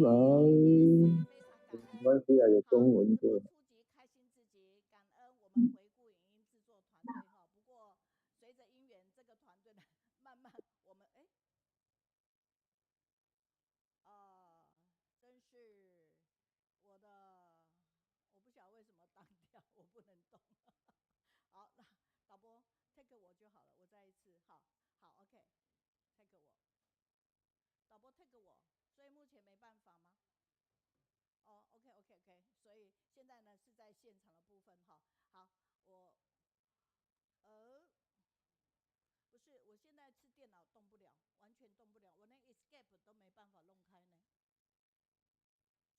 来，没关系啊，有中文的。初级开心至极，感恩我们回顾影音制作团队哈。不过随着因缘，这个团队呢，慢慢我们真是我的，我不晓得为什么当掉，我不能动。好，那导播 take 我就好了，我再一次，好 OK，take 我，导播 take 我，所以目前没办法吗？哦，OK，所以现在呢是在现场的部分哈。好，我不是，我现在是电脑动不了，完全动不了，我连 escape 都没办法弄开呢，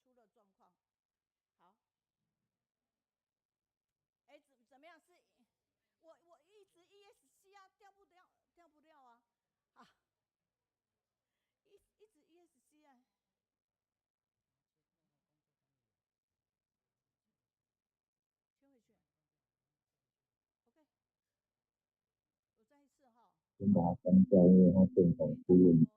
出了状况。好，怎么样？是我一直 ESC 啊，调不掉啊，好，一直 ESC 啊。切回去 ，OK，我再一次哈。先把它关掉，因为它电脑出问题。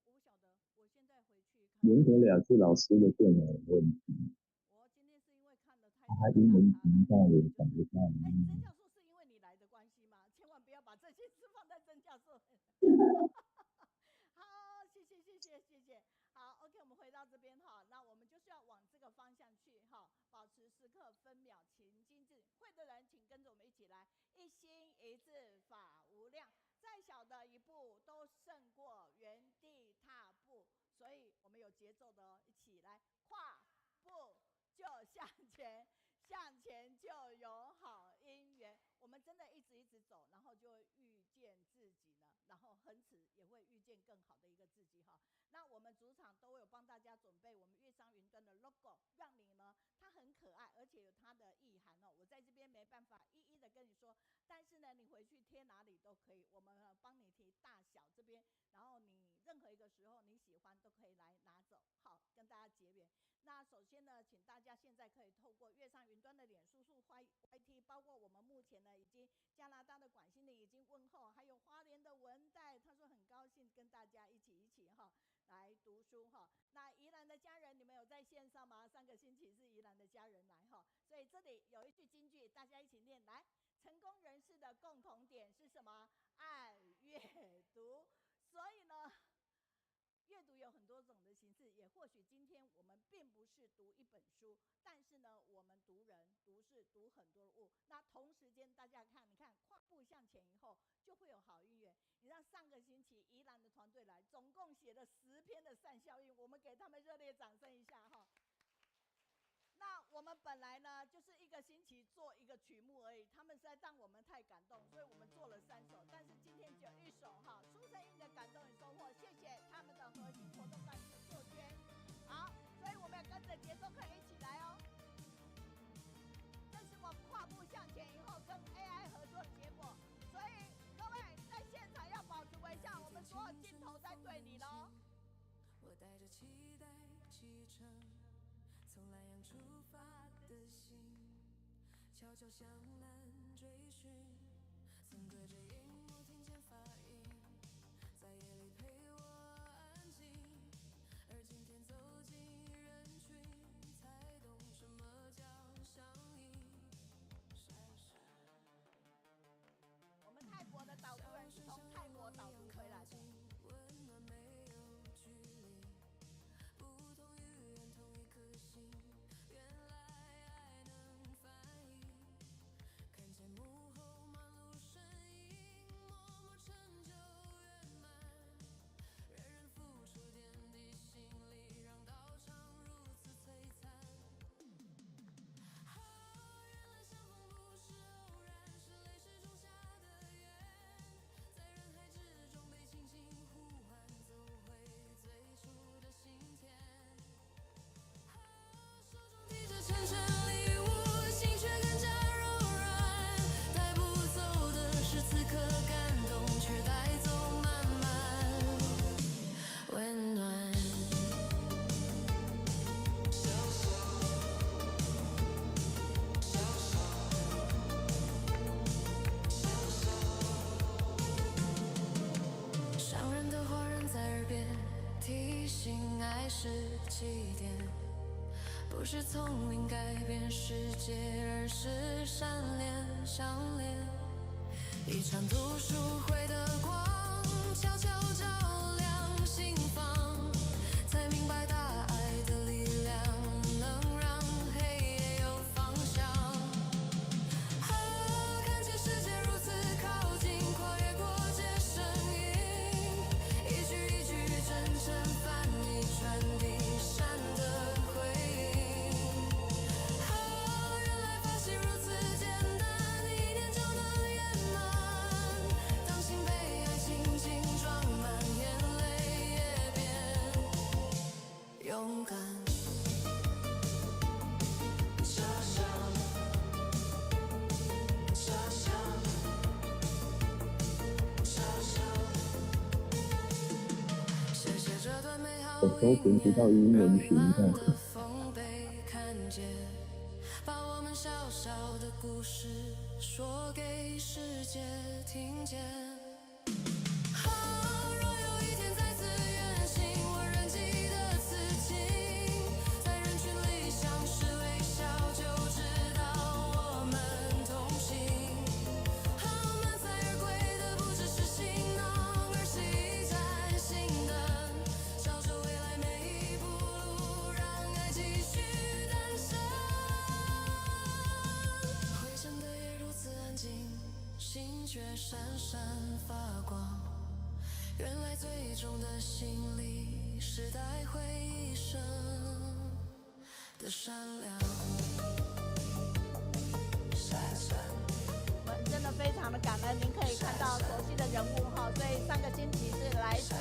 我不晓得，我现在回去看。严格讲是老师的电脑有问题。我今天是因为看了太多的英文大咖来，频道也就是讲不到。曾教授是因为你来的关系吗？千万不要把这些事放在曾教授。好，谢谢。好 ，OK， 我们回到这边哈，那我们就是要往这个方向去哈，保持时刻分秒勤精致。会的人请跟着我们一起来，一心一志法无量，再小的一步都胜过原地踏步。所以我们有节奏的哦，一起来跨步就向前，向前就有好姻缘。我们真的一直走，然后就会遇见自己呢，然后恒此也会遇见更好的一个自己哈。那我们主场都有帮大家准备我们月商云端的 logo， 让你呢它很可爱，而且有它的意涵哦。我在这边没办法一一的跟你说，但是呢，你回去贴哪里都可以，我们帮你贴大小这边，然后你任何一个时候你喜欢都可以来拿走。好，跟大家结缘。那首先呢，请大家现在可以透过月上云端的脸书、YT， 包括我们目前呢已经加拿大的管心的已经问候，还有花莲的文代，他说很高兴跟大家一起哈来读书哈。那宜兰的家人，你们有在线上吗？上个星期是宜兰的家人来哈，所以这里有一句金句，大家一起念来：成功人士的共同点是什么？爱阅读。所以呢，阅读有很多种的形式，也或许今天我们并不是读一本书，但是呢，我们读人、读事、读很多物。那同时间，大家看，你看跨步向前以后，就会有好姻缘。你知道上个星期宜兰的团队来，总共写了10篇的善效应，我们给他们热烈掌声一下哈。那我们本来呢就是一个星期做一个曲目而已，他们实在让我们太感动，所以我们做了3首，但是今天只有1首哈。苏生印的感动与收获，谢谢他们的核心活动办事作娟。好，所以我们要跟着节奏可以一起来哦。这是我跨步向前以后跟 AI 合作的结果，所以各位在现场要保持微笑，我们所有镜头在对你咯。我带着期待启程，从南洋出发的心，悄悄向南追寻，曾隔着荧幕听见发音，在夜里陪我安静，而今天走进人群，才懂什么叫相依。我们泰国的导读人是从泰国导读回来的。温暖没有距离，不同语言同一颗心，原来爱能翻译。看见幕后忙碌身影，起点，不是从零改变世界，而是善恋相连。一场读书会的光，悄悄照亮心房，才明白大爱的力量能让黑夜有方向。看见世界如此靠近，跨越过界声音，一句一句真诚翻译，传递善的回应。原来发现如此简单，一念就能圆满。当心被爱轻轻装满，眼泪也变勇敢。傻笑，傻笑，傻笑。谢谢这段美好我搜寻不到英文频道。的风被看见，把我们小小的故事说给世界听见。若有一天再次远行，我仍记得此情，在人群里相视微笑，就知道我们同行。满载而归的不只是行囊，而是一盏心灯，照着未来每一步路，让爱继续诞生。灰尘的夜如此安静，心却闪闪发光。原来最终的心里是带回一生的善良。我们真的非常的感恩，您可以看到熟悉的人物哈。所以上个星期是来自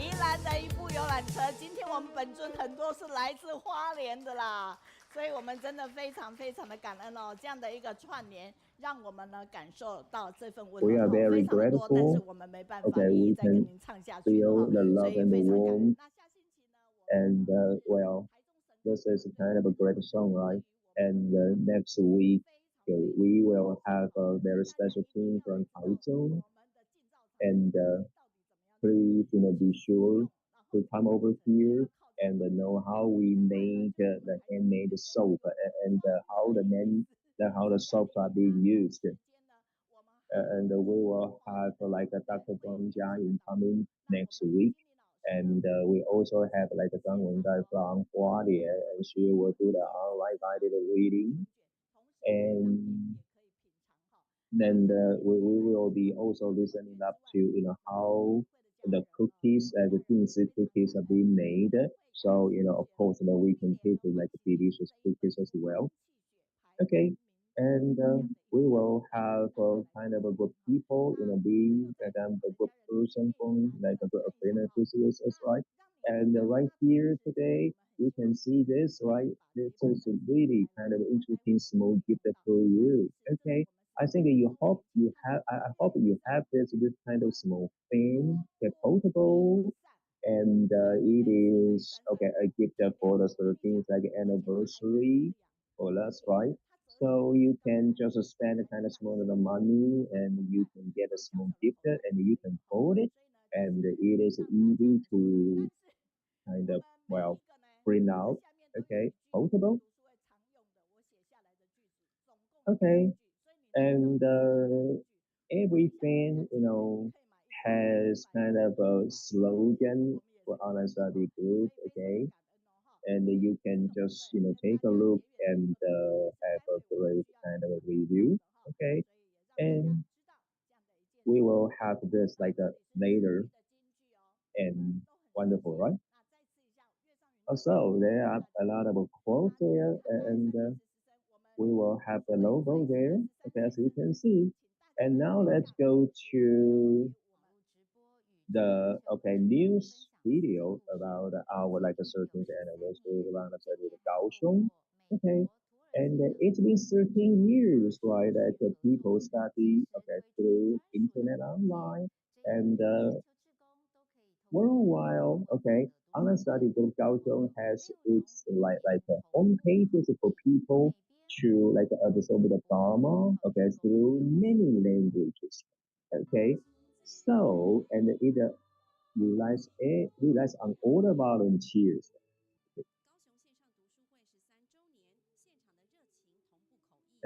宜兰的一部游览车，今天我们本尊很多是来自花莲的啦。所以我们真的非常非常的感恩哦，这样的一个串联，让我们呢感受到这份温 We 暖 are 哦， very 非常的多，但是 grateful. 我们没办法 Okay, 一一 we 再跟 can 您唱下去了 feel 哈， the 所 love 以 and the 非常感恩。 warmth. 那下星期呢，我 And 们 well, 台中 this 神 is 歌 kind of a great song, right? And next week, okay, we will have a very special team from Kaohsiung. And please, be sure to come over here and know how we make the handmade soap and how the soaps are being used. And we will have like a Dr. Zhang Jia coming next week. And we also have like a Zhang Wengai from Hualian, and she will do the online guided reading. And then we will be also listening up to how the cookies and the things cookies are being made. So of course we can take like delicious cookies as well. Okay, and we will have kind of a good people, being like a good person from like a good acquaintances, right? And right here today, you can see this, right? This is a really kind of interesting small gift for you. Okay, I think you hope you have. I hope you have this kind of small thing, portable, and it is okay a gift for the 13th like anniversary for us, right? So you can just spend a kind of small amount of money and you can get a small gift and you can fold it and it is easy to kind of, well, print out. Okay, foldable. Okay, and everything, has kind of a slogan for online study group. Okay, and you can just take a look and have a great kind of a review. Okay, and we will have this like a later and wonderful, right? Also, there are a lot of quotes there, and we will have the logo there, okay, as you can see. And now let's go to the news video about our like a 13th anniversary around the Kaohsiung. Okay, and it's been 13 years, right? That people study through internet online and worldwide. Okay, online study group Kaohsiung has its like home pages for people to like absorb the Dharma. Okay, through many languages. Okay, so and it relies on all the volunteers.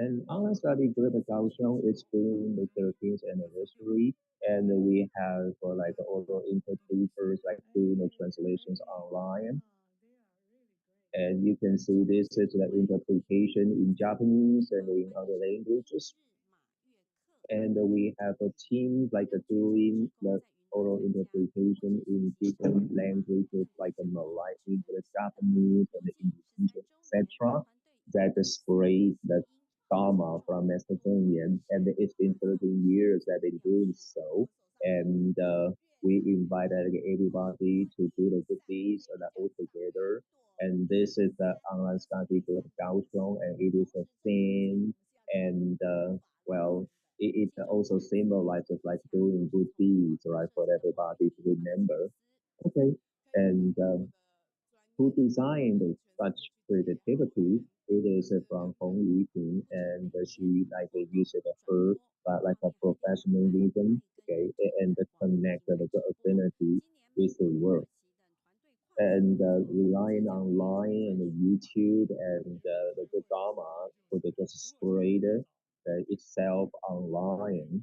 And online study group at Kaohsiung is doing the 13th anniversary, and we have like auto interpreters like doing the translations online. And you can see this is the interpretation in Japanese and in other languages. And we have a team like doing the oral interpretation in different languages like Malay, English, Japanese, and Indonesian, etc. That spread the Dharma from Macedonian, and it's been 13 years that they're doing so. And we invited everybody to do the good deeds and all together. And this is the online study group Kaohsiung, and it is a theme. And well, it also symbolizes like doing good deeds, right, for everybody to remember. Okay, and who designed such creativity? It is from Hong Yiping, and she like used her like a professionalism, okay, and connected the affinity with the work and relying online and YouTube and the drama could just spread itself online.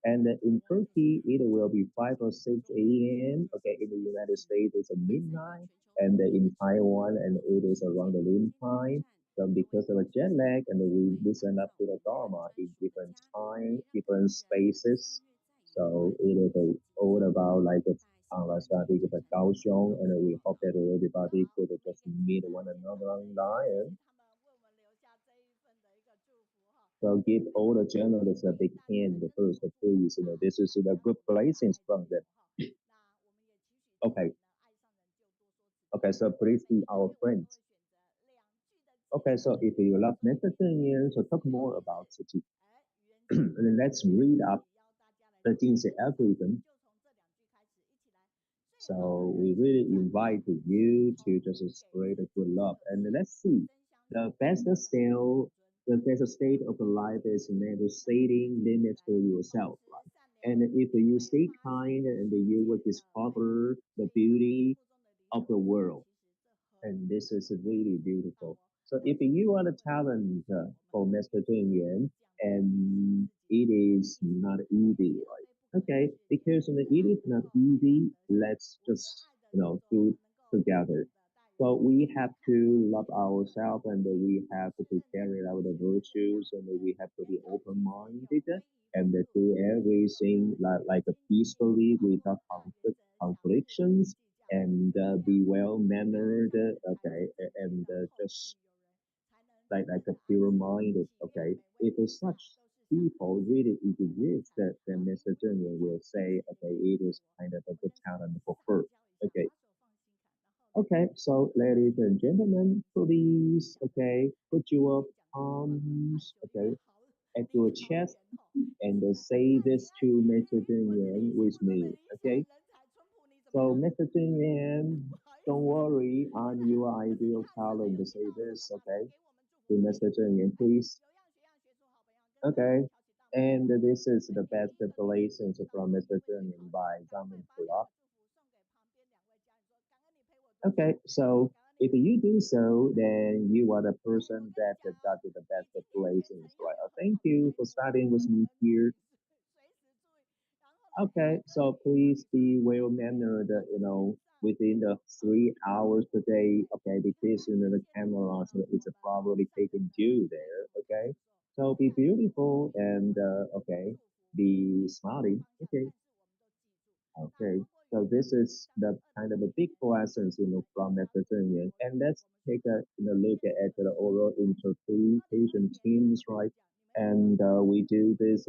And in Turkey, it will be 5 or 6 a.m. Okay, in the United States, it's a midnight. And in Taiwan, and it is around the noon time. So because of the jet lag, and we listen up to the drama in different time, different spaces. So it is all about like the online study with the Kaohsiung, and we hope that everybody could just meet one another online. So give all the journalists a big hand first, please. This is a good blessings from them. Okay, okay. So please be our friends. Okay, so if you love Mediterranean, so talk more about city. And let's read up the Jinsi algorithm. So we really invite you to just spread a good love. And let's see, the best state of life is never setting limits for yourself, right? And if you stay kind and you will discover the beauty of the world, and this is really beautiful. So if you are the talent for Master Zheng Yuan, and it is not easy, right? Okay, because it is not easy. Let's just do together. So we have to love ourselves, and we have to carry out the virtues, and we have to be open-minded and do everything like peacefully without conflictions and be well mannered, okay, and just like a pure minded, okay. If such people really exist, that then Mr. Zheng will say, okay, it is kind of a good talent for her. Okay, okay. So, ladies and gentlemen, please, okay, put your palms, okay, at your chest and say this to Mr. Zheng with me, okay. So, Mr. Jin, don't worry, I'm your ideal talent to say this, okay? To Mr. Jin, please. Okay. And this is the best compilations from Mr. Jin by Zhang Club. Okay, so if you do so, then you are the person that got the best compilations, right? Thank you for starting with me here. Okay, so please be well mannered, within the 3 hours per day. Okay, because the camera so it's probably taking you there. Okay, so be beautiful and okay, be smiling. Okay, okay. So this is the kind of a big lessons, from Mediterranean. And let's take a look at the oral interpretation teams, right? And we do this,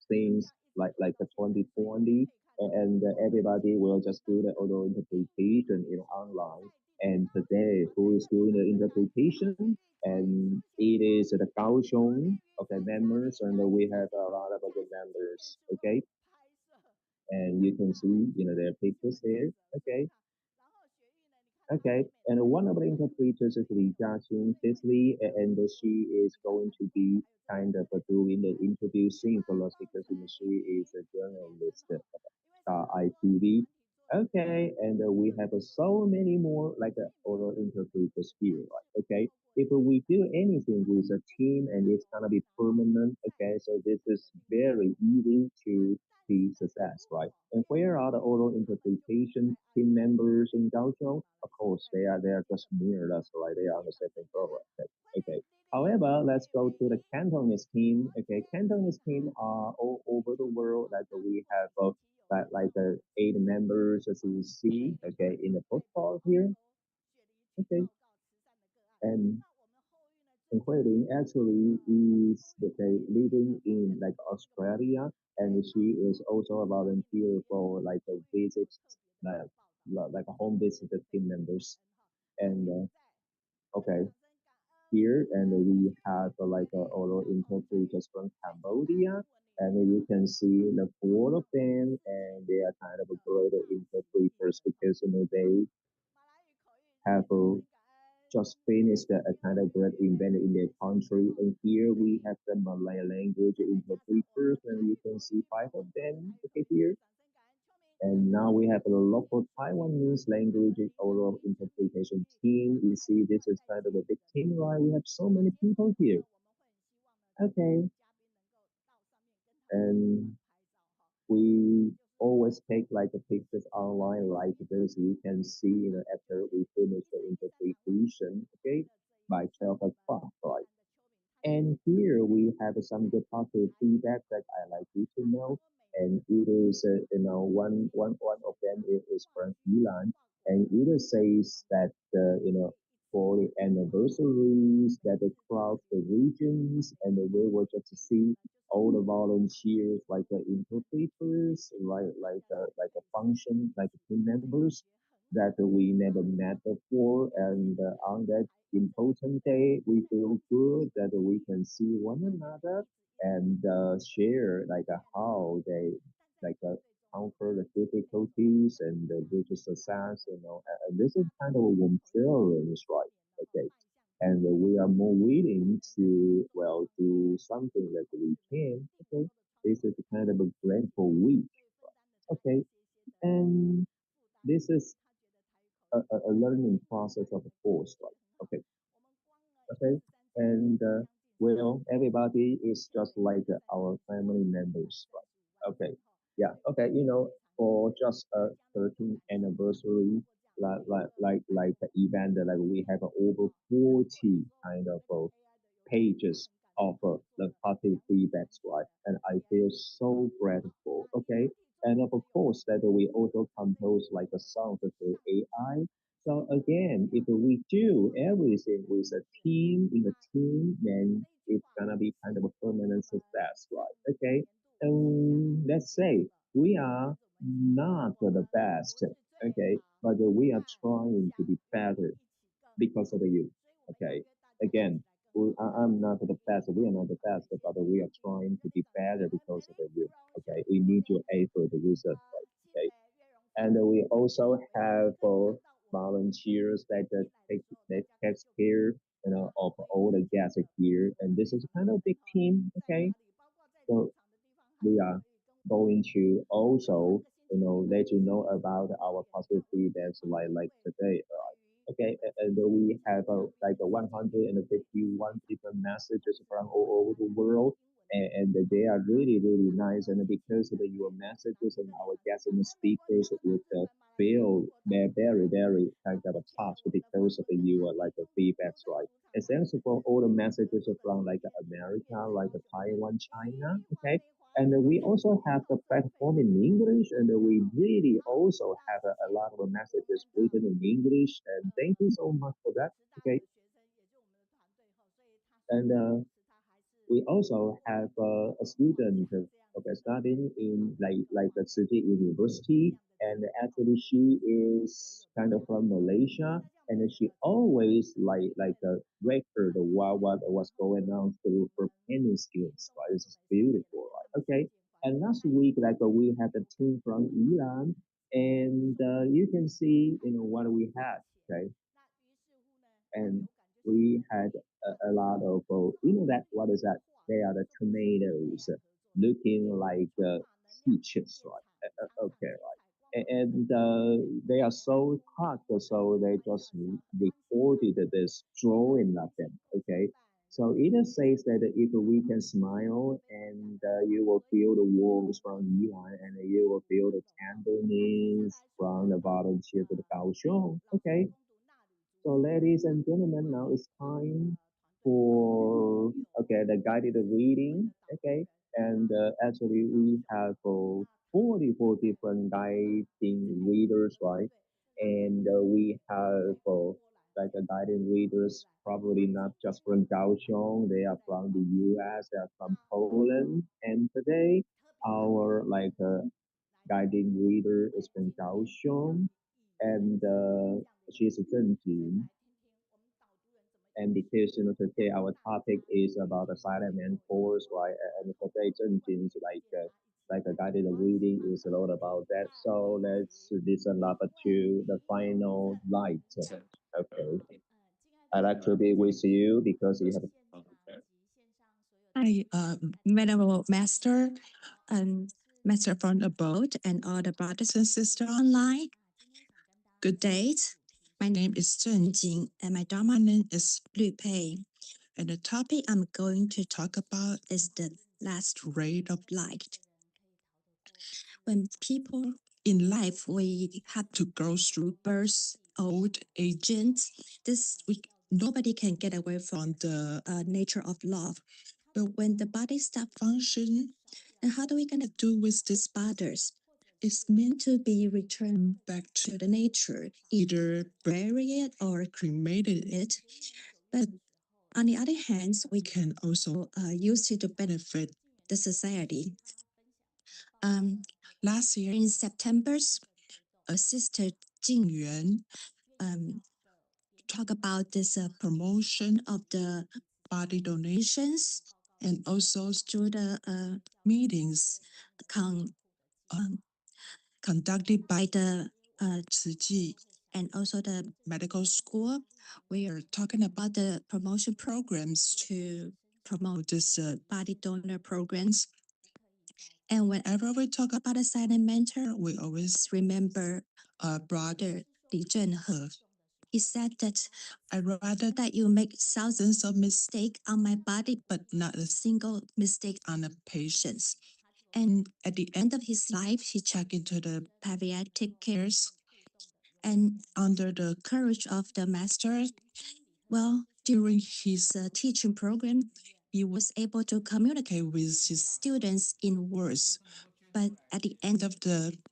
things like the 2020, and everybody will just do the oral interpretation, online. And today, who is doing the interpretation? And it is the Kaohsiung, okay, members, and we have a lot of other members, okay? And you can see, their pictures here. Okay, okay. And one of the interpreters is Li Jiaxing Sisley, and she is going to be kind of doing the introducing for us because she is a journalist at ITV. Okay, and we have so many more like oral interpreters here. Right? Okay, if we we do anything with a team and it's gonna be permanent, okay, so this is very easy to be success, right? And where are the oral interpretation team members in Gaohsiung? Of course, they are just near us, right? They are on the second floor, right? Okay. However, let's go to the Cantonese team. Okay, Cantonese team are all over the world. Like we have eight members, as you see, okay, in the football here. Okay, and including actually is okay, living in like Australia, and she is also a volunteer for like a visit, like like a home visit team members. And okay, here, and we have like oral interpreters from Cambodia, and you can see the four of them, and they are kind of a great interpreters because they have just finished a kind of great event in their country. And here we have the Malay language interpreters, and you can see five of them okay, here. And now we have a local Taiwanese language oral interpretation team. You see, this is kind of a big team, right? We have so many people here. Okay. And we always take like the pictures online like this. You can see, after we finish the interpretation, okay, by 12 o'clock, right? And here we have some good positive feedback that I like you to know. And it is, one of them is from Ilan, and it says that, for the anniversaries that across the regions, and we were just to see all the volunteers, like the interpreters, right, like a function, like team members that we never met before, and on that important day, we feel good that we can see one another and share like how they like conquer the difficulties and reach success. And this is kind of a warm feelings, right? Okay, and we are more willing to do something that we can. Okay, this is kind of a grateful week. Okay, and this is a learning process of course, right? Okay, okay, and everybody is just like our family members, right? Okay, yeah, okay, for just a 13th anniversary, like the event, like we have over 40 kind of pages of the positive feedbacks, right? And I feel so grateful. Okay, and of course that we also compose like a song with the AI. So again, if we do everything with a team in a team, then it's gonna be kind of a permanent success, right? Okay, and let's say we are not the best, okay, but we are trying to be better because of you. Okay. Again, I'm not the best. We are not the best, but we are trying to be better because of you. Okay. We need your effort with us. Okay. And we also have volunteers that takes care, of all the guests here. And this is kind of big team. Okay. So we are going to also, let you know about our positive events like today. Okay, and we have like a 151 different messages from all over the world, and they are really, really nice. And because of your messages and our guests and speakers would feel very, very, very kind of touched because of your like feedbacks, right? And thanks for all the messages from like America, like Taiwan, China. Okay, and we also have the platform in English, and we really also have a lot of messages written in English. And thank you so much for that. Okay, and we also have a student okay, studying in like a city university, and actually she is kind of from Malaysia, and she always record what was going on through her painting skills. Right, it's beautiful, right? Okay, and last week we had a team from Iran, and you can see what we had. Okay, and we had a lot of that what is that? They are the tomatoes looking like peaches, right? Okay, right. And they are so hot, so they just recorded this drawing of them. Okay, So it says that if we can smile and you will feel the warmth from Yuan and you will feel the tenderness from the volunteer to the Kaohsiung. Okay, so ladies and gentlemen, now it's time for okay the guided reading. Okay, and actually we have 44 different guiding readers, right? And we have like a guiding readers, probably not just from Kaohsiung. They are from the U.S. They are from Poland. And today our like guiding reader is from Kaohsiung, and she's Zheng. And because today our topic is about the silent mentors, right? And today Zhengjin's like a guided reading is a lot about that. So let's listen up to the final light. Okay, I like to be with you because you have Hi, Venerable Master, and Master from abroad, and all the brothers and sisters online. Good day. My name is Zheng Jing, and my Dharma name is Liu Pei. And the topic I'm going to talk about is the last ray of light. When people in life, we have to go through birth, old, aging. Nobody can get away from the nature of love. But when the body stops functioning, and how do we gonna do with these bodies? It's meant to be returned back to the nature, either bury it or cremated it. But on the other hand, we can also use it to benefit the society. Um, Last year in September, a sister Jingyuan talk about this promotion of the body donations and also through the meetings con- um, conducted by the Tzu and also the medical school. We are talking about the promotion programs to promote this body donor programs. And whenever we talk about a silent mentor, we always remember brother Li Zhenhe. He said that I'd rather that you make thousands of mistakes on my body, but not a single mistake on a patient. And at the end of his life, he checked into the palliative cares. And under the courage of the master, well, during his teaching program, he was able to communicate with his students in words. But at the end of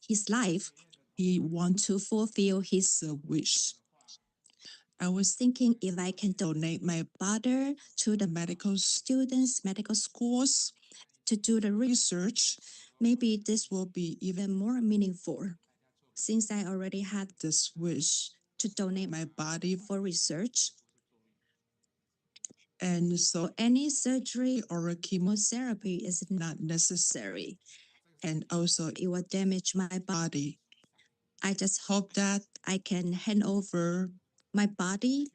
his life, he want to fulfill his wish. I was thinking if I can donate my body to the medical students, medical schools to do the research, maybe this will be even more meaningful. Since I already had this wish to donate my body for research, and so any surgery or chemotherapy is not necessary. And also, it will damage my body. I just hope that I can hand over my body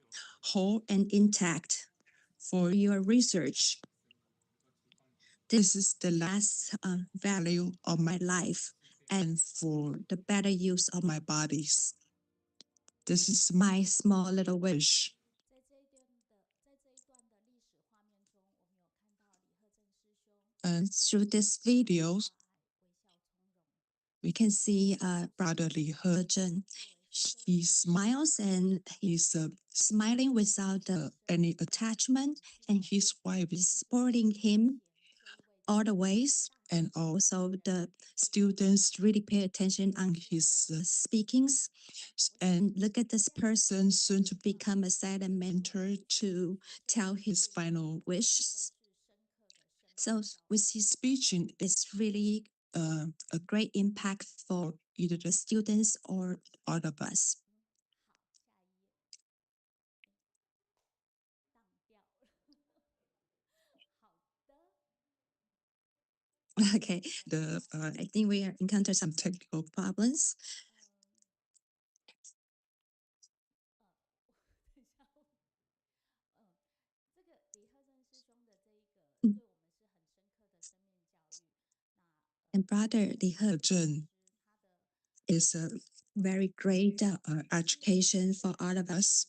whole and intact for your research. This is the last value of my life and for the better use of my bodies. This is my small little wish. Through this video, we can see Brother Li Hezhen. He smiles and he's smiling without any attachment, and his wife is supporting him all the ways. And also the students really pay attention on his speakings. And look at this person soon to become a silent mentor to tell his final wishes. So with his speeching, it's really a great impact for either the students or all of us. Okay, I think we are encounter some technical problems. And Brother Li Hezhen is a very great education for all of us.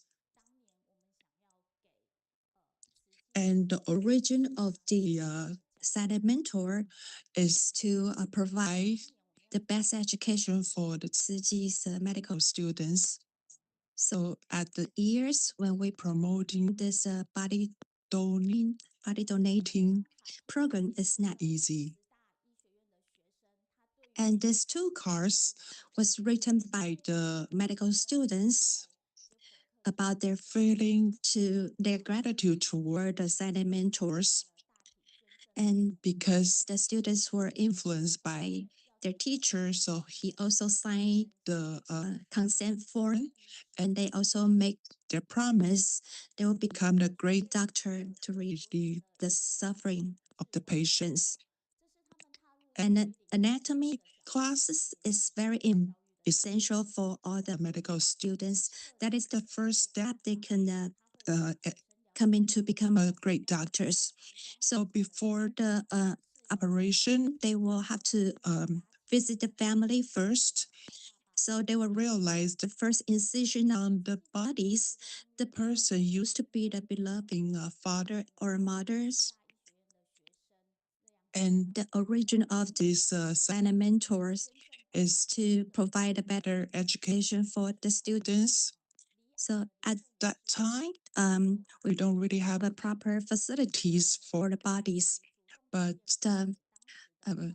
And the origin of the silent mentor is to provide the best education for the Tzuji's medical students. So at the years when we promoting this body donating program is not easy. And these two cards was written by the medical students about their feeling to their gratitude toward the silent mentors. And because the students were influenced by their teachers, so he also signed the consent form, and they also make their promise they will become a great doctor to relieve the suffering of the patients. And anatomy classes is very essential for all the medical students. That is the first step they can come in to become a great doctors. So before the operation, they will have to visit the family first. So they will realize the first incision on the bodies, the person used to be the beloved father or mothers. And the origin of these silent mentors is to provide a better education for the students. So at that time, we don't really have a proper facilities for the bodies, but the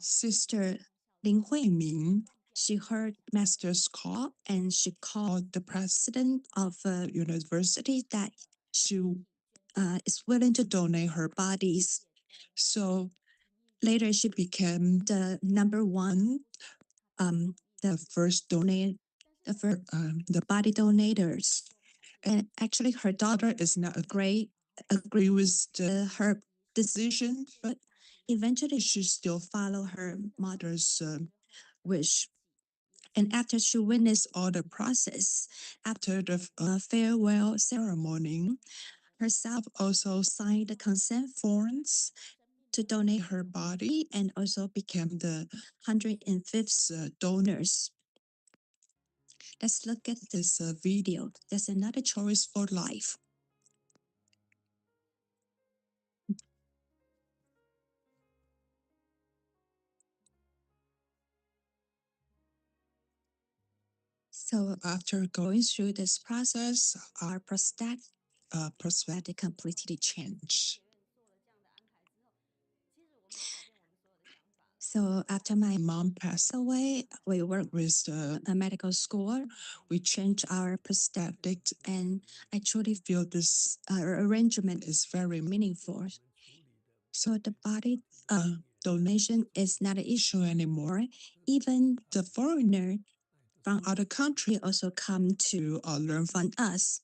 sister Lin Huiming, she heard master's call and she called the president of a university that she is willing to donate her bodies. So later she became the number one, the first donate, the body donators. And actually, her daughter is not agree with her decision, but eventually she still follow her mother's wish. And after she witnessed all the process, after the farewell ceremony, herself also signed the consent forms to donate her body and also became the 105th donors. Let's look at this video. There's another choice for life. So after going through this process, our perspective completely changed. So after my mom passed away, we worked with a medical school. We changed our perspective, and I truly feel this arrangement is very meaningful. So the body donation is not an issue anymore. Even the foreigner from other country also come to learn from us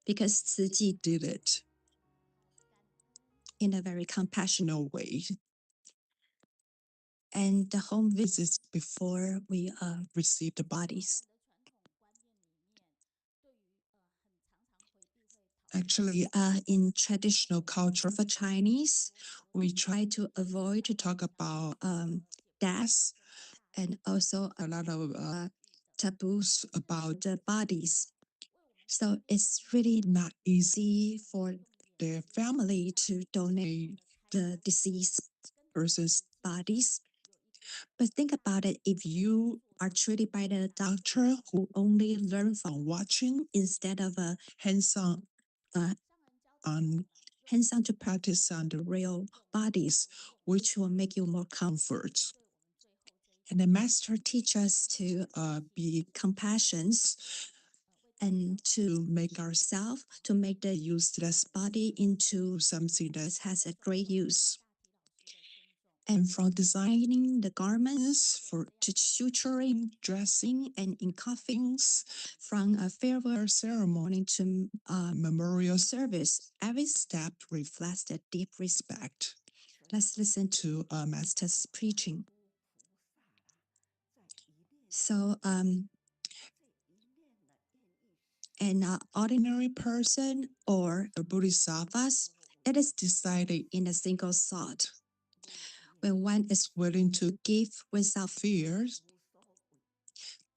because Tzu Ji did it in a very compassionate way. And the home visits before we receive the bodies. Actually, in traditional culture for Chinese, we try to avoid to talk about death and also a lot of taboos about the bodies. So it's really not easy for their family to donate the deceased person's bodies. But think about it, if you are treated by the doctor who only learn from watching instead of a uh, on hands-on to practice on the real bodies, which will make you more comfort. And the master teach us to be compassionate and to make ourselves, to make the useless body into something that has a great use. And from designing the garments for to suturing, dressing, and in coffins, from a farewell ceremony to a memorial service, every step reflects a deep respect. Let's listen to Master's preaching. So, an ordinary person or a bodhisattva, it is decided in a single thought. When one is willing to give without fear,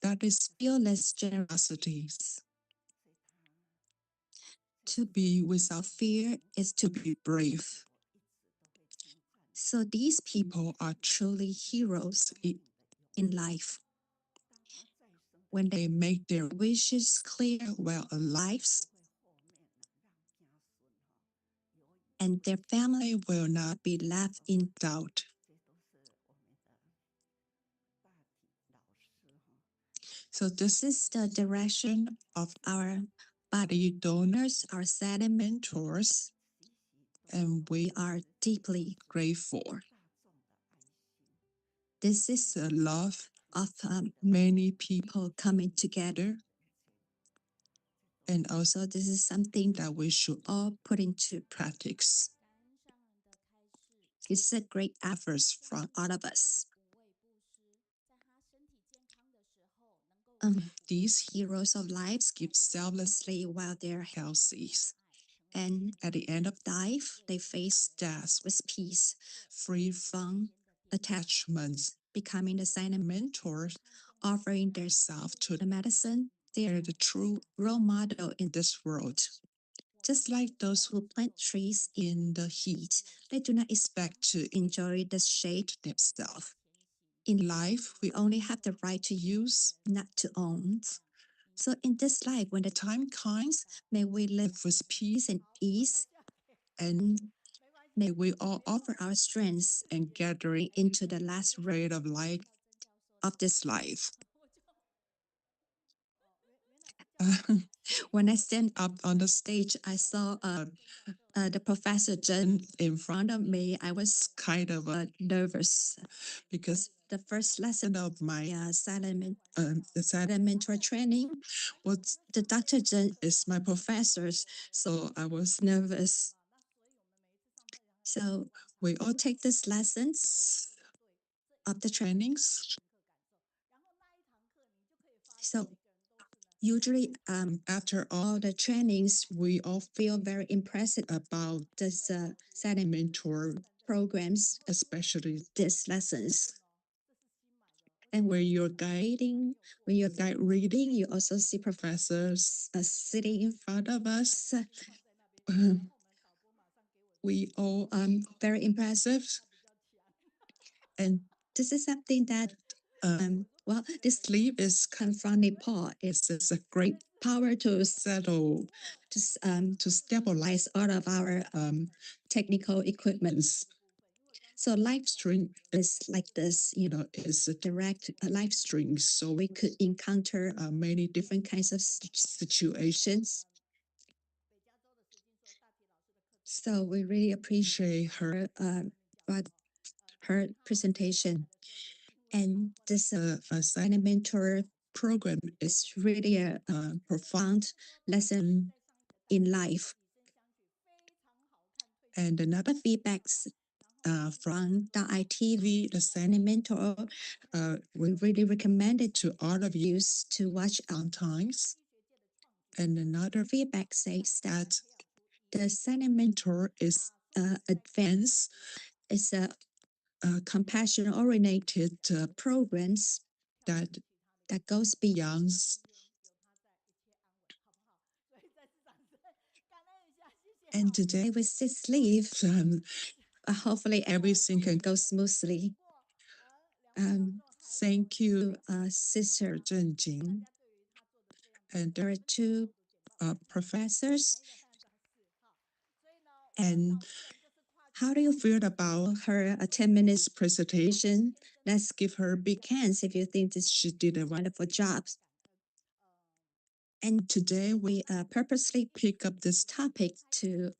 that is fearless generosity. To be without fear is to be brave. So these people are truly heroes in life. When they make their wishes clear while alive, and their family will not be left in doubt. So this is the direction of our body donors, our silent mentors, and we are deeply grateful. This is the love of many people coming together. And also, this is something that we should all put into practice. It's a great effort from all of us. These heroes of lives give selflessly while they're healthy. And at the end of life, they face death with peace, free from attachments, becoming the silent mentors, offering their self to the medicine. They are the true role model in this world. Just like those who plant trees in the heat, they do not expect to enjoy the shade themselves. In life, we only have the right to use, not to own. So in this life, when the time comes, may we live with peace and ease, and may we all offer our strengths and gathering into the last ray of light of this life. When I stand up on the stage, I saw the Professor Zheng in front of me. I was kind of nervous because the first lesson of my the silent mentor training was the Dr. Zheng is my professor, so I was nervous. So we all take these lessons of the trainings. So usually, after all the trainings, we all feel very impressed about this silent mentor programs, especially these lessons. And when you're guiding, when you're guide reading, you also see professors sitting in front of us. We all very impressive. And this is something that, well, this sleep is come from Nepal. It's a great power to settle, to stabilize all of our technical equipments. So live stream is like this, it's a direct live stream. So we could encounter many different kinds of situations. So we really appreciate her presentation. And this silent mentor program is really a profound lesson in life. And another feedbacks from the ITV, the silent mentor, we really recommend it to all of you to watch on times. And another feedback says that the silent mentor is advanced. It's a compassion-oriented programs that goes beyond. And today with this leave, hopefully everything can go smoothly. Thank you, Sister Zheng. And there are two professors. And how do you feel about her 10 minutes presentation? Let's give her big hands if you think that she did a wonderful job. And today we purposely pick up this topic to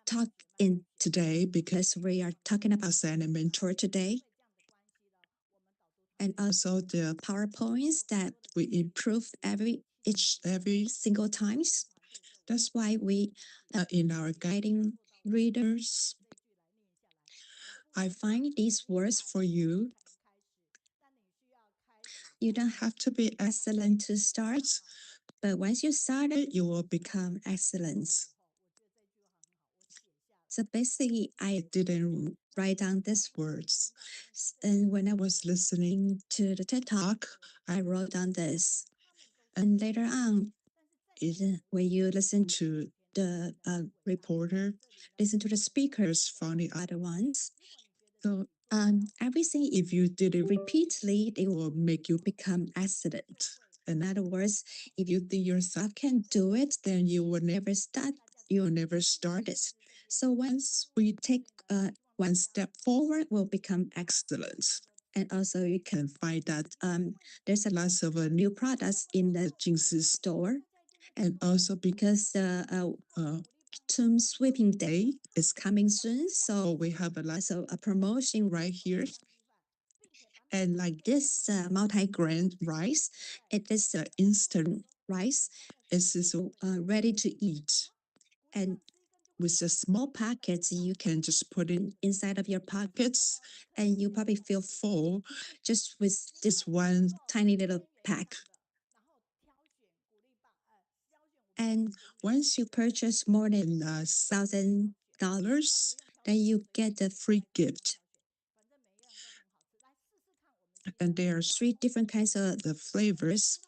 talk in today because we are talking about silent mentor today. And also the PowerPoints that we improve every single times. That's why we in our guiding readers, I find these words for you. You don't have to be excellent to start, but once you start it, you will become excellent. So basically, I didn't write down these words. And when I was listening to the TED Talk, I wrote down this. And later on, is when you listen to the reporter, listen to the speakers from the other ones. So everything, if you do it repeatedly, it will make you become excellent. In other words, if you think yourself can do it, then you will never start. You will never start it. So once we take one step forward, we'll become excellent. And also, you can find that there's a lot of new products in the Jingsi store. And also because Tomb Sweeping Day is coming soon, so we have a lot of promotion right here. And like this multi-grain rice, it is instant rice. It is ready to eat. And with the small packets, you can just put it inside of your pockets and you probably feel full just with this one tiny little pack. And once you purchase more than $1,000, then you get a free gift. And there are 3 different kinds of the flavors,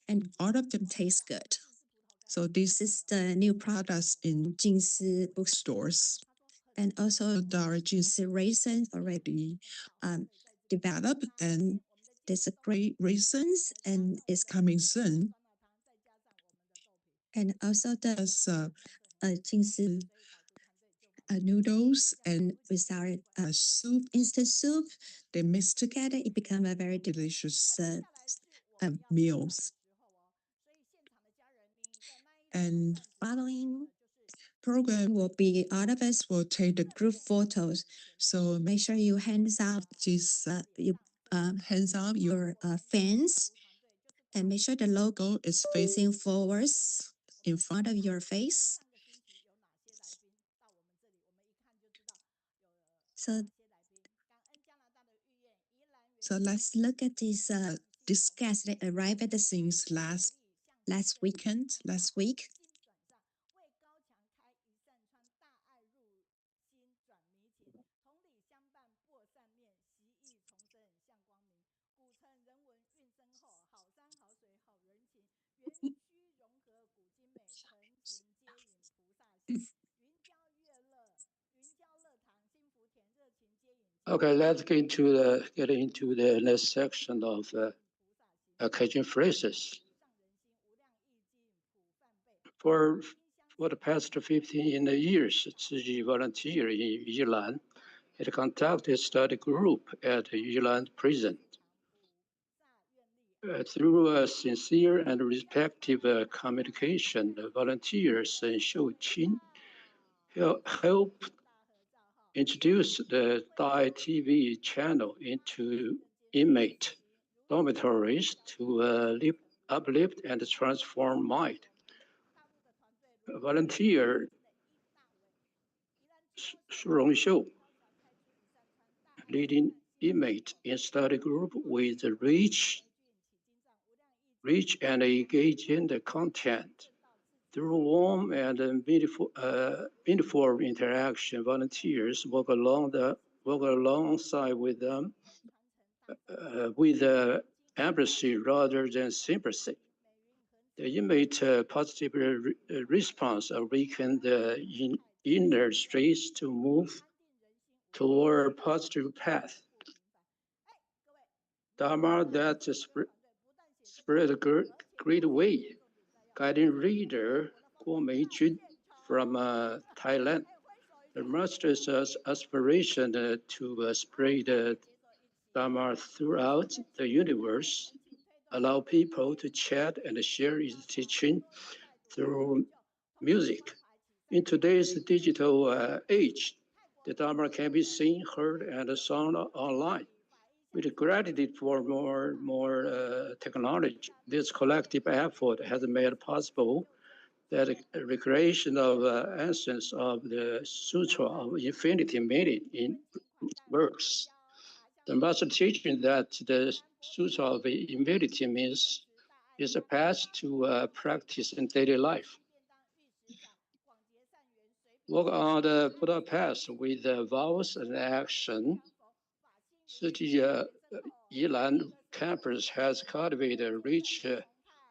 and all of them taste good. So this is the new products in Jingsi bookstores. And also the Jingsi raisin already developed, and there's a great raisins and it's coming soon. And also there's Jingsi noodles and with our soup, instant soup, they mix together, it becomes a very delicious meals. And following program will be all of us will take the group photos. So make sure you hands out this hands out your fans, and make sure the logo is facing forwards in front of your face. So let's look at these guests that arrived at the scenes last week. Okay, let's get into the next section of occasion phrases. For the past 15 years, Ziji volunteered in Yilan. It conducted study group at Yilan prison. Through a sincere and respectful communication, the volunteers and Shouqin helped introduce the Dai TV channel into inmate dormitories to uplift and transform mind. Volunteer Shulan leading inmate in study group with rich and engaging the content. Through warm and meaningful interaction, volunteers work alongside with them with empathy rather than sympathy. The inmate positive response awakened the inner strength to move toward a positive path. Dharma that spread a great way, guiding reader Guo Meiyun from Thailand. The master's aspiration to spread Dharma throughout the universe, allow people to chat and share his teaching through music. In today's digital age, the Dharma can be seen, heard, and sung online. With gratitude for more technology, this collective effort has made possible that recreation of essence of the Sutra of Infinity meaning in works. The master teaching that the Sutra of Infinity means is a path to practice in daily life. Walk on the Buddha path with vows and action. The Yilan campus has cultivated a rich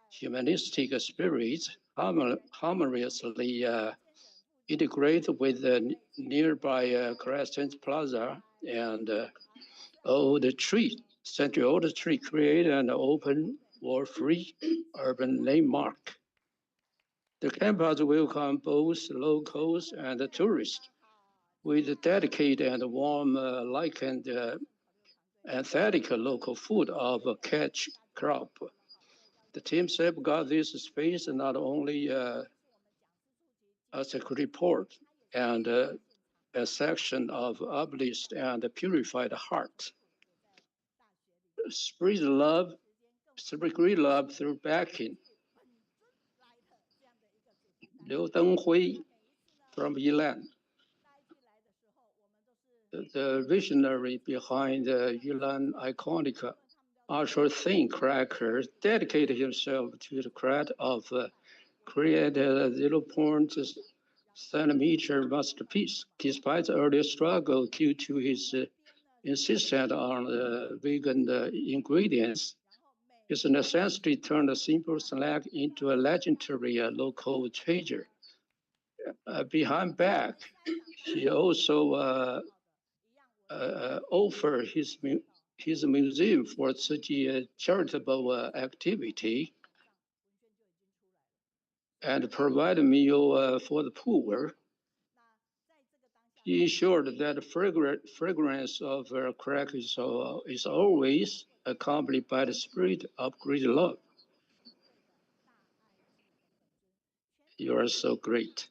humanistic spirit harmoniously integrate with the nearby Crescent Plaza and Old Tree, Central Old Tree, create an open, war-free urban landmark. The campus welcome both locals and tourists with dedicated and warm, and authentic local food of catch crop. The team safeguard this space not only as a report and a section of uplift and purified heart. Spread love through backing. Liu Denghui from Yilan, the visionary behind the Yilan iconic ultra-thin cracker, dedicated himself to the craft of create a 0.centimeter masterpiece. Despite the early struggle due to his insistence on vegan ingredients, his necessity turned a simple snack into a legendary local treasure. Behind back, he also offered his museum for such a charitable activity and provide a meal for the poor. He ensured that the fragrance of crack is always accompanied by the spirit of great love. You are so great.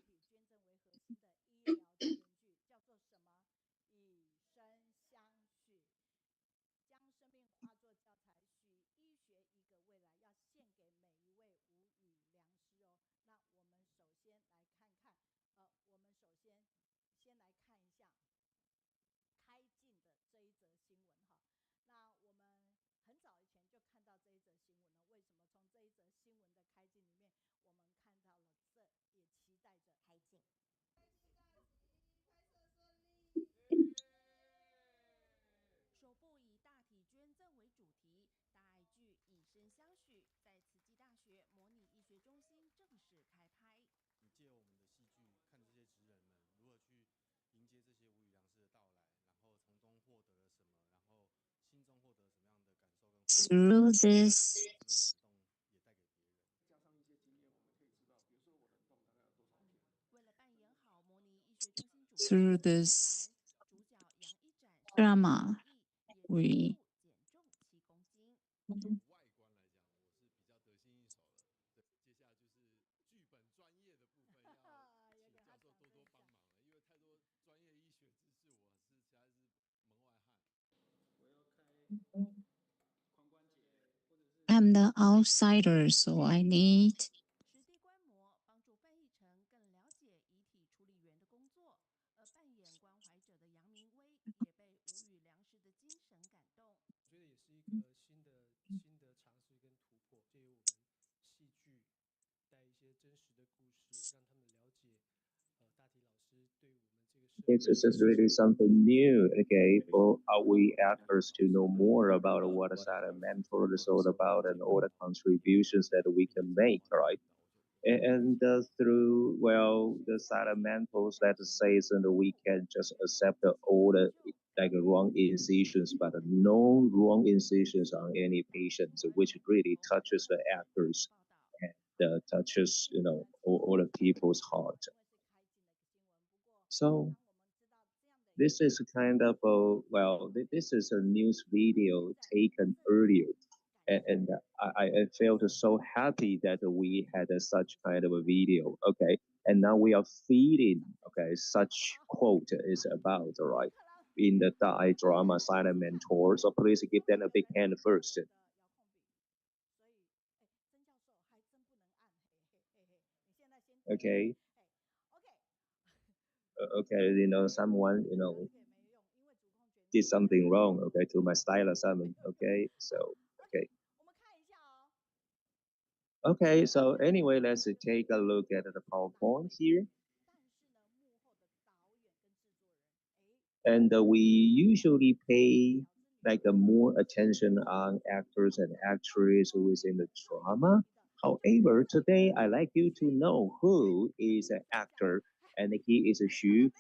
Through this drama, we I'm the outsider, so I need It's really something new, okay, for we actors to know more about what a silent mentor is all about and all the contributions that we can make, right? And through, well, the silent mentors that says and we can just accept all the like wrong incisions, but no wrong incisions on any patients, which really touches the actors and touches, all the people's heart. So this is kind of a, well, this is a news video taken earlier. And I felt so happy that we had such kind of a video. Okay. And now we are feeding, okay, such quote is about, all right, in the Dai drama silent mentor. So please give them a big hand first. Okay. Okay, someone, did something wrong, okay, to my style or something. Okay, so, okay. Okay, so anyway, let's take a look at the PowerPoint here. And we usually pay like more attention on actors and actresses within the drama. However, today I like you to know who is an actor, and he is Xu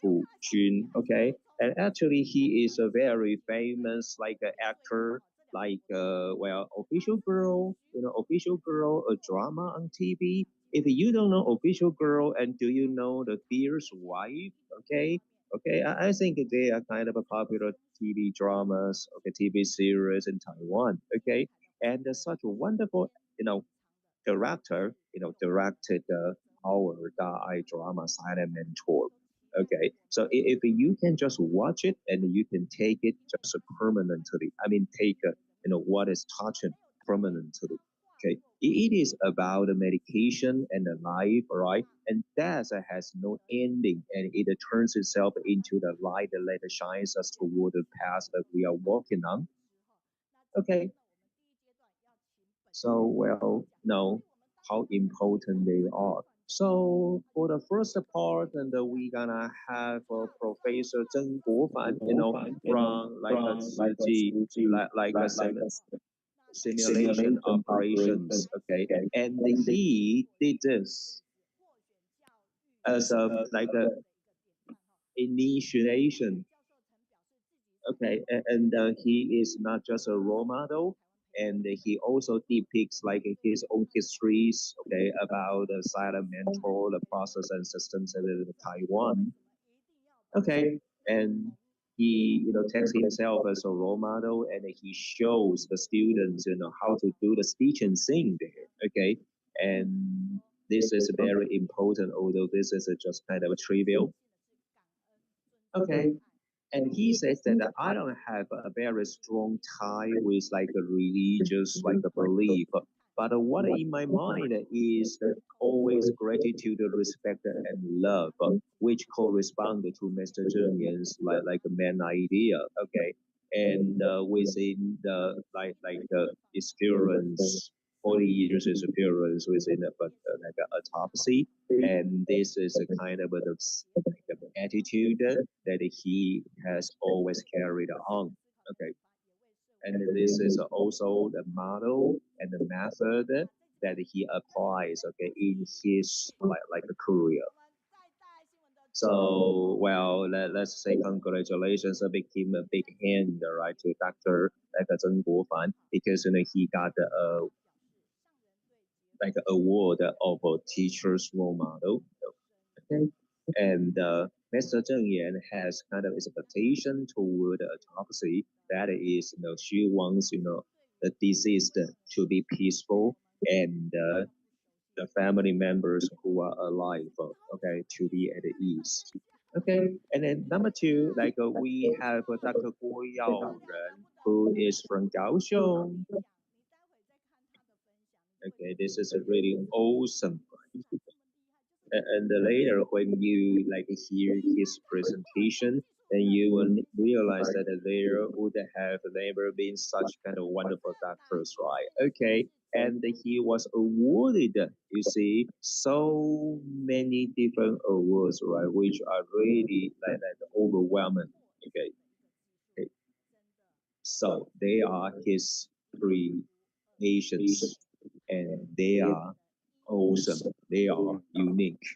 Jun. Okay, and actually he is a very famous like actor, like well, official girl, official girl, a drama on TV. If you don't know official girl, and do you know the fierce wife? Okay, okay, I think they are kind of a popular TV dramas, okay, TV series in Taiwan. Okay, and such a wonderful, director, directed our Dai drama Silent Mentor. Okay, so if you can just watch it and you can take it just permanently, I mean, take what is touching permanently. Okay, it is about the medication and the life, right? And death has no ending, and it turns itself into the light that shines us toward the path that we are walking on. Okay, so, well, know how important they are. So for the first part, and we're gonna have Professor Zeng Guofan, from like a Ziji, like a simulation operations, okay, and he did this as a like a initiation. Okay, and he is not just a role model, and he also depicts like his own histories, okay, about the silent mentor, the process and systems in Taiwan. Okay, and he takes himself as a role model, and he shows the students how to do the speech and sing there. Okay, and this is very important, although this is just kind of a trivial. Okay, and he says that I don't have a very strong tie with like a religious like a belief, but what in my mind is always gratitude, respect, and love, which correspond to Mr. Zheng Yan's like a main idea. Okay, and within the like experience. 40 years experience within like a autopsy, and this is a kind of like attitude that he has always carried on. Okay, and this is also the model and the method that he applies, okay, in his like a career. So, well, let's say congratulations, a big hand, right, to Dr. like Zeng Guofan, because he got like an award of a teacher's role model. Okay, and Mr. Zheng Yan has kind of expectation toward the autopsy. That is, she wants, the deceased to be peaceful, and the family members who are alive, okay, to be at ease. Okay, and then number two, like we have Dr. Guo Yaoren, who is from Kaohsiung. Okay, this is a really awesome. And later when you like hear his presentation, then you will realize that there would have never been such kind of wonderful doctors, right? Okay, and he was awarded, you see, so many different awards, right, which are really like overwhelming. Okay, okay. So they are his creations, and they are awesome, they are unique.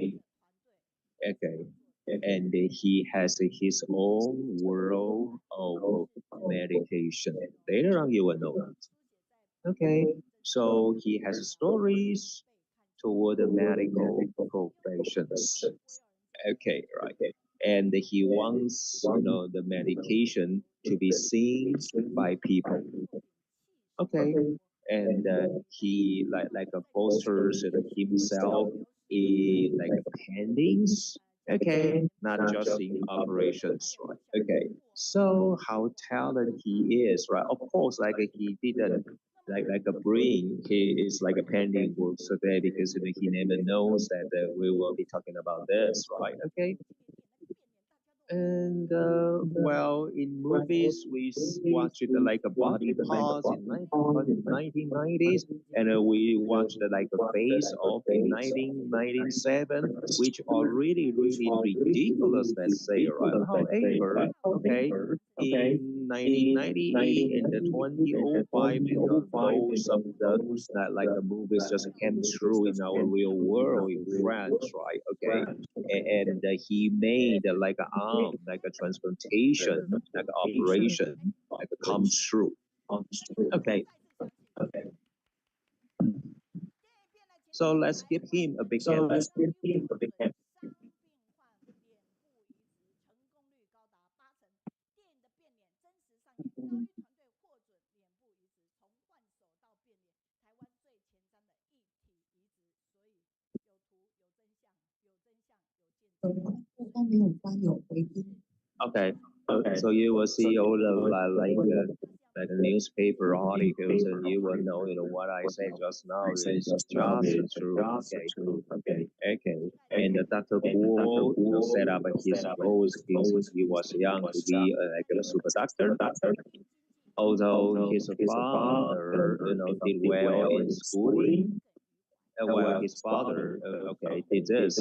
Okay, and he has his own world of meditation. Later on, you will know that. Okay, so he has stories toward the medical professions. Okay, right. And he wants, the medication to be seen by people. Okay, and he like fosters himself in like paintings. Okay, not just in operations, right? Okay, so how talented he is, right? Of course, like he didn't like a bring his like a painting works today, because he never knows that we will be talking about this, right? Okay, And well, in movies, watched like a body parts in 1990s, and we watched like a Face Off in 1997, which are really, really ridiculous, let's say, right? However, okay, in 1998 and the 2005, those of the like the movies just came true in our real world in France, right? Okay, and he made like an arm, like a transplantation, like an operation, like a come true. Okay, so let's give him a big hand. 对， Okay, so you will see all the like newspaper articles, and you will know, what I said just now is just true. Okay, okay. And Dr. Guo, set up his goals since he was young to be like a super doctor. Although his father, did well in schooling, well, his father, okay, did this,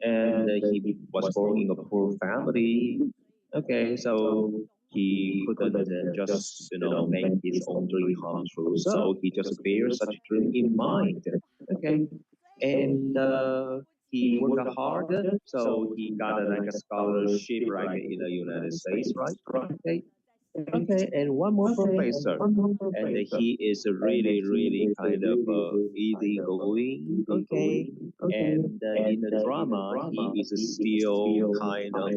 and he was born in a poor family. Okay, so he couldn't just, make his own dream come true. So he just bears such dream in mind. Okay, and he worked hard, so he got like a scholarship, right, in the United States, right? Okay, okay, and one more professor, and he is really, really kind of easygoing, okay, and in the drama, he is still kind of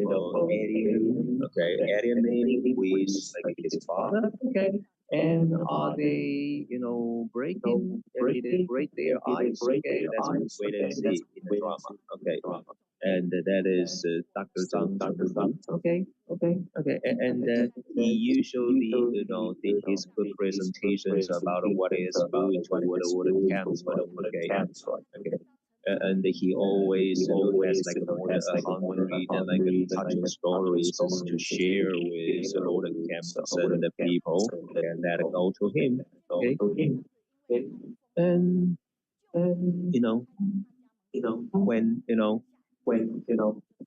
alien, okay, alienating with like his father, okay, and are they, breaking, did they break their eyes, okay, let's wait and see in the drama, okay, and that is Dr. Zhang Chunpu. Okay, okay, and he usually, did his good presentations about what is going toward the cancer. Okay, okay. And he always, has like more than 100 and like touching stories to share with all the camps and the people and that go to him. Okay, and you know when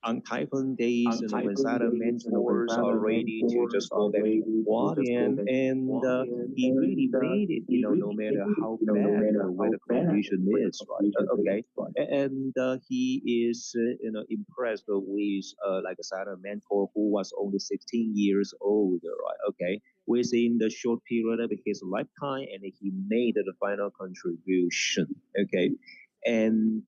on typhoon days, when silent mentors are ready to just go back to Guardian, and he really made it, no matter how bad the weather condition is, right? Okay, and he is, impressed with like a silent mentor who was only 16 years old, right? Okay, within the short period of his lifetime, and he made the final contribution. Okay, and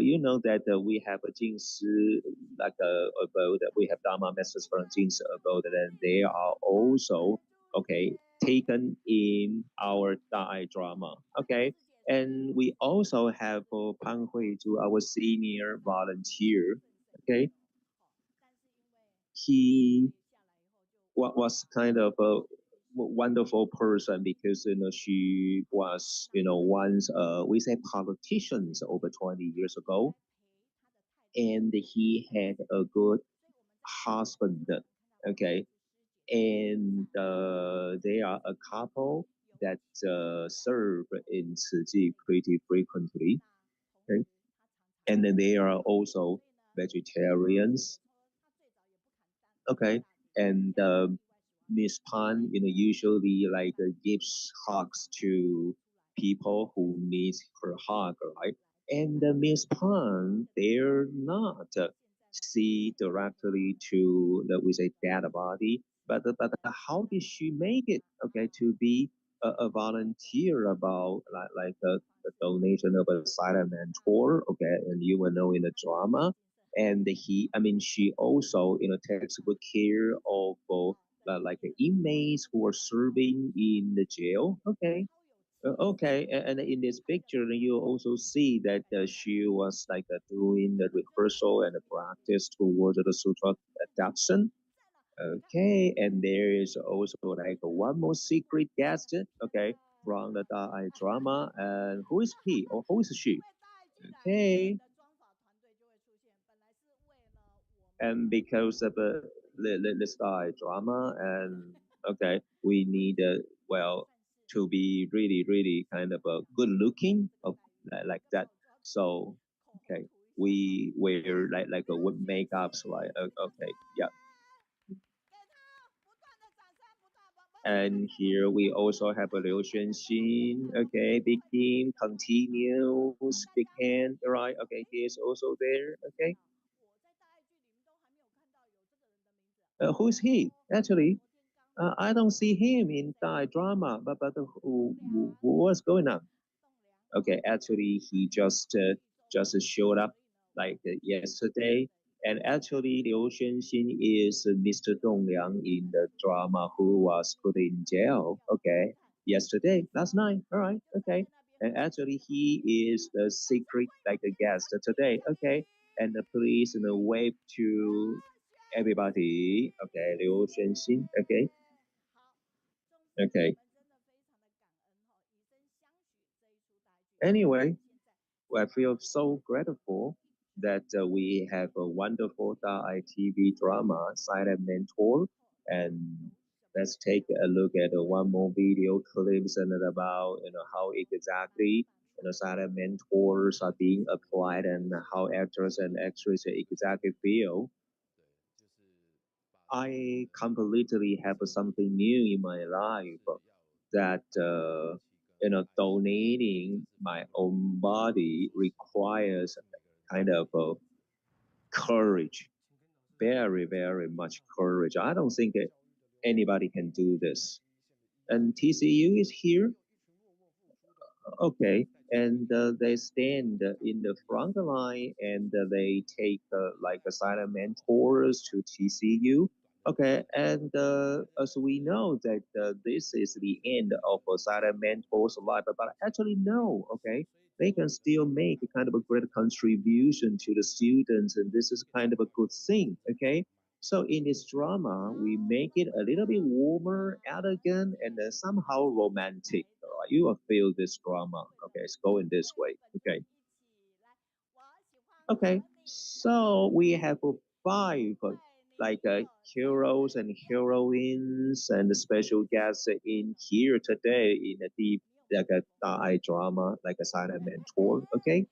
you know that we have a Jinsi, like abode, we have Dharma masters from Jinsi abode, and they are also, okay, taken in our Dai drama. Okay, and we also have Pan Huizhu, our senior volunteer. Okay, he was kind of a wonderful person because she was once we say politicians over 20 years ago, and he had a good husband. Okay, and they are a couple that serve in Ciji pretty frequently. Okay? And then they are also vegetarians. Okay, and Miss Pan, usually like gives hugs to people who needs her hug, right? And Miss Pan, they're not see directly to the we say dead body, but how did she make it? Okay, to be a volunteer about the donation of a silent mentor. Okay, and you will know in the drama, and she also takes good care of both like inmates who are serving in the jail. Okay, okay, and in this picture you also see that she was like doing the rehearsal and the practice towards the sutra adaptation. Okay, and there is also like one more secret guest. Okay, from the Dai drama, and who is he or who is she? Okay, and because of let's start drama, and okay, we need well to be really kind of good looking of like that. So okay, we wear like a with makeups, right? Okay, yeah. And here we also have a Liu Xiangjun, okay, big team, continues, big hand, right? Okay, he is also there, okay. Who's he? Actually, I don't see him in Thai drama, but what's going on? Okay, actually, he just showed up like yesterday, and actually, Liu Xuanxin is Mr. Dong Liang in the drama who was put in jail. Okay, yesterday, last night. All right, okay, and actually, he is the secret like a guest today. Okay, and please wave to everybody. Okay, Liu Xuanxin. Okay, okay. Anyway, I feel so grateful that we have a wonderful Thai TV drama, Silent Mentor. And let's take a look at one more video clips and about how exactly silent mentors are being applied and how actors and actresses exactly feel. I completely have something new in my life that donating my own body requires kind of courage, very much courage. I don't think anybody can do this. And TCU is here. Okay, and they stand in the front line and they take like a silent mentors to TCU. Okay, and as we know that this is the end of a silent mentor's life, but actually no. Okay, they can still make a kind of a great contribution to the students, and this is kind of a good thing. Okay, so in this drama, we make it a little bit warmer, elegant, and somehow romantic. Right? You will feel this drama. Okay, it's going this way. Okay. Okay. So we have five like heroes and heroines and special guests in here today in a deep like a Thai drama, like a silent mentor. Okay.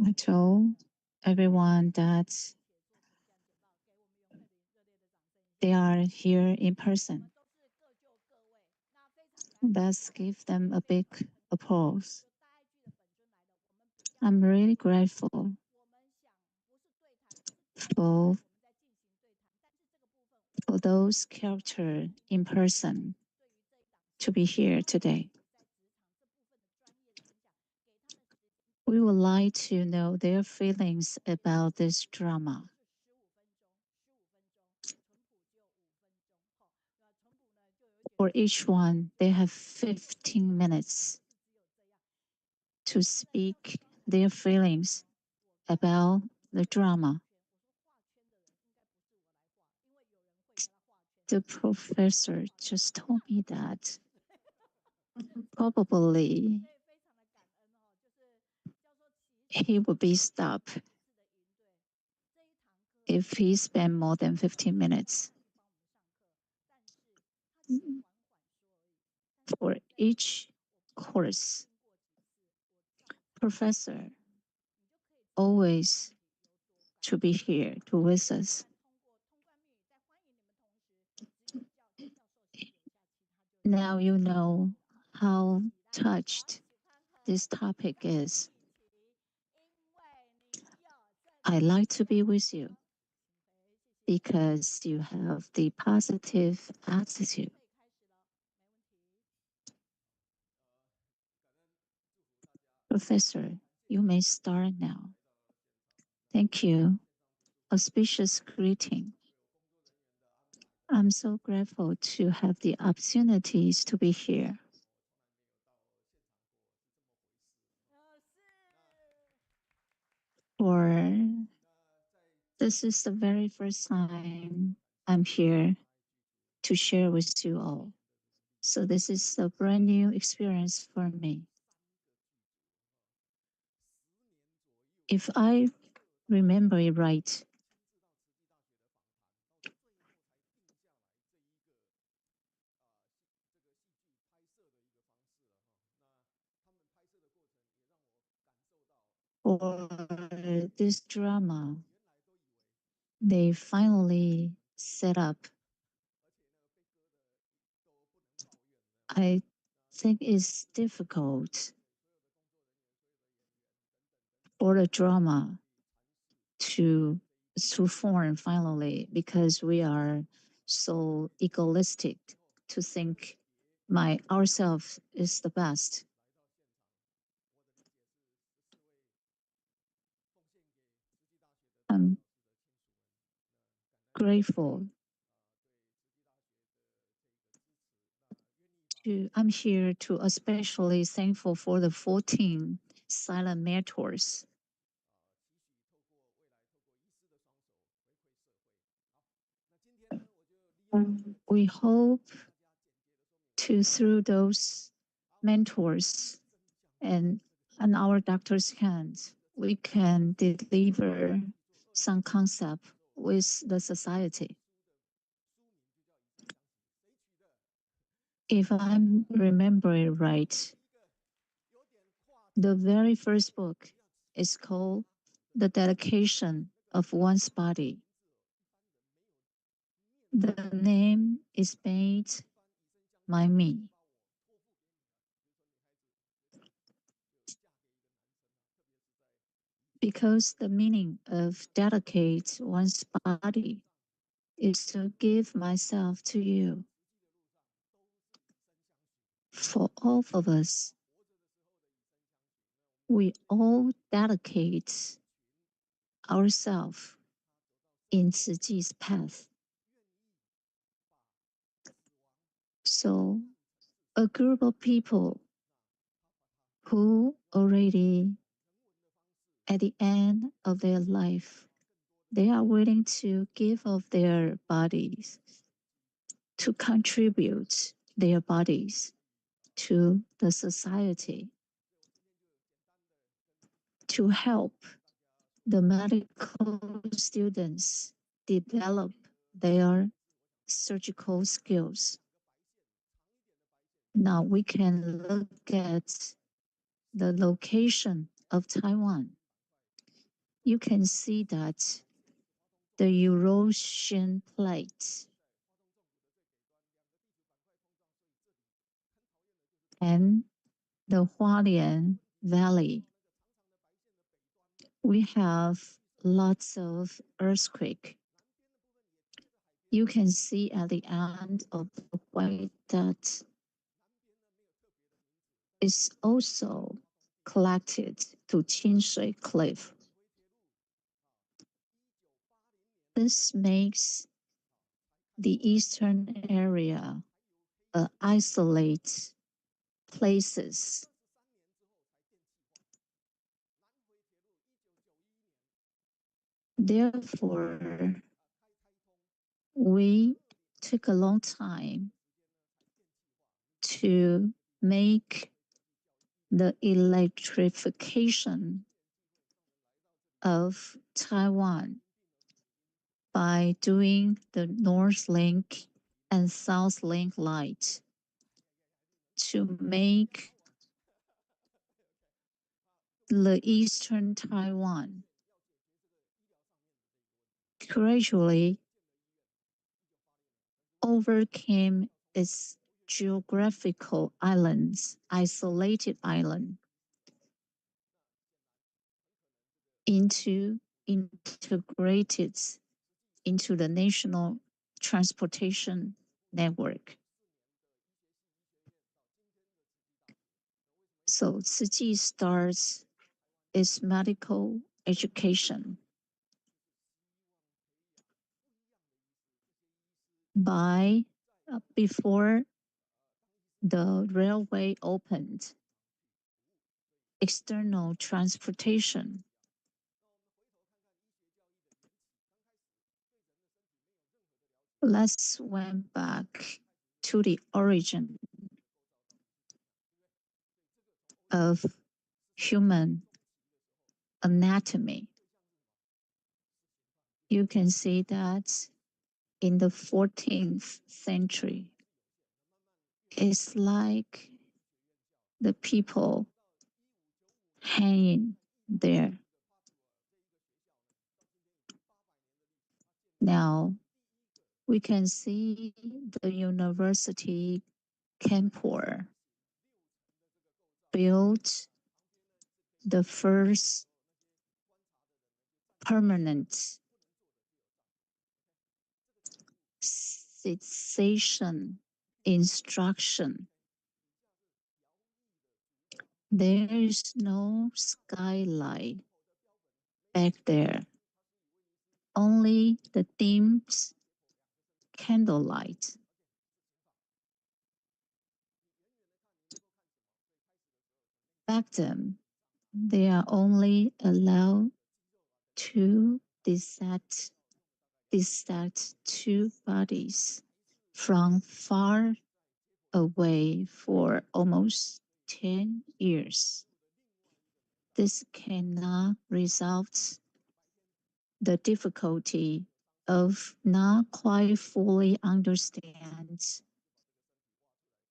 I told everyone that they are here in person. Let's give them a big applause. I'm really grateful for, for those characters in person to be here today. We would like to know their feelings about this drama. For each one, they have 15 minutes to speak their feelings about the drama. The professor just told me that probably he would be stopped if he spent more than 15 minutes. For each course, professor always to be here to with us. Now you know how touched this topic is. I like to be with you because you have the positive attitude. Professor, you may start now. Thank you. Auspicious greeting. I'm so grateful to have the opportunities to be here. For this is the very first time I'm here to share with you all. So this is a brand new experience for me. If I remember it right, for this drama, they finally set up. I think it's difficult for the drama to form finally because we are so egoistic to think ourselves is the best. I'm grateful I'm here to especially thankful for the 14 silent mentors. We hope through those mentors and our doctor's hands, we can deliver some concept with the society. If I'm remembering right, the very first book is called The Dedication of One's Body. The name is made by me. Because the meaning of dedicate one's body is to give myself to you. For all of us, we all dedicate ourselves in Tzu Ji's path. So a group of people who already at the end of their life, they are willing to give of their bodies to contribute their bodies to the society, to help the medical students develop their surgical skills. Now we can look at the location of Taiwan. You can see that the Eurasian plate and the Hualien Valley, we have lots of earthquake. You can see at the end of the white dot is also collected to Qinshui Cliff. This makes the eastern area isolate places. Therefore, we took a long time to make the electrification of Taiwan by doing the North Link and South Link light to make the eastern Taiwan gradually overcame its geographical islands, isolated island, into integrated into the national transportation network. So Tzu Chi starts its medical education by before the railway opened, external transportation Let's went back to the origin of human anatomy. You can see that in the 14th century, it's like the people hanging there. Now we can see the university campus built the first permanent cessation instruction. There is no skylight back there, only the dim candlelight. Back then, they are only allowed to dissect two bodies from far away for almost 10 years. This cannot resolve the difficulty of not quite fully understand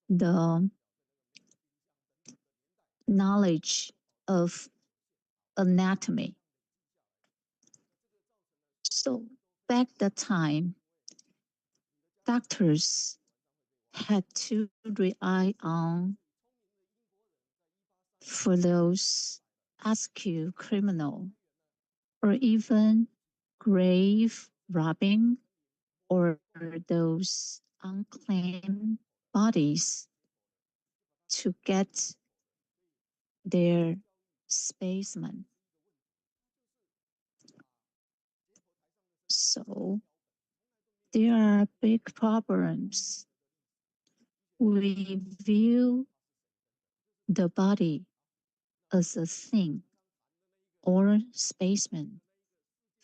the knowledge of anatomy. So back that time, doctors had to rely on for those rescue criminal or even grave robbing or those unclaimed bodies to get their specimen. So there are big problems. We view the body as a thing or specimen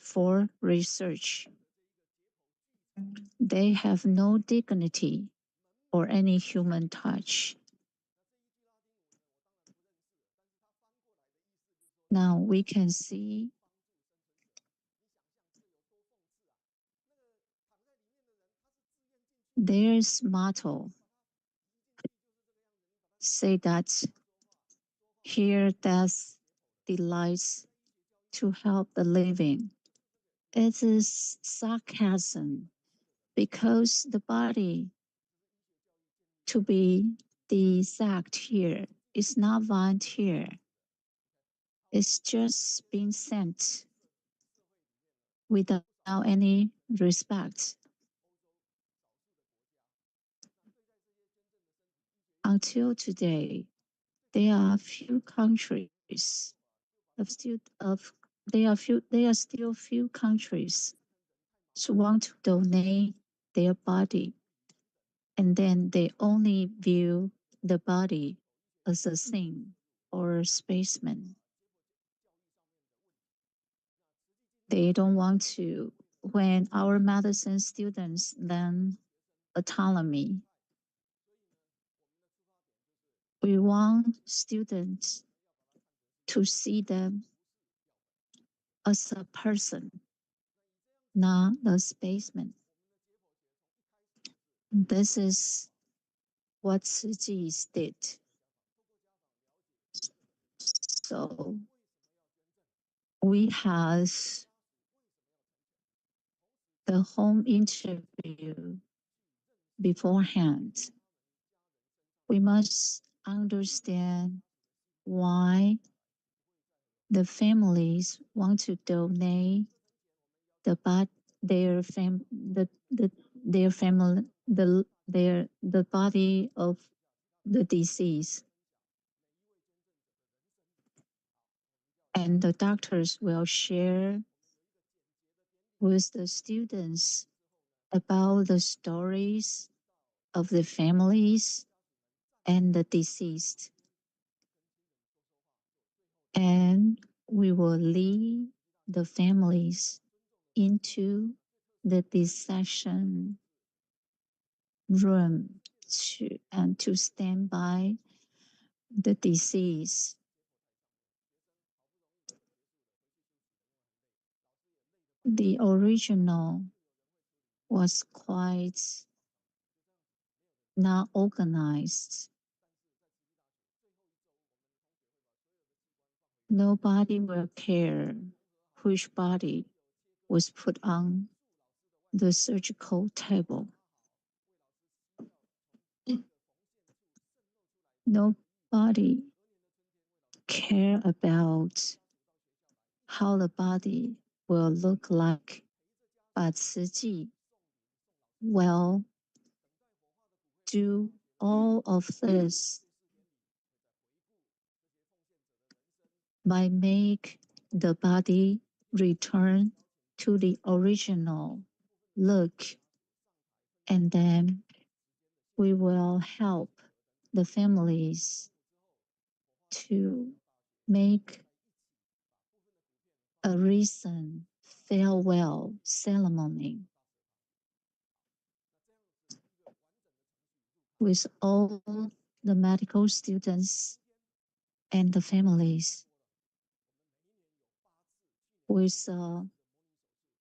for research. They have no dignity or any human touch. Now we can see there's motto say that here death delights to help the living. It is sarcasm because the body to be dissected here is not volunteer. It's just being sent without any respect. Until today, there are few countries there are still few countries who want to donate their body, and then they only view the body as a thing or a specimen. They don't want to. When our medicine students learn autonomy, we want students to see them as a person, not a specimen. This is what Tzu did. So we have the home interview beforehand. We must understand why the families want to donate the their fam the their family the body of the deceased, and the doctors will share with the students about the stories of the families and the deceased, and we will lead the families into the dissection room to stand by the deceased. The original was quite not organized. Nobody will care which body was put on the surgical table. Nobody care about how the body will look like, but Ci Ji will do all of this by make the body return to the original look, and then we will help the families to make a recent farewell ceremony with all the medical students and the families, with a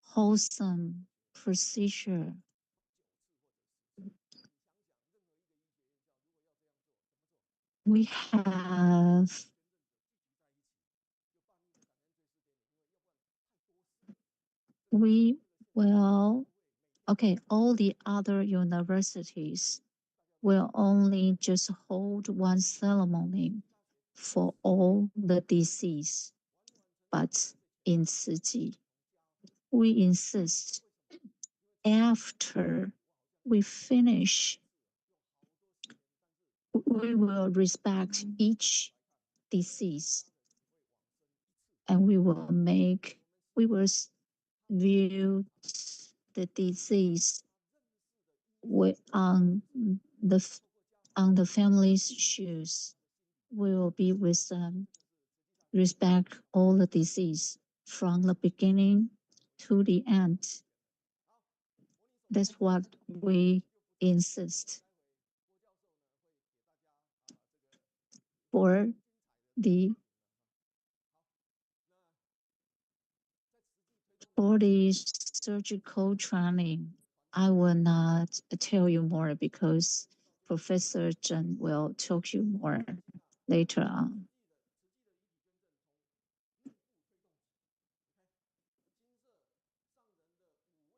wholesome procedure. We have we will okay, all the other universities will only just hold one ceremony for all the deceased, but in Ci Ji, we insist after we finish, we will respect each deceased, and we will view the deceased the on the family's shoes. We will be with them, respect all the deceased from the beginning to the end. That's what we insist. For the surgical training, I will not tell you more because Professor Zheng will talk you more later on.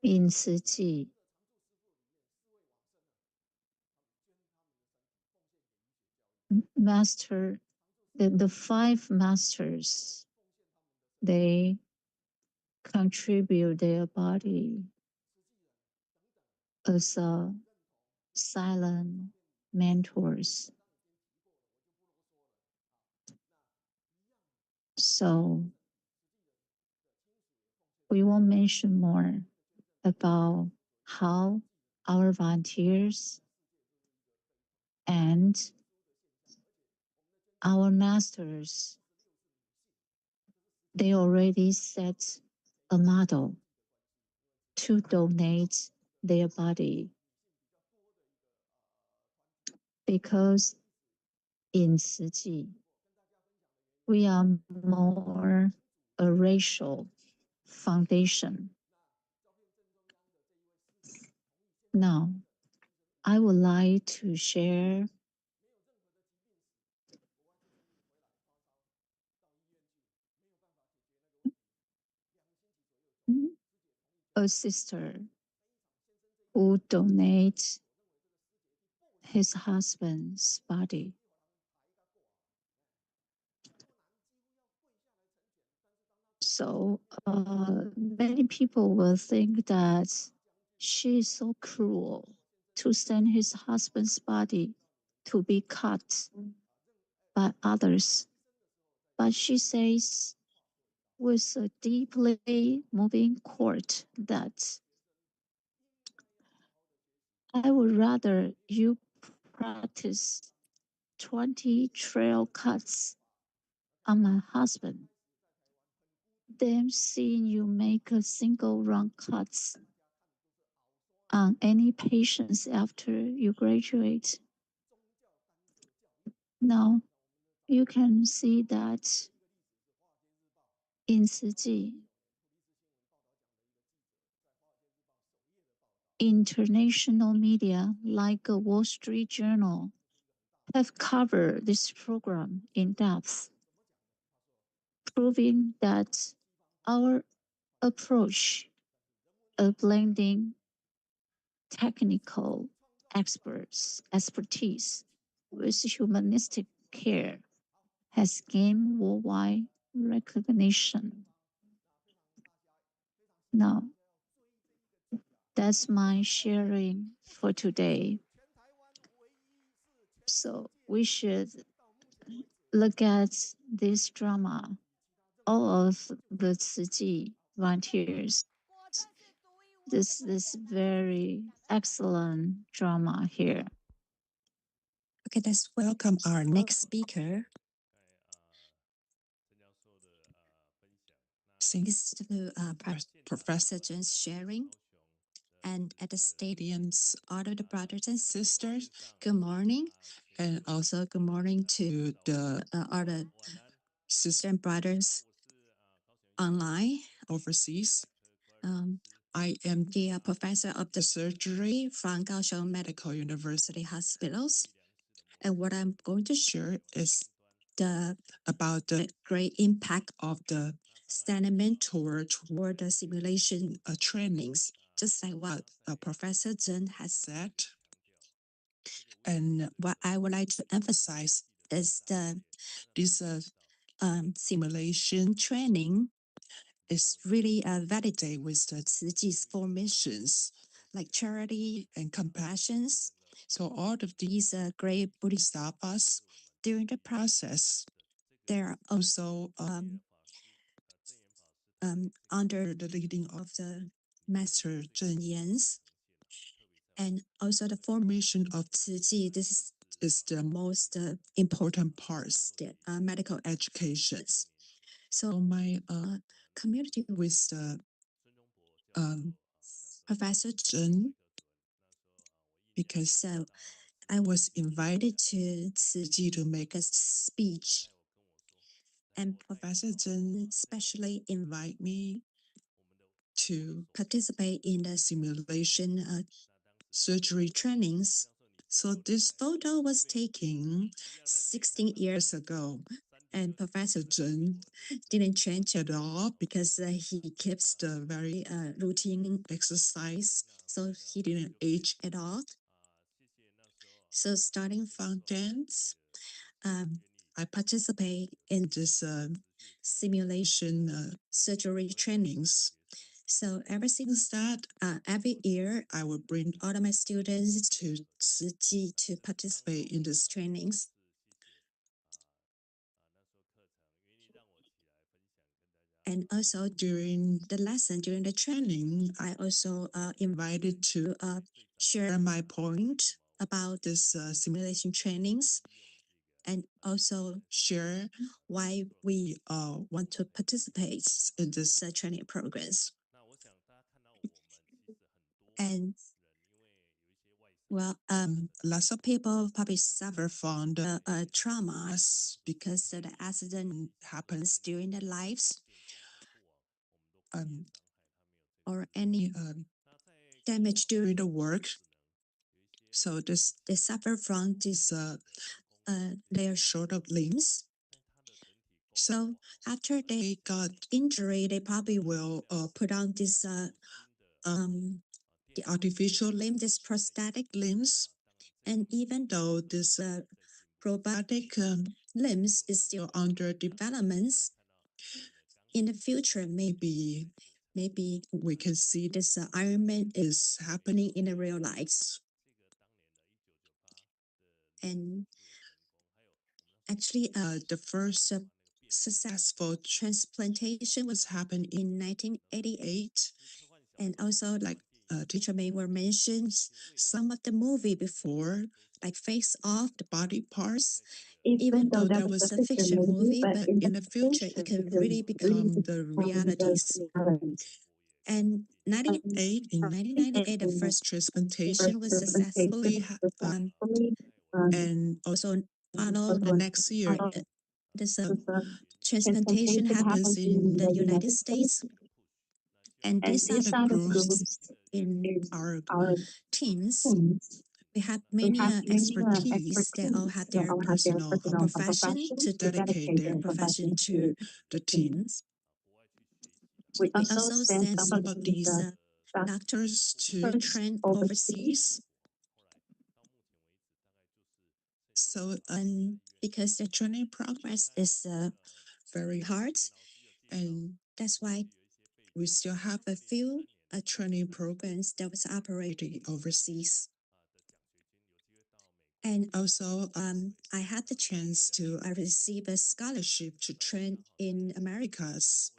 In Ci Ji, the five masters, they contribute their body as a silent mentors. So we won't mention more about how our volunteers and our masters, they already set a model to donate their body, because in Ci Ji, we are more a racial foundation. Now, I would like to share a sister who donates his husband's body. So many people will think that she is so cruel to send his husband's body to be cut by others. But she says with a deeply moving quote that I would rather you practice 20 trail cuts on my husband than seeing you make a single wrong cut on any patients after you graduate. Now, you can see that in Tzu international media like a Wall Street Journal have covered this program in depth, proving that our approach of blending technical expertise with humanistic care has gained worldwide recognition. Now, that's my sharing for today. So we should look at this drama, all of the Tzu volunteers. This is very excellent drama here. Okay, let's welcome our next speaker. Thanks to Professor Zheng's sharing. And at the stadiums, all of the brothers and sisters, good morning. And also good morning to the other sisters and brothers online, overseas. I am the professor of the surgery from Kaohsiung Medical University Hospitals. And what I'm going to share is about the great impact of the standard mentor toward the simulation trainings, just like what Professor Zheng has said. And what I would like to emphasize is this simulation training is really validate with the Tzu Chi's four missions, like charity and compassion. So all of these great bodhisattvas, during the process, they are also under the leading of the Master Zheng Yan's. And also the formation of Tzu Chi, this is the most important parts, the medical education. So my community with the Professor Zheng, because I was invited to Tzu Chi to make a speech. And Professor Zheng especially invited me to participate in the simulation surgery trainings. So this photo was taken 16 years ago, and Professor Zheng didn't change at all because he keeps the very routine exercise, so he didn't age at all. So starting from then, I participate in this simulation surgery trainings. So ever since that, every year I will bring all of my students to Tzu Chi to participate in these trainings. And also during the lesson, during the training, I also invited to share my point about this simulation trainings, and also share why we want to participate in this training programs. And well, lots of people probably suffer from the traumas because the accident happens during their lives, or any damage during the work. So they suffer from this their short of limbs. So after they got injury, they probably will put on this the artificial limb, this prosthetic limbs. And even though this robotic limbs is still under development, in the future, maybe we can see this Iron Man is happening in the real life. And actually, the first successful transplantation was happened in 1988. And also, like Teacher May were mentioned, some of the movie before, like Face Off, the body parts, even though that was a fiction movie, but in the future, it can really become the realities. And in 1998, the first transplantation was successfully and also followed the next year. This transplantation happens in the United States, and these are the groups in our teams. We have many expertise. They all have their personal profession to dedicate their profession to the teams. We also send some of these doctors to train overseas. So, because the training progress is very hard, and that's why we still have a few training programs that was operating overseas. And also, I had the chance to receive a scholarship to train in Americas.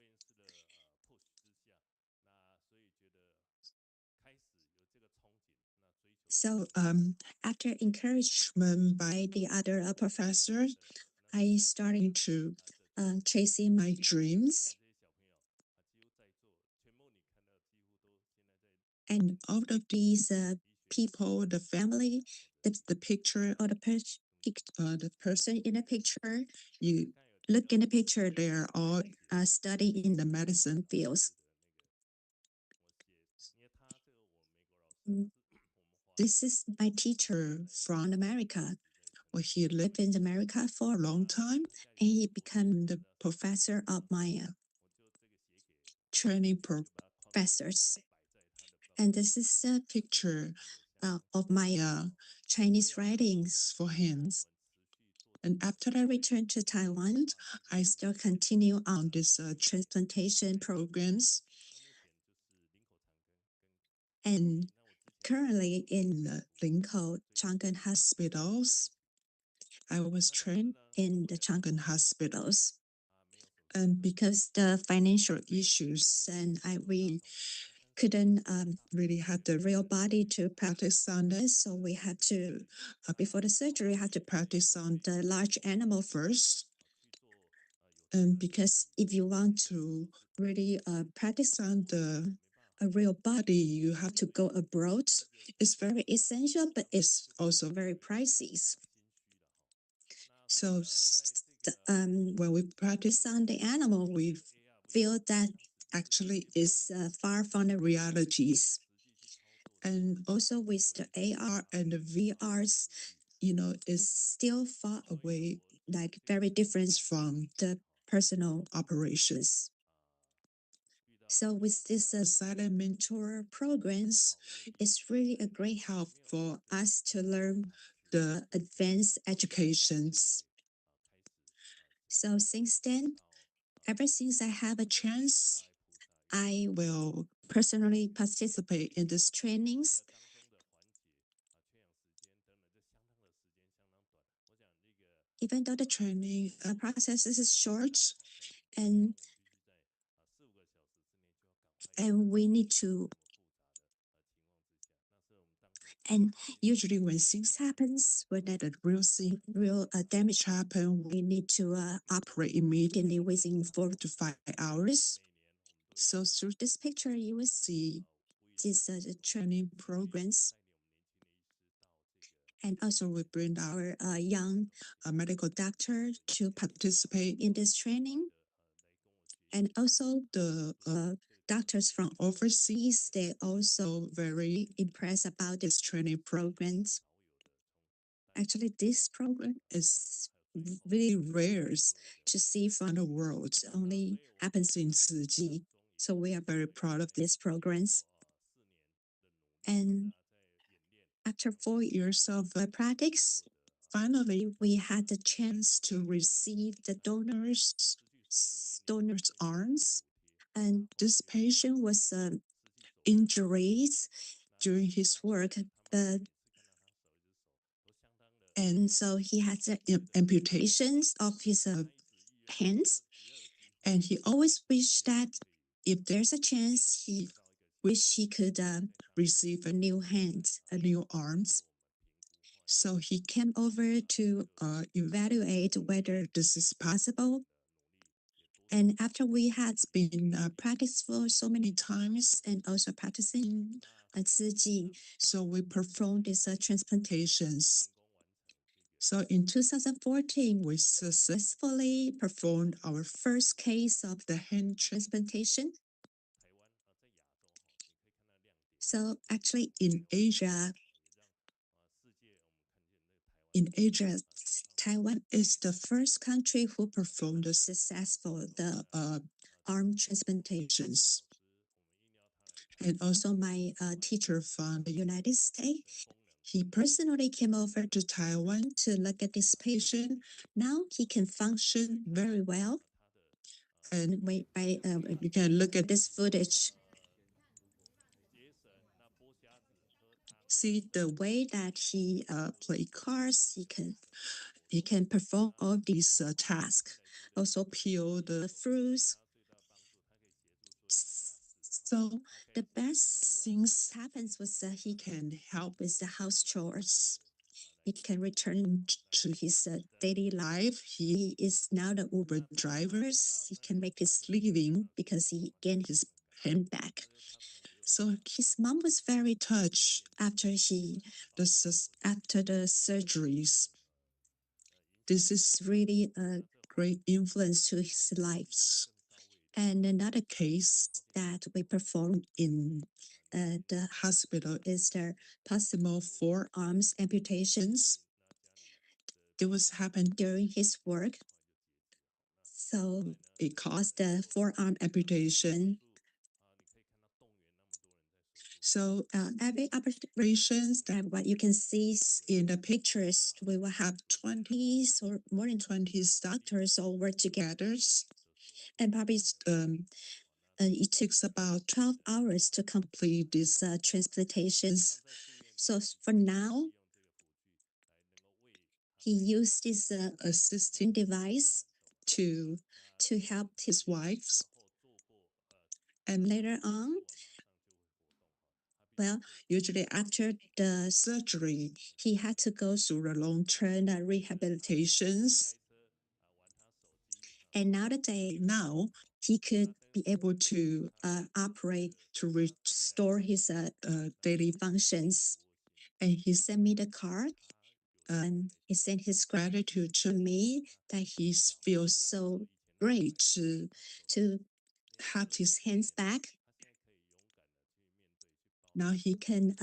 So, after encouragement by the other professors, I started to chasing my dreams. And out of these people, the family, the picture or the person in the picture, you look in the picture, they are all studying in the medicine fields. This is my teacher from America. Well, he lived in America for a long time, and he became the professor of my training professors. And this is a picture of my Chinese writings for him. And after I returned to Taiwan, I still continue on this transplantation programs. And currently in Linkou Chang'an hospitals, I was trained in the Chang'an hospitals. And because the financial issues, and I really couldn't really have the real body to practice on this. So we had to, before the surgery, had to practice on the large animal first. And because if you want to really practice on a real body, you have to go abroad. It's very essential, but it's also very pricey. So when we practice on the animal, we feel that actually is far from the realities. And also with the AR and the VRs, is still far away, like very different from the personal operations. So with this silent mentor programs, it's really a great help for us to learn the advanced educations. So since then, ever since I have a chance, I will personally participate in these trainings. Even though the training process is short, and we need to, and usually when things happens, when that real damage happen, we need to operate immediately within 4 to 5 hours. So through this picture, you will see these the training programs. And also we bring our young medical doctor to participate in this training. And also the doctors from overseas, they also very impressed about this training programs. Actually, this program is really rare to see from the world. It only happens in Siji. So we are very proud of these programs. And after 4 years of practice, finally we had the chance to receive the donor's arms. And this patient was injuries during his work, and so he had amputations of his hands. And he always wished that if there's a chance, he wished he could receive a new hand, a new arms. So he came over to evaluate whether this is possible. And after we had been practiced for so many times and also practicing Zi Ji, so we performed these transplantations. So in 2014, we successfully performed our first case of the hand transplantation. So actually in Asia, Taiwan is the first country who performed the successful arm transplantations. And also my teacher from the United States, he personally came over to Taiwan to look at this patient. Now he can function very well. And you can look at this footage. See the way that he play cards. He can perform all these tasks. Also peel the fruits. So the best things happens was that he can help with the house chores. He can return to his daily life. He is now the Uber driver. He can make his living because he gained his hand back. So his mom was very touched after the surgeries. This is really a great influence to his life. And another case that we performed in the hospital is the possible forearms amputations. It was happened during his work. So it caused the forearm amputation. So every operations that what you can see in the pictures, we will have 20 or more than 20 doctors all work together. And probably it takes about 12 hours to complete these transplantations. So for now, he used this assisting device to help his wife. And later on, well, usually after the surgery, he had to go through the long-term rehabilitations. And now he could be able to operate to restore his daily functions. And he sent me the card. And he sent his gratitude to me that he feels so great to have his hands back. Now he can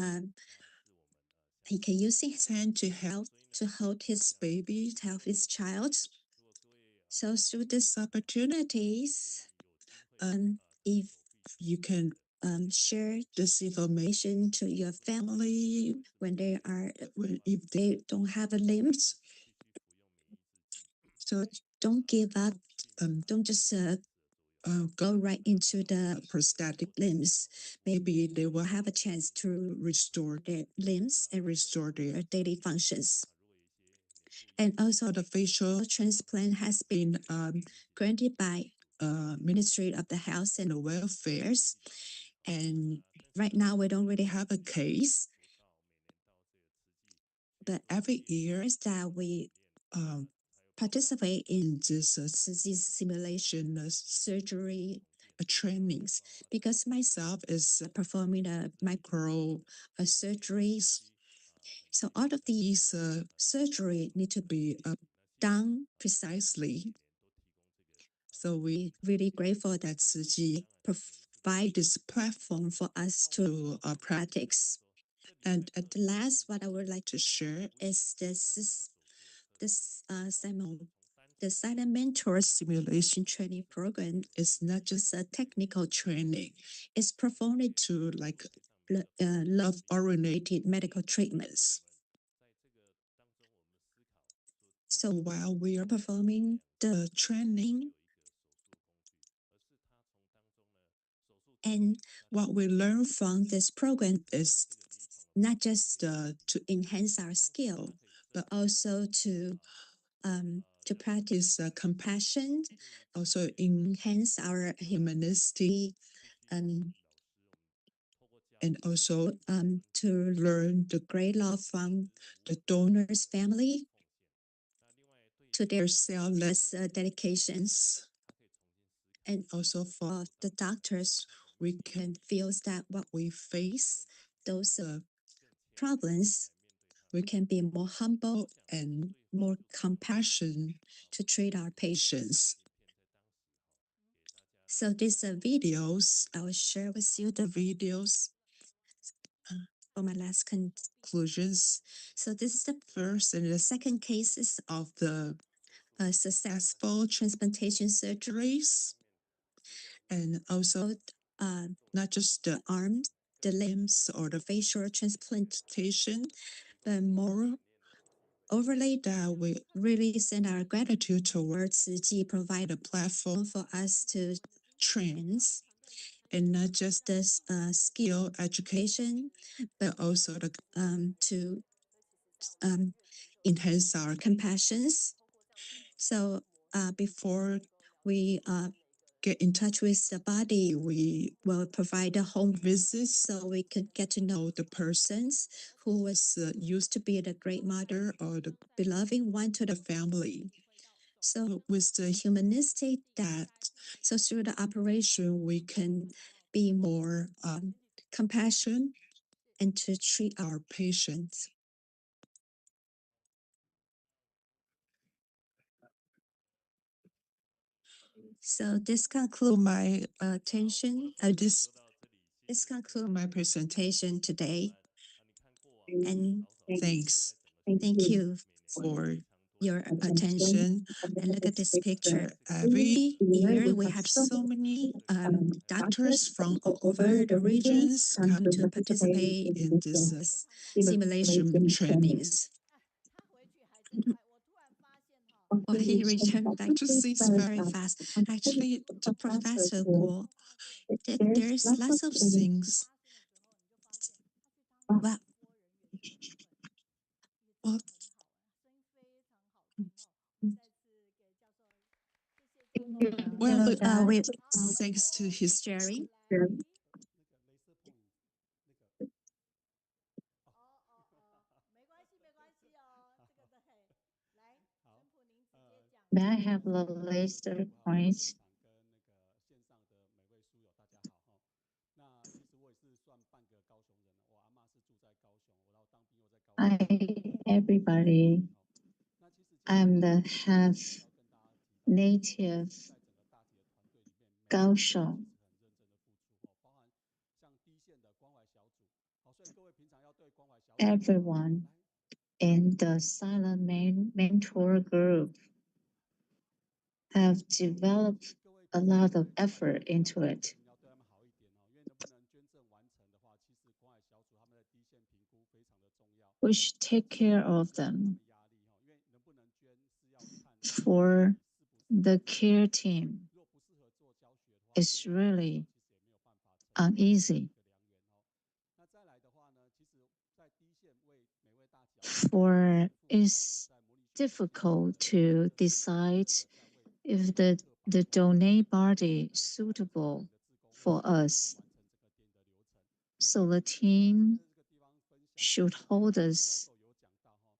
use his hand to hold his baby, to help his child. So through these opportunities, if you can share this information to your family if they don't have a limbs. So don't give up. Don't just go right into the prosthetic limbs. Maybe they will have a chance to restore their limbs and restore their daily functions. And also the facial transplant has been granted by Ministry of the Health and the Welfare. And right now we don't really have a case. But every year that we participate in this disease simulation surgery trainings, because myself is performing a micro surgeries. So all of these surgery need to be done precisely. So we really grateful that Tzu Ji provide this platform for us to practice. And at the last, what I would like to share is the silent mentor simulation training program is not just a technical training. It's performed to love-oriented medical treatments. So while we are performing the training, and what we learn from this program is not just to enhance our skill, but also to practice compassion, also enhance our humanity, and also to learn the great love from the donor's family to their selfless dedications. And also for the doctors, we can feel that what we face, those problems, we can be more humble and more compassion to treat our patients. So these videos, I will share with you the videos for my last conclusions. So this is the first and the second cases of the successful transplantation surgeries. And also not just the arms, the limbs, or the facial transplantation, but more overlay that we really send our gratitude towards Ziji provide a platform for us to train and not just this skill education, but also to enhance our compassions. So before we get in touch with the body, we will provide a home visit so we could get to know the persons who was used to be the great mother or the beloved one to the family. So with the humanistic that, so through the operation, we can be more compassionate and to treat our patients. So this concludes my attention. This concludes my presentation today. And thanks. Thank you for your attention. And look at this picture. Every year we have so many doctors from all over the regions come to participate in this simulation trainings. Well, he returned back to seats very fast. Actually, the Professor Guo, there's lots of things. Well, thanks to his sharing. May I have the laser points? Hi, everybody. I'm the half native Kaohsiung. Everyone in the silent mentor group have developed a lot of effort into it, we should take care of them. For the care team, it's really uneasy. For it's difficult to decide if the donate body is suitable for us. So the team should hold us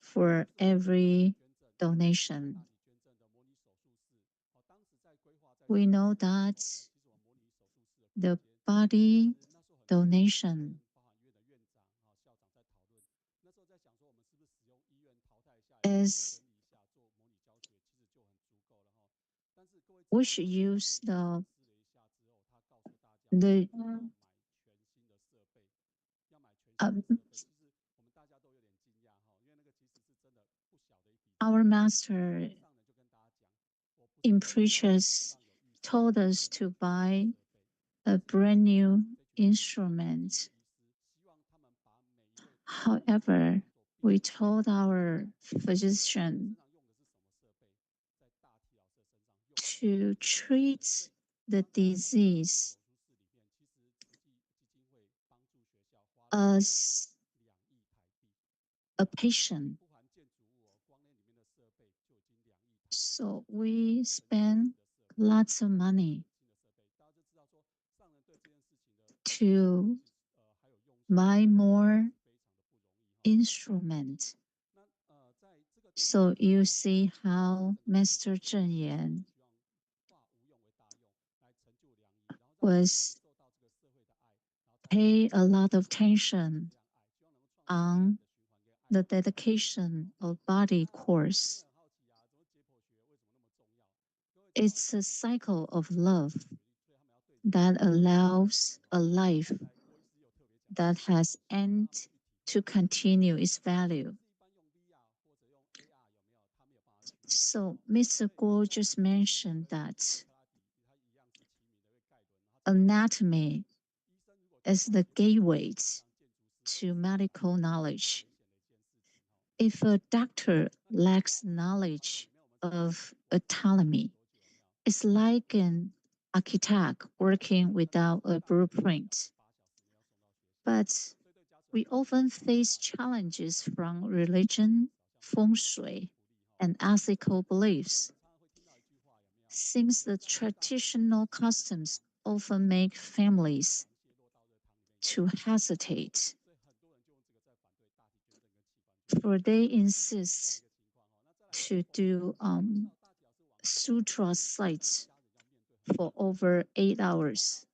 for every donation. We know that the body donation is we should use the our master in preachers told us to buy a brand new instrument. However, we told our physician to treat the disease as a patient. So we spend lots of money to buy more instruments. So you see how Master Zheng was pay a lot of attention on the dedication of body course. It's a cycle of love that allows a life that has end to continue its value. So Mr. Guo just mentioned that anatomy is the gateway to medical knowledge. If a doctor lacks knowledge of anatomy, it's like an architect working without a blueprint. But we often face challenges from religion, feng shui, and ethical beliefs. Since the traditional customs often make families to hesitate, for they insist to do sutra sites for over 8 hours.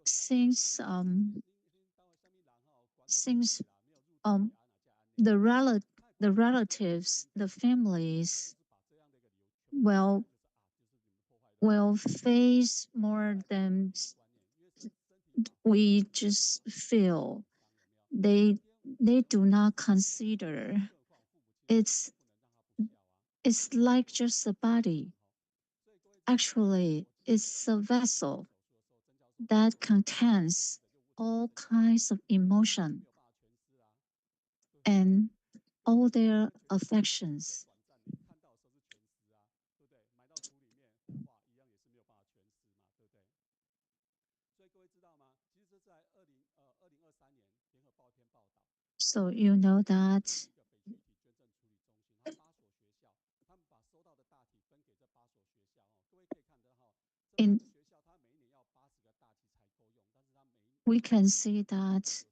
Since the relatives, the families will face more than we just feel. They do not consider it's like just a body. Actually, it's a vessel that contains all kinds of emotion and all their affections. So you know that in we can see that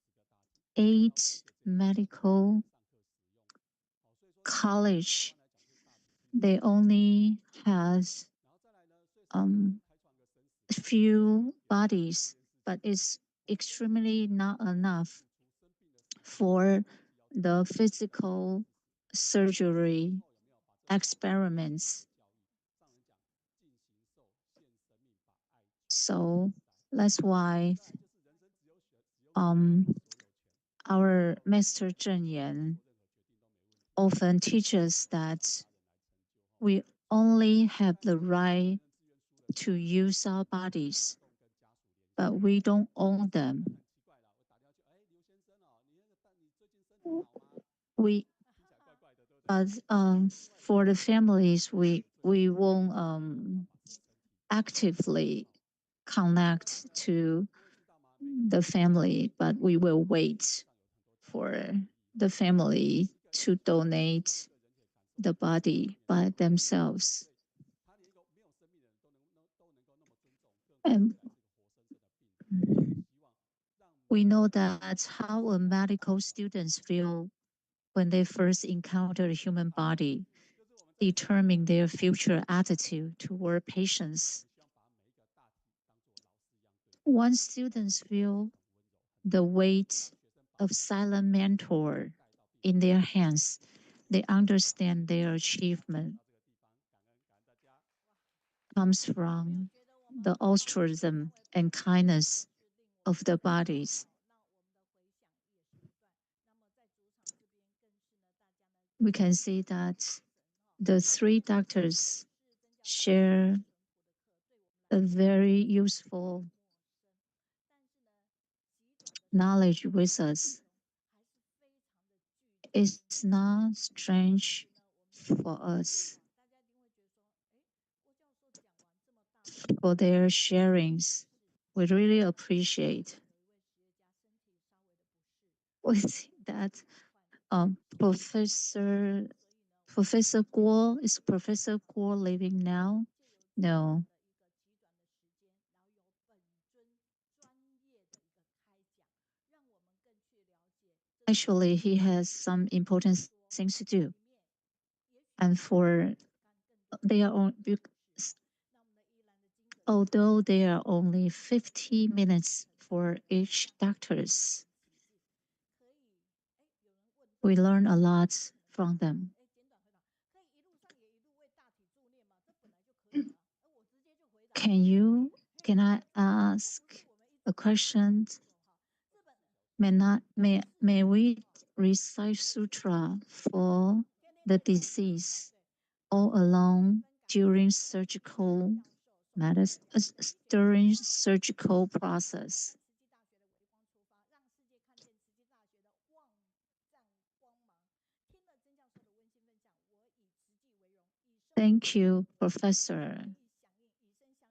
8 medical college they only has few bodies, but it's extremely not enough for the physical surgery experiments. So that's why our Master Zheng often teaches that we only have the right to use our bodies, but we don't own them. We, but for the families, we won't actively connect to the family, but we will wait for the family to donate the body by themselves. And we know that how a medical students feel when they first encounter a human body determine their future attitude toward patients. Once students feel the weight of silent mentor in their hands, they understand their achievement comes from the altruism and kindness of the bodies. We can see that the 3 doctors share a very useful knowledge with us. It's not strange for us for their sharings. We really appreciate. We think that Professor Guo, is Professor Guo living now? No. Actually, he has some important things to do. And for they are on, although there are only 50 minutes for each doctors, we learn a lot from them. Can I ask a question? May we recite sutra for the disease all along during surgical during surgical process? Thank you, Professor,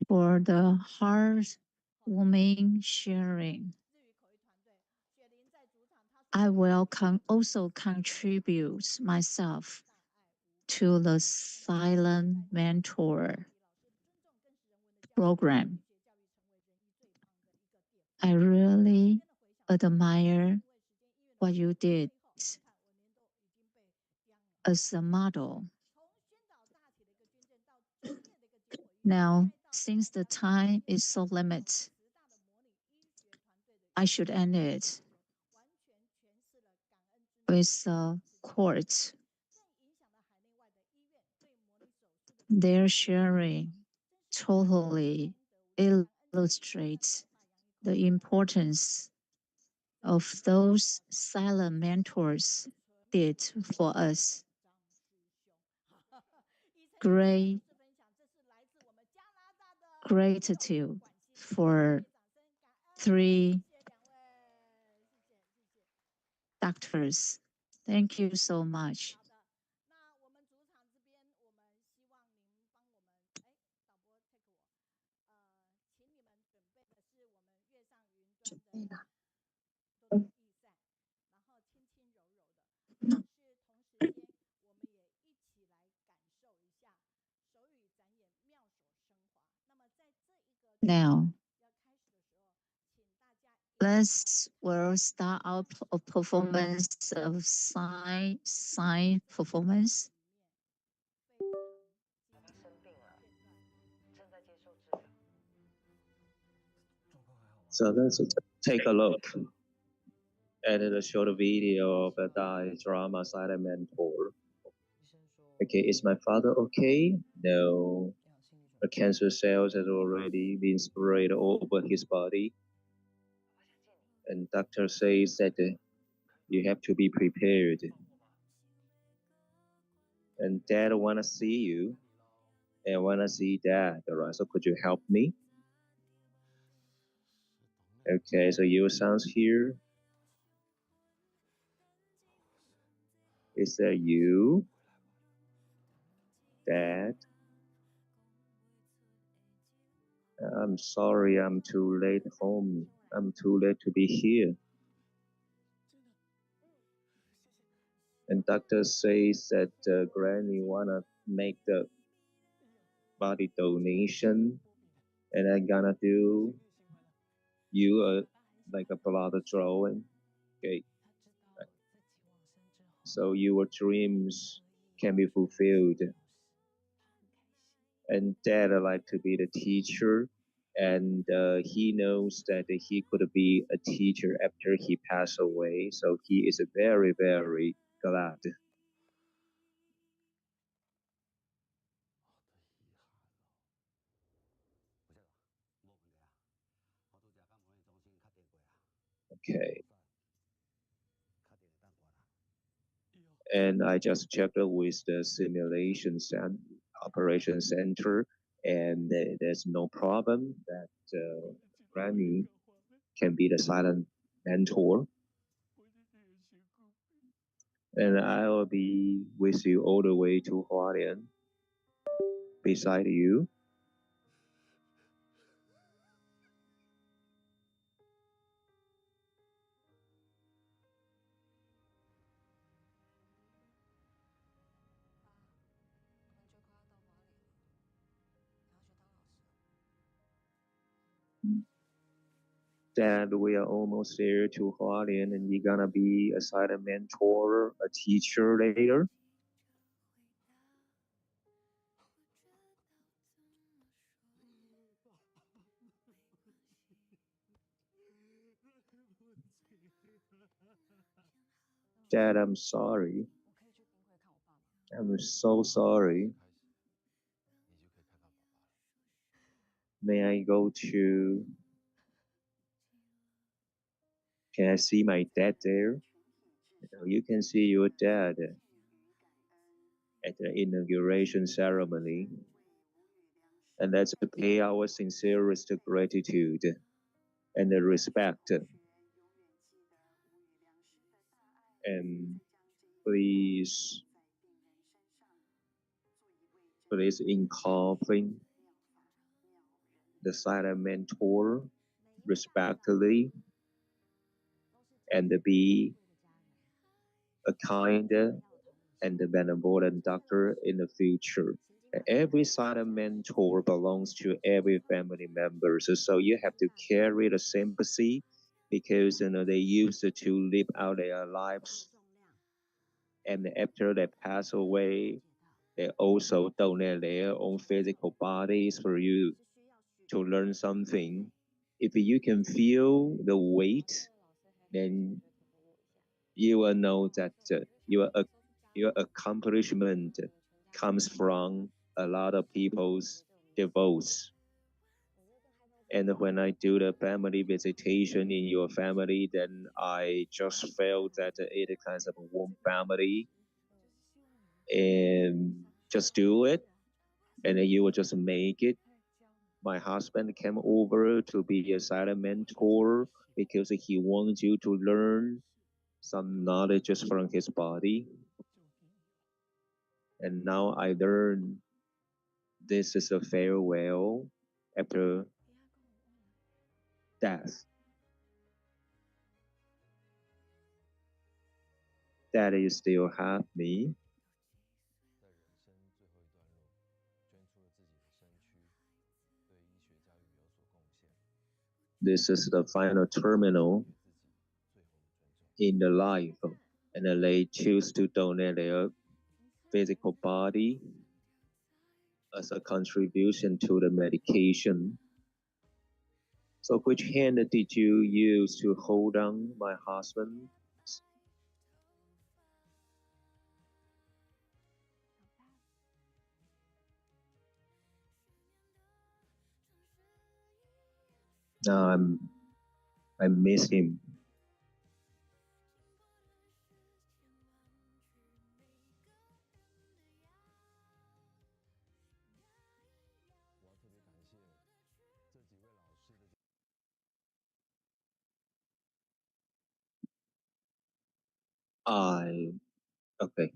for the heartwarming sharing. I will also contribute myself to the Silent Mentor program. I really admire what you did as a model. Now, since the time is so limited, I should end it with a quote. Their sharing totally illustrates the importance of those silent mentors did for us. Great gratitude for 3 doctors. Thank you so much. Now, we'll start our performance of sign performance. So let's take a look at the short video of the drama Silent Mentor. Okay, is my father okay? No. The cancer cells has already been spread over his body. And doctor says that you have to be prepared. And dad wanna see you and wanna see dad, all right? So could you help me? Okay, so your son's here. Is that you? Dad? I'm sorry, I'm too late home. I'm too late to be here. And doctor says that Granny wanna make the body donation, and I'm gonna do you like a blood drawing. Okay. So your dreams can be fulfilled. And dad like to be the teacher, and he knows that he could be a teacher after he passed away. So he is very, very glad. Okay. And I just checked with the simulation operation center, and there's no problem that Granny can be the silent mentor. And I'll be with you all the way to Hualien, beside you. Dad, we are almost there to Hualien, and you're gonna be a silent mentor, a teacher later. Dad, I'm sorry. I'm so sorry. May I go to... Can I see my dad there? You can see your dad at the inauguration ceremony. And let's pay our sincerest gratitude and respect. And please incorporate the silent mentor respectfully and be a kind and benevolent doctor in the future. Every silent mentor belongs to every family member, so you have to carry the sympathy because they used to live out their lives, and after they pass away, they also donate their own physical bodies for you to learn something. If you can feel the weight, then you will know that your accomplishment comes from a lot of people's devotes. And when I do the family visitation in your family, then I just felt that it is kind of a warm family. And just do it, and then you will just make it. My husband came over to be a silent mentor because he wants you to learn some knowledge just from his body. And now I learn this is a farewell after death. Daddy still have me. This is the final terminal in the life, and they choose to donate their physical body as a contribution to the medication. So which hand did you use to hold on my husband? Now I miss him. Okay.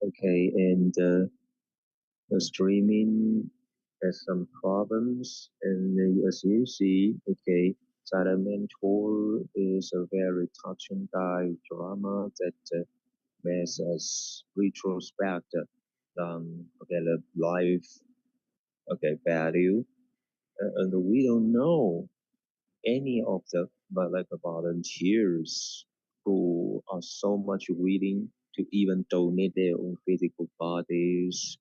Okay, and the streaming has some problems, and as you see, okay, Silent Mentor is a very touching drama that makes us retrospect okay, the life, okay, value, and we don't know any of the but like volunteers who are so much willing to even donate their own physical bodies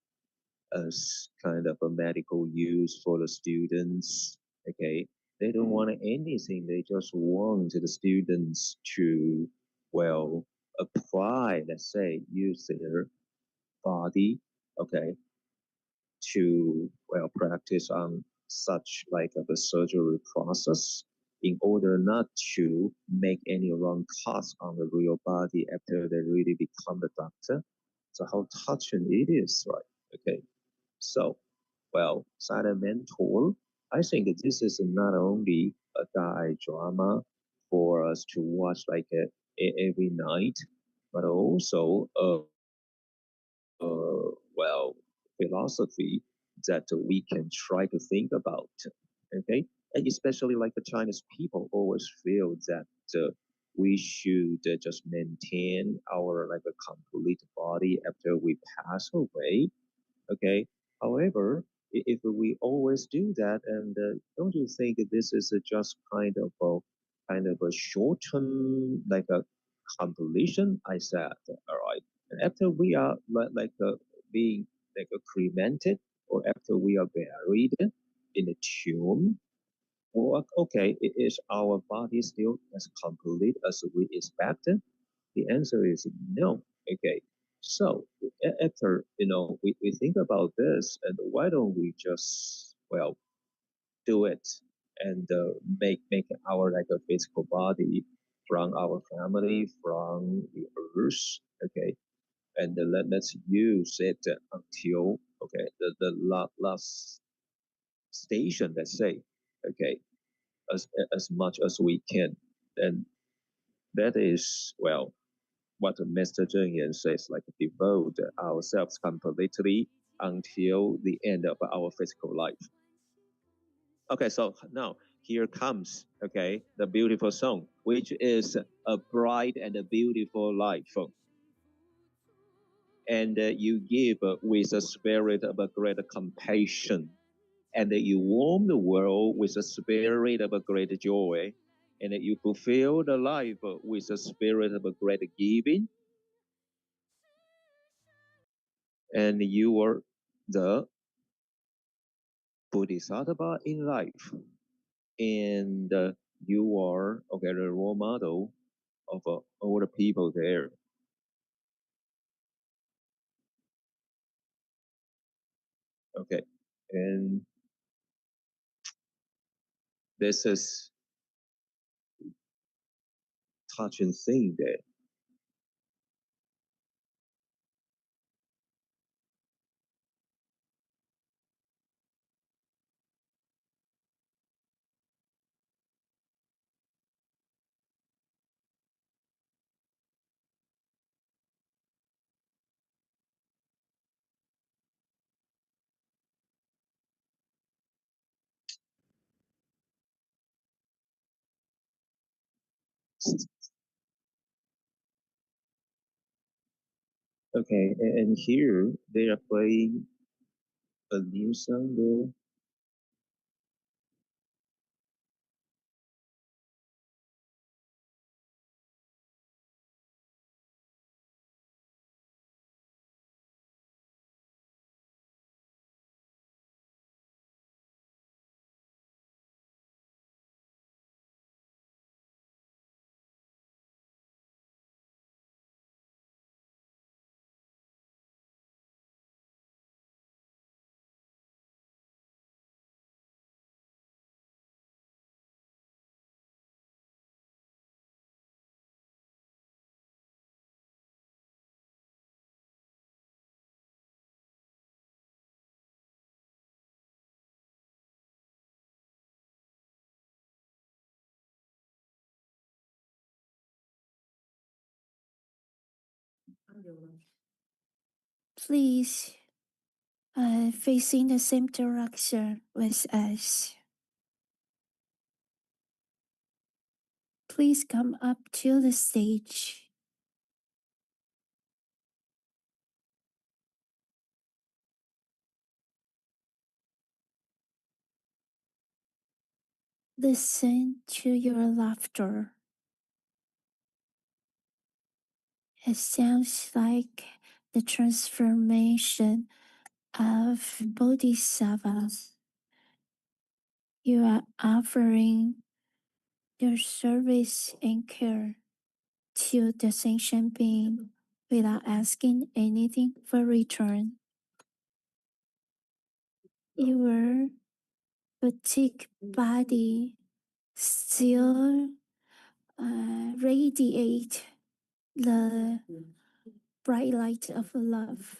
as kind of a medical use for the students. Okay, they don't want anything. They just want the students to, well, apply, let's say, use their body, okay, to, well, practice on such like a surgery process in order not to make any wrong cuts on the real body after they really become the doctor. So how touching it is, right? Okay. So, well, Silent Mentor, I think this is not only a guy drama for us to watch like every night, but also well, philosophy that we can try to think about. Okay, and especially like the Chinese people always feel that we should just maintain our like a complete body after we pass away. Okay. However, if we always do that, and don't you think this is just kind of a short term like a completion? I said, all right. And after we are being like cremated, or after we are buried in a tomb, well, okay, is our body still as complete as we expected? The answer is no. Okay. So after we think about this, and why don't we just do it and make our like a physical body from our family, from the earth, okay, and let's use it until okay the last station, let's say, okay, as much as we can, and that is what Mr. Zheng says, like devote ourselves completely until the end of our physical life. Okay, so now here comes, okay, the beautiful song, which is a bright and a beautiful life. And you give with a spirit of a great compassion, and you warm the world with a spirit of a great joy, and you fulfill the life with a spirit of a great giving, and you are the bodhisattva in life, and you are okay the role model of all the people there. Okay, and this is touching thing there. Okay, and here they are playing a new song there. Please, facing the same direction with us. Please come up to the stage. Listen to your laughter. It sounds like the transformation of bodhisattvas. You are offering your service and care to the sentient being without asking anything for return. Your boutique body still radiate the bright light of love.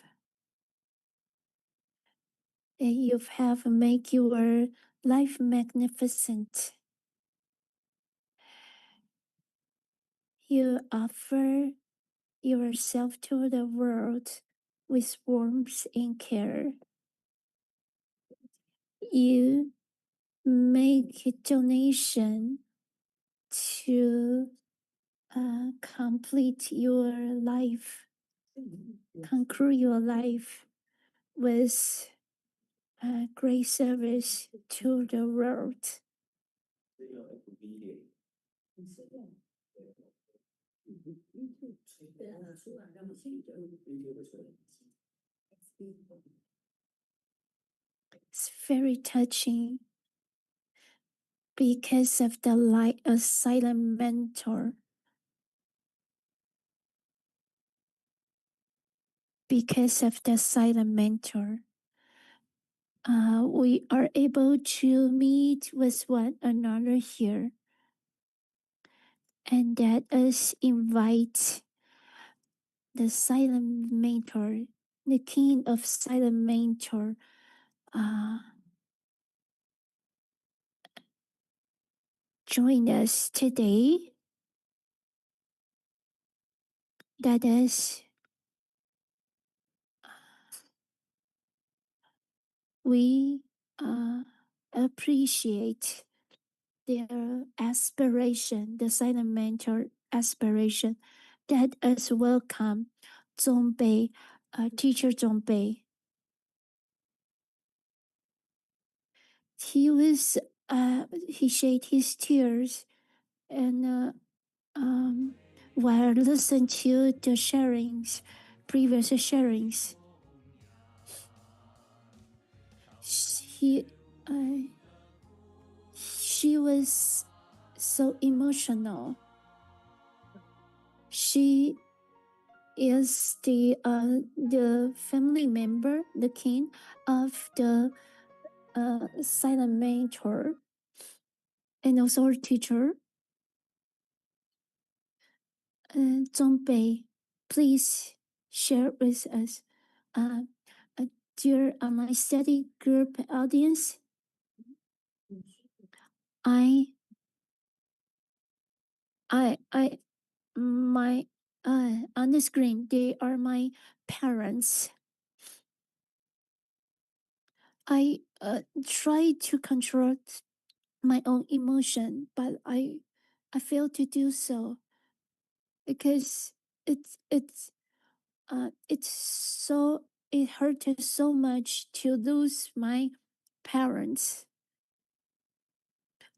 And you have made your life magnificent. You offer yourself to the world with warmth and care. You make a donation to complete your life, conclude your life with great service to the world. It's very touching because of the light of silent mentor. Because of the silent mentor, we are able to meet with one another here. And that us invite the silent mentor, the king of silent mentor, join us today. That is, we appreciate their aspiration, the silent mentor aspiration. That is welcome, Zongbei, teacher Zongbei. He shed his tears and while listening to the sharings, previous sharings, she was so emotional. She is the family member, the king of the silent mentor, and also our teacher. Zongbei, please share with us. Dear my study group audience, my on the screen, they are my parents. I try to control my own emotion, but I fail to do so because it hurted so much to lose my parents.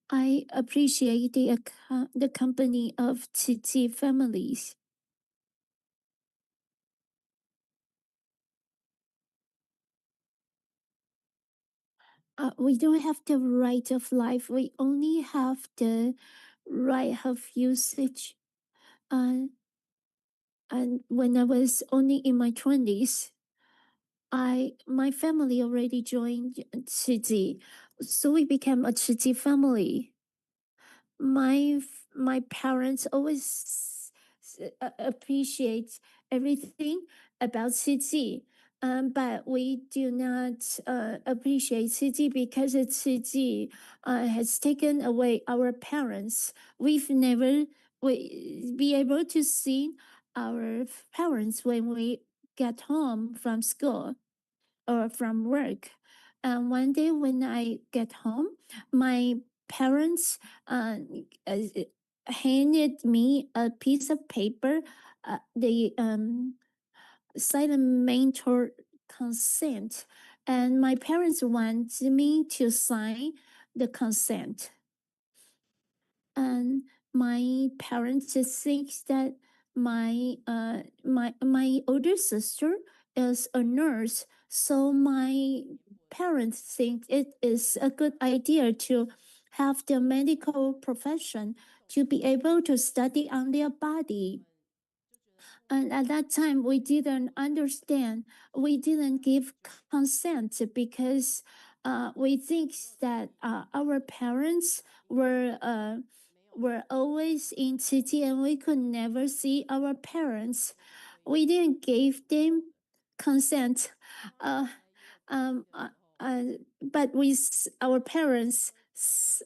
I appreciate the company of Cici families. We don't have the right of life. We only have the right of usage. And when I was only in my 20s, my family already joined Cici, so we became a Cici family. My parents always appreciate everything about Cici. But we do not appreciate Cici because Cici has taken away our parents. We've never be able to see our parents when we get home from school or from work. And one day when I get home, my parents handed me a piece of paper, the silent mentor consent, and my parents want me to sign the consent. And my parents think that my older sister is a nurse, so my parents think it is a good idea to have the medical profession to be able to study on their body. And at that time, we didn't understand. We didn't give consent because we think that our parents were always in city and we could never see our parents. We didn't give them consent. But with our parents,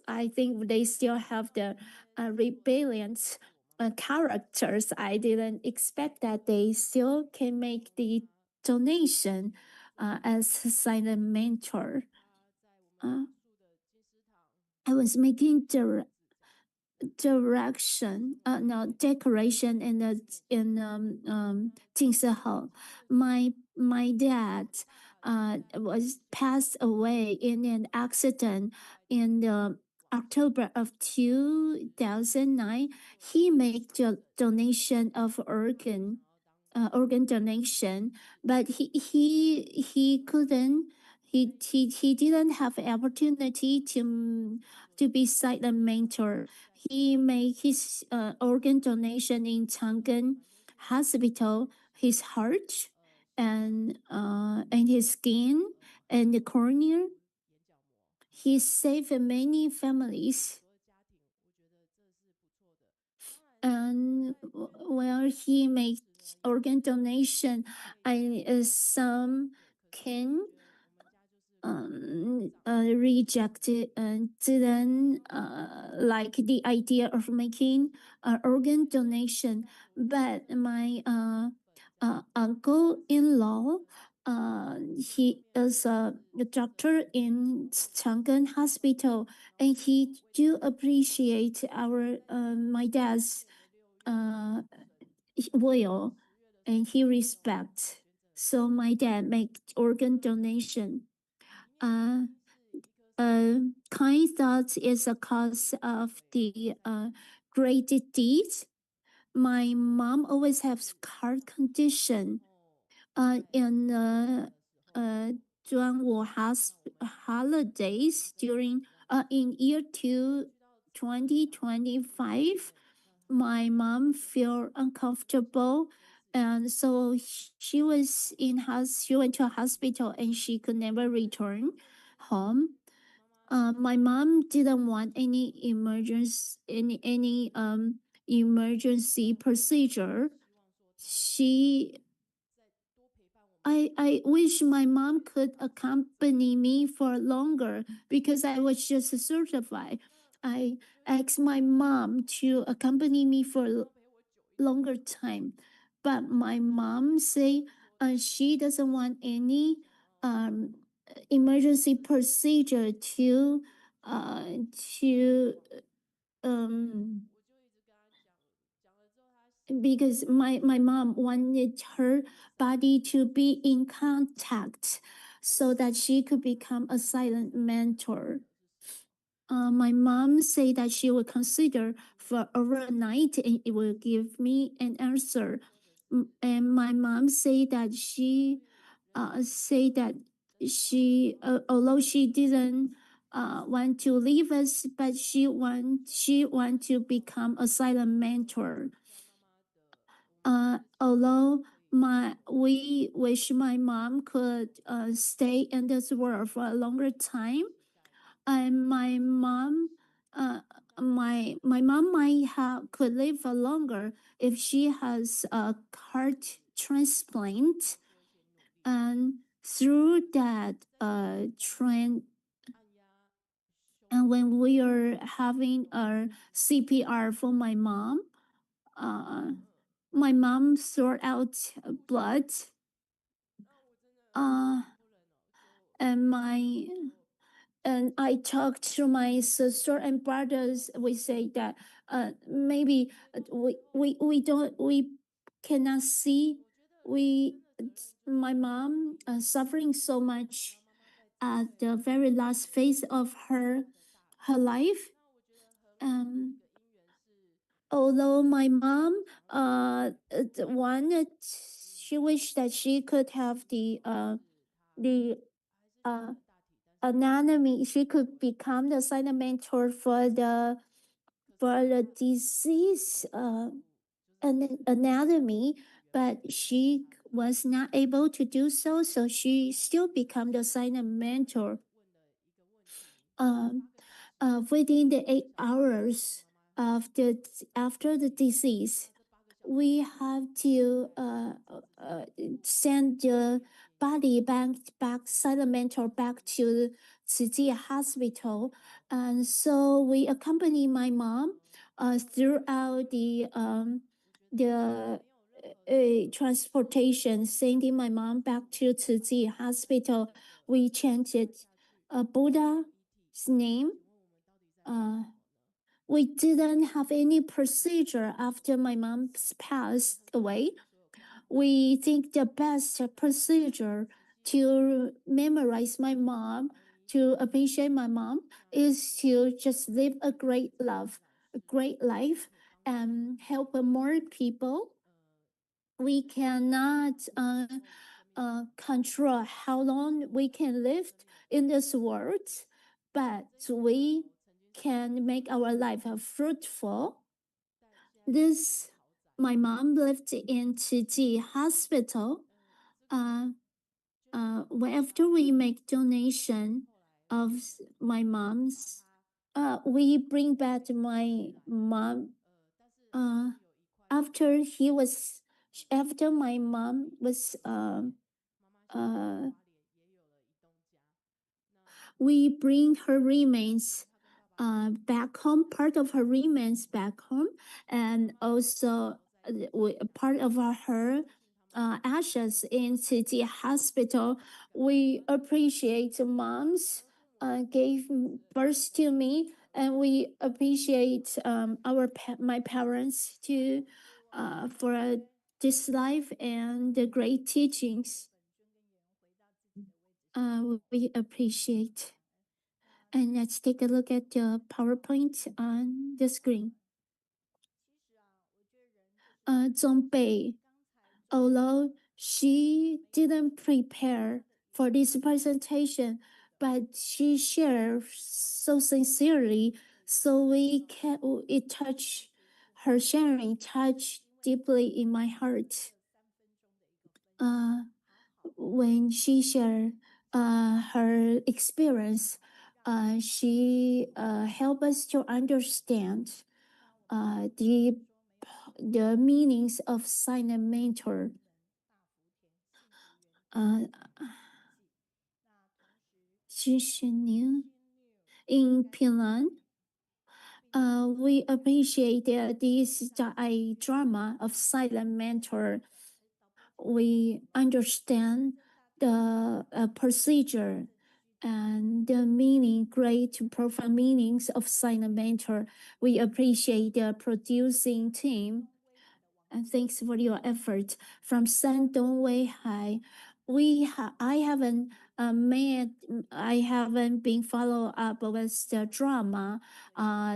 I think they still have the rebellion characters. I didn't expect that they still can make the donation as silent mentor. I was making decoration in Jingse Hall. My dad was passed away in an accident in October of 2009. He made a donation of organ donation, but he couldn't. He didn't have the opportunity to be silent mentor. He made his organ donation in Chang'an Hospital. His heart and his skin and the cornea. He saved many families. And where he made organ donation, some can rejected and didn't like the idea of making organ donation. But my uncle-in-law, he is a doctor in Chang'an Hospital, and he do appreciate our my dad's will, and he respects. So my dad make organ donation. Kind thoughts is a cause of the great deeds. My mom always has heart condition. In holidays during in year 2025, my mom feel uncomfortable, and so she went to a hospital and she could never return home. My mom didn't want any emergency procedure. I wish my mom could accompany me for longer because I was just certified. I asked my mom to accompany me for longer time, but my mom say she doesn't want any emergency procedure to because my mom wanted her body to be in contact so that she could become a silent mentor. My mom said that she will consider for overnight and it will give me an answer. And my mom said that although she didn't want to leave us, but she want to become a silent mentor. Although we wish my mom could stay in this world for a longer time, and my mom could live for longer if she has a heart transplant. And through that trend, and when we are having a CPR for my mom throw out blood. And I talked to my sister and brothers. We say that maybe we cannot see my mom suffering so much at the very last phase of her life. Although my mom she wished that she could have the anatomy, she could become the silent mentor for the disease anatomy, but she was not able to do so, so she still become the silent mentor. Within the 8 hours after the disease, we have to send the body back silent mentor back to City Hospital, and so we accompany my mom throughout the transportation, sending my mom back to City Hospital. We chanted Buddha's name we didn't have any procedure after my mom passed away. We think the best procedure to memorize my mom, to appreciate my mom, is to just live a great life, and help more people. We cannot control how long we can live in this world, but we can make our life fruitful. My mom lived in Chiji Hospital. After we make donation of my mom's, we bring back my mom. After my mom was we bring her remains back home, part of her remains back home, and also part of her ashes in City Hospital. We appreciate moms gave birth to me, and we appreciate my parents too for this life and the great teachings. We appreciate. And let's take a look at the PowerPoint on the screen. Zhongbei, although she didn't prepare for this presentation, but she shared so sincerely, so her sharing touched deeply in my heart. When she shared her experience, she helped us to understand the meanings of silent mentor. In Pinlan, we appreciate this drama of silent mentor. We understand the procedure and the great profound meanings of silent mentor. We appreciate the producing team. And thanks for your effort. From Shandong Weihai, I haven't been followed up with the drama.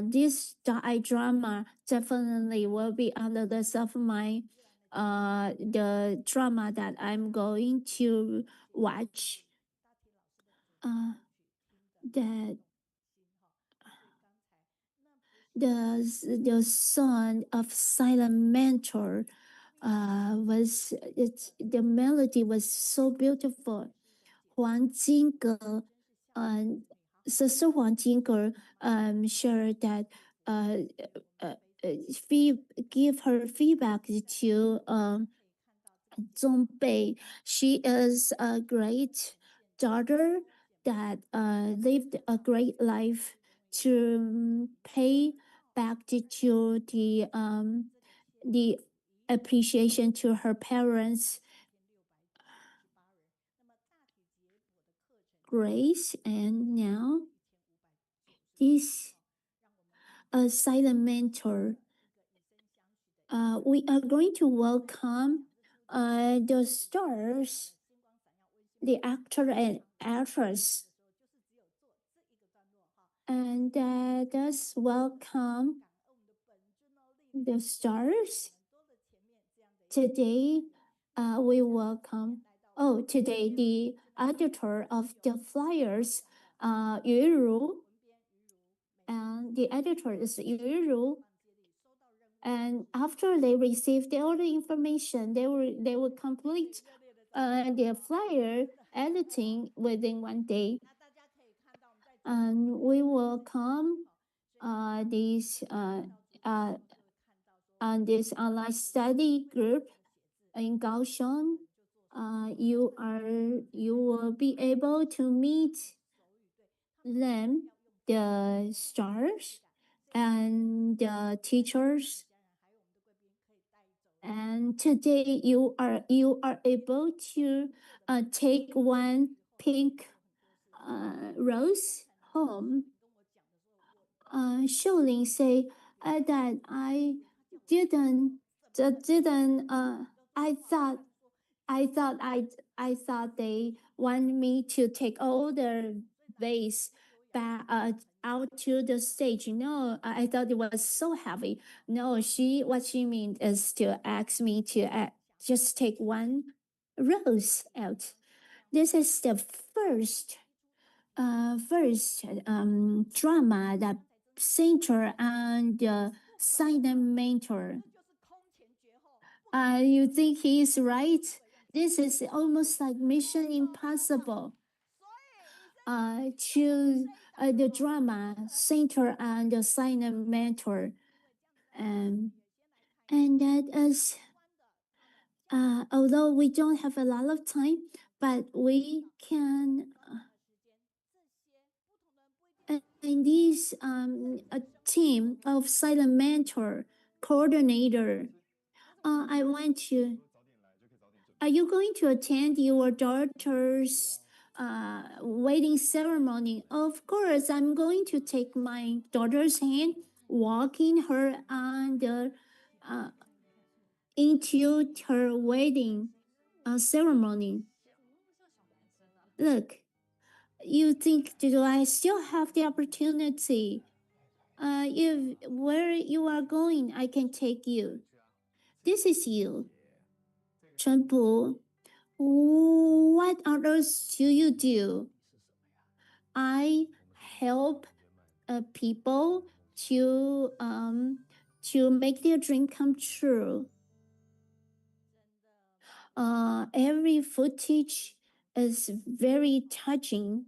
This drama definitely will be on the list of my the drama that I'm going to watch. The song of Silent Mentor the melody was so beautiful. Huang Jingge, Sister Huang Jingge, shared that give her feedback to Zhongbei. She is a great daughter that lived a great life to pay back to the appreciation to her parents. Grace, and now this silent mentor. We are going to welcome the stars, the actor and actress. And let's welcome the stars. Today, we welcome. Today the editor of the flyers, Yu, and the editor is Yu. And after they received all the information, they will complete their flyer editing within one day. And we will come this on this online study group in Kaohsiung. You will be able to meet them, the stars and the teachers. And today you are able to take one pink rose home. Xiuling say that I didn't I thought they want me to take all the vase back out to the stage. No, I thought it was so heavy. No, what she means is to ask me to just take one rose out. This is the first drama that center and silent mentor. You think he is right? This is almost like Mission Impossible. To the drama center and the silent mentor, and that is. Although we don't have a lot of time, but we can. In this a team of silent mentor coordinator, I want to. Are you going to attend your daughter's wedding ceremony? Of course, I'm going to take my daughter's hand, walking her into her wedding ceremony. Look, you think, do I still have the opportunity? If where you are going, I can take you. This is you. Chunpu, what others do you do? I help people to make their dream come true. Every footage is very touching.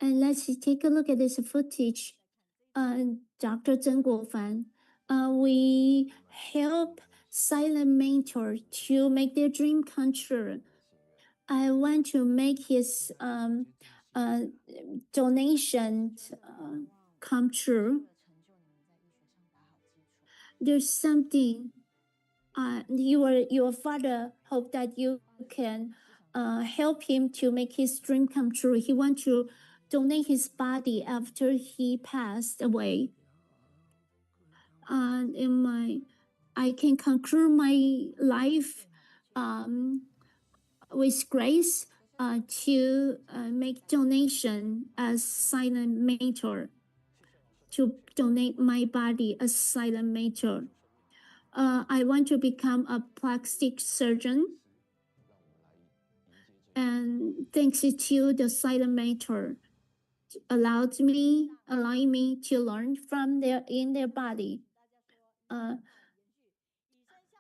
And let's take a look at this footage. Dr. Zeng Guofan, we help silent mentor to make their dream come true. I want to make his donation come true. There's something your father hope that you can help him to make his dream come true. He want to donate his body after he passed away. I can conclude my life with grace to make donation as silent mentor, to donate my body as silent mentor. I want to become a plastic surgeon, and thanks to the silent mentor, allowing me to learn from in their body.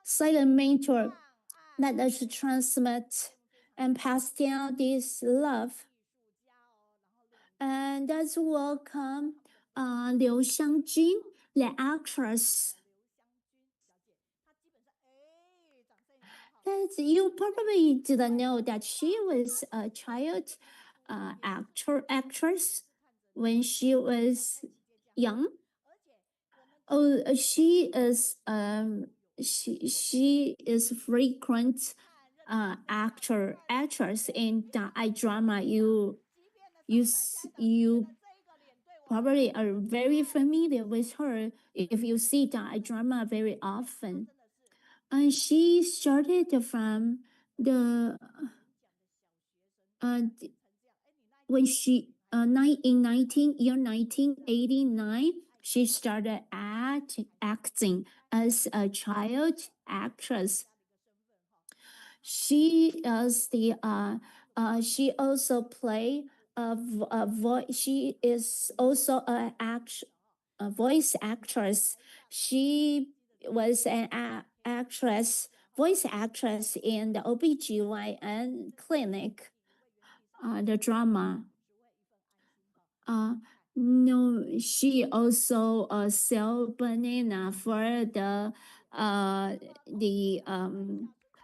Silent mentor that us transmit and pass down this love. And let's welcome Liu Xiangjun, the actress. You probably didn't know that she was a child actress when she was young. Oh, she is frequent actress in the drama. You probably are very familiar with her if you see the drama very often. And she started from the when she in 1989 she started acting as a child actress. She is the she also play a voice. She is also a voice actress. She was an voice actress in the OBGYN clinic, the drama. No, she also sell banana for the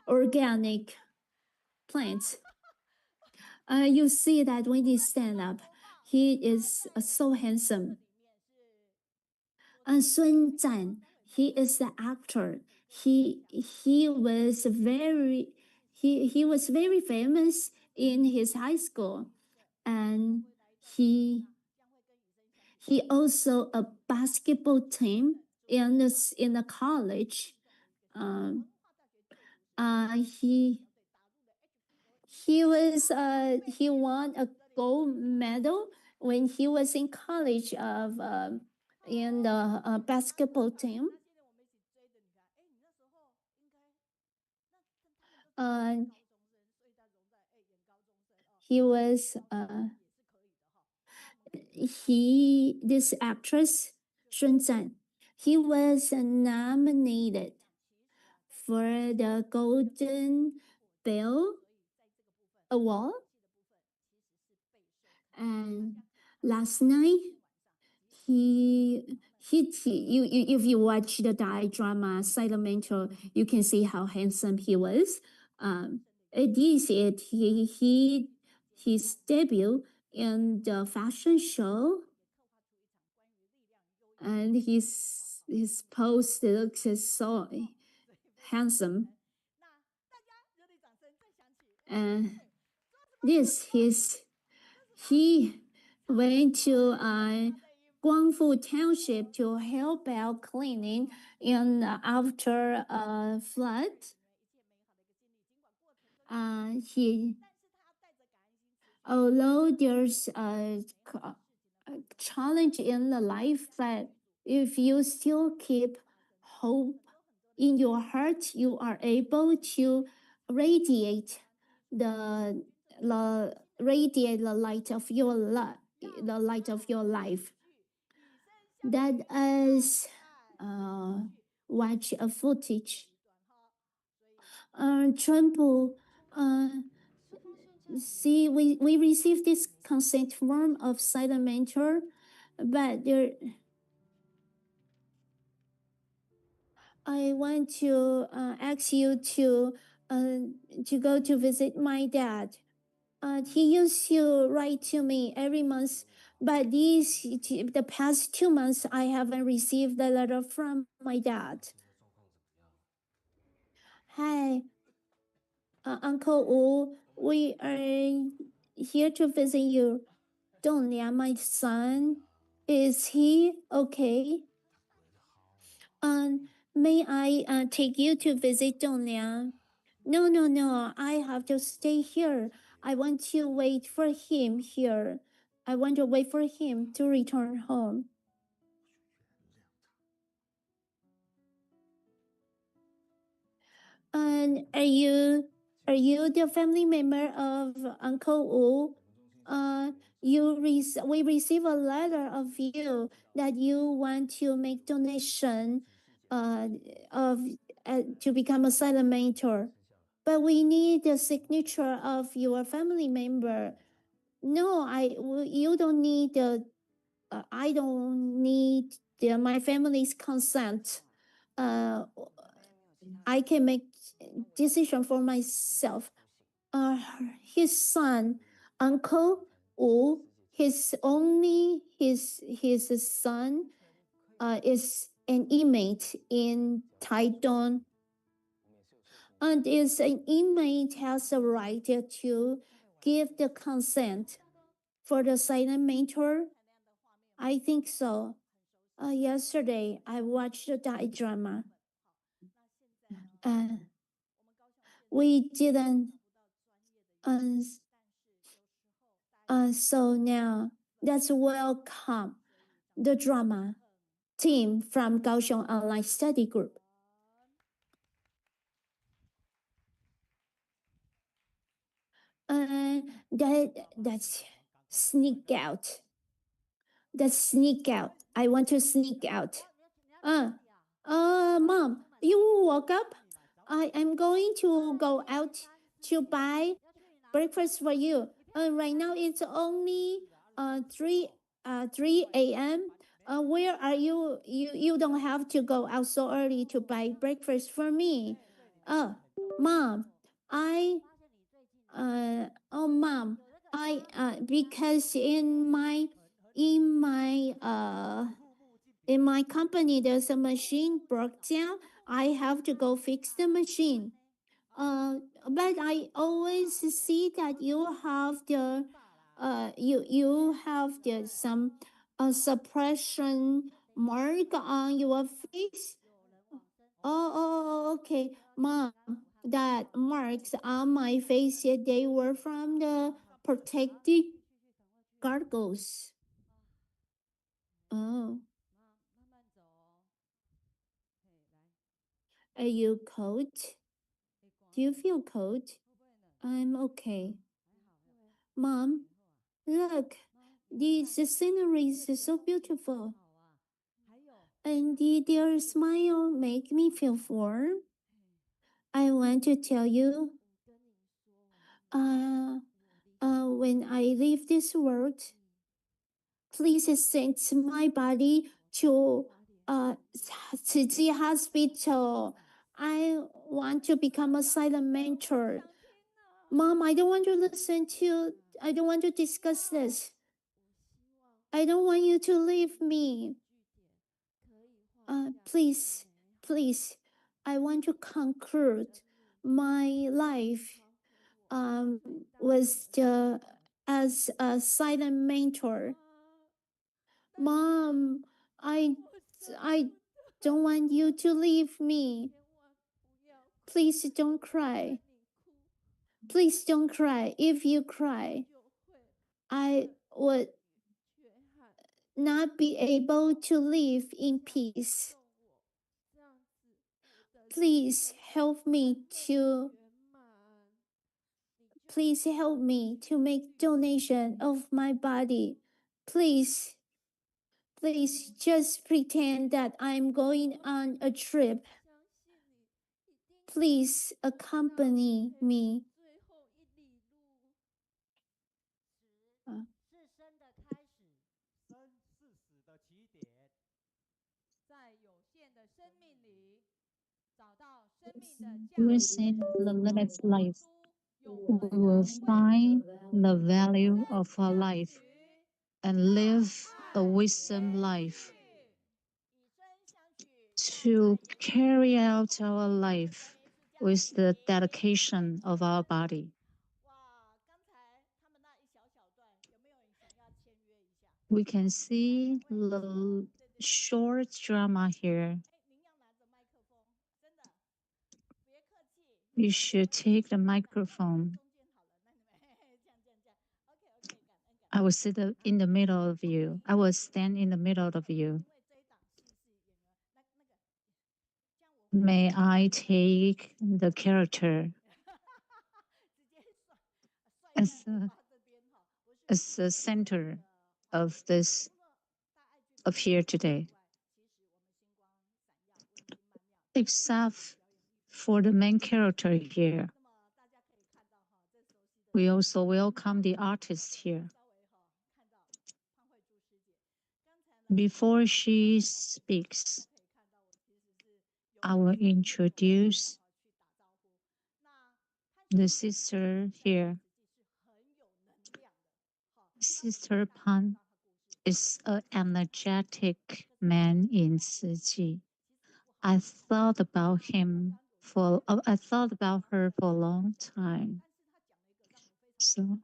organic plants. You see that when he stand up, he is so handsome. And Sun Zhan, he is the actor. He was very famous in his high school, and he he also a basketball team in the college. He won a gold medal when he was in college of in the basketball team. He was this actress Zhang, he was nominated for the Golden Bell Award. And last night, if you watch the Thai drama Silent Mentor, you can see how handsome he was. This is his debut in the fashion show, and his pose looks so handsome. And he went to Guangfu Township to help out cleaning after a flood. Although there's a challenge in the life, but if you still keep hope in your heart, you are able to radiate the light of your life. That is watch a footage. Chunpu, see, we received this consent form of Silent Mentor, but I want to ask you to go to visit my dad. He used to write to me every month, but the past 2 months I haven't received a letter from my dad. Hi, Uncle Wu, we are here to visit you. Donglia, my son, is he okay? May I take you to visit Donglia? No, I have to stay here. I want to wait for him here. I want to wait for him to return home. And are you the family member of Uncle Wu? We receive a letter of you that you want to make donation to become a silent mentor, but we need the signature of your family member. No, you don't need the. I don't need my family's consent. I can make decision for myself. His son, Uncle Wu, his son is an inmate in Taitung. And is an inmate has a right to give the consent for the silent mentor? I think so. Yesterday, I watched the Thai drama. We didn't. So now, let's welcome the drama team from Kaohsiung Online Study Group. That's sneak out. That's sneak out. I want to sneak out. Mom, you woke up? I am going to go out to buy breakfast for you. Right now it's only 3 a.m. Where are you? You don't have to go out so early to buy breakfast for me. Mom, Mom, because in my company there's a machine broke down. I have to go fix the machine. But I always see that you have some a suppression mark on your face? Oh, okay. Mom, that marks on my face, they were from the protective gargles. Oh. Are you cold? Do you feel cold? I'm okay. Mom, look, this scenery is so beautiful. And did your smile make me feel warm? I want to tell you, when I leave this world, please send my body to Tzu Chi Hospital. I want to become a silent mentor. Mom, I don't want to listen to, I don't want to discuss this. I don't want you to leave me. Please, please, I want to conclude my life was as a silent mentor. Mom, I don't want you to leave me. Please don't cry. Please don't cry. If you cry, I would not be able to live in peace. Please help me to make donation of my body. Please just pretend that I'm going on a trip. Please accompany me. Within the limited life, we will find the value of our life and live a wisdom life. To carry out our life with the dedication of our body. We can see the short drama here. You should take the microphone. I will sit in the middle of you. I will stand in the middle of you. May I take the character as the center of this of here today? Except for the main character here. We also welcome the artist here. Before she speaks, I will introduce the sister here. Sister Pan is an energetic man in Tzu Chi. I thought about her for a long time. So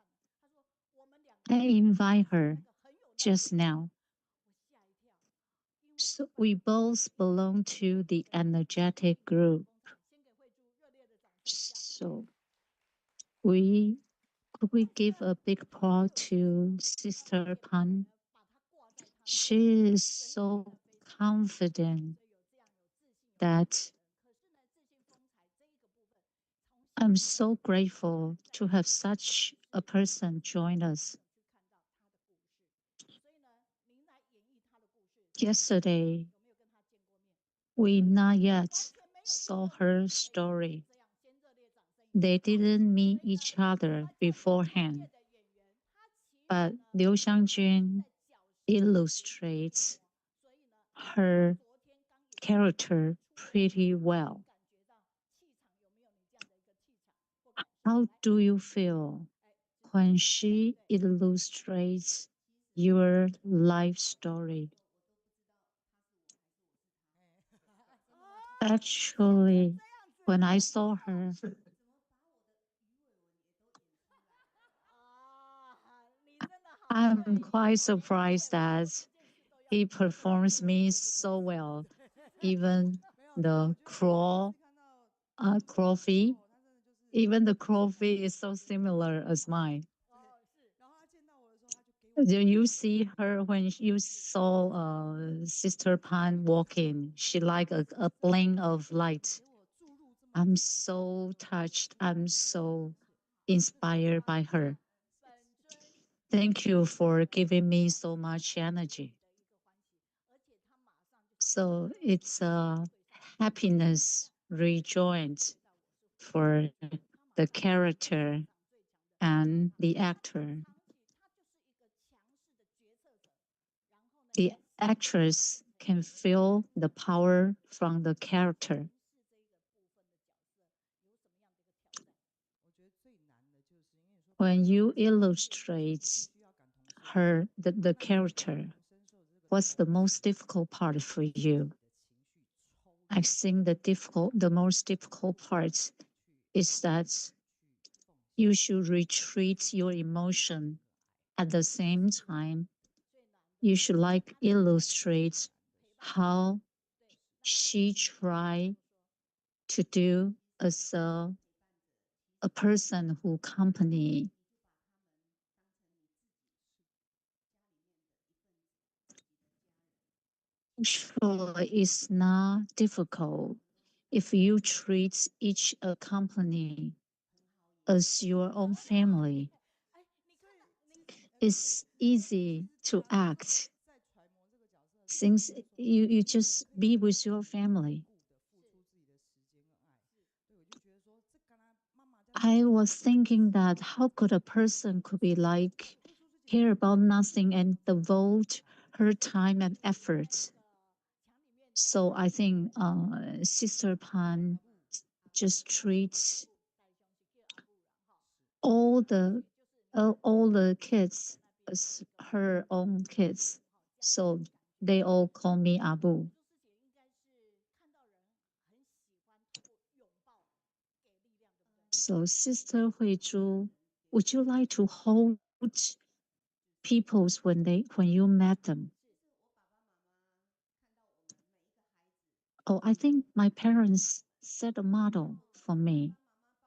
I invite her just now. So we both belong to the energetic group. So could we give a big applause to Sister Pan? She is so confident that I'm so grateful to have such a person join us. Yesterday, we not yet saw her story. They didn't meet each other beforehand. But Liu Xiangjun illustrates her character pretty well. How do you feel when she illustrates your life story? Actually, when I saw her, I'm quite surprised that He performs me so well. Even the crawfie, even the crawfie is so similar as mine. You see her when you saw Sister Pan walking, she like a blink of light. I'm so touched. I'm so inspired by her. Thank you for giving me so much energy. So it's a happiness rejoined for the character and the actor. The actress can feel the power from the character. When you illustrate the character, what's the most difficult part for you? I think the most difficult part is that you should retreat your emotion. At the same time, you should like illustrate how she tried to do as a person who accompany. Sure, it's not difficult if you treat each company as your own family. It's easy to act since you just be with your family. I was thinking that how could a person could be like care about nothing and devote her time and efforts. So I think Sister Pan just treats all the kids as her own kids. So they all call me Abu. So Sister Huizhu, would you like to hold people when you met them? Oh, I think my parents set a model for me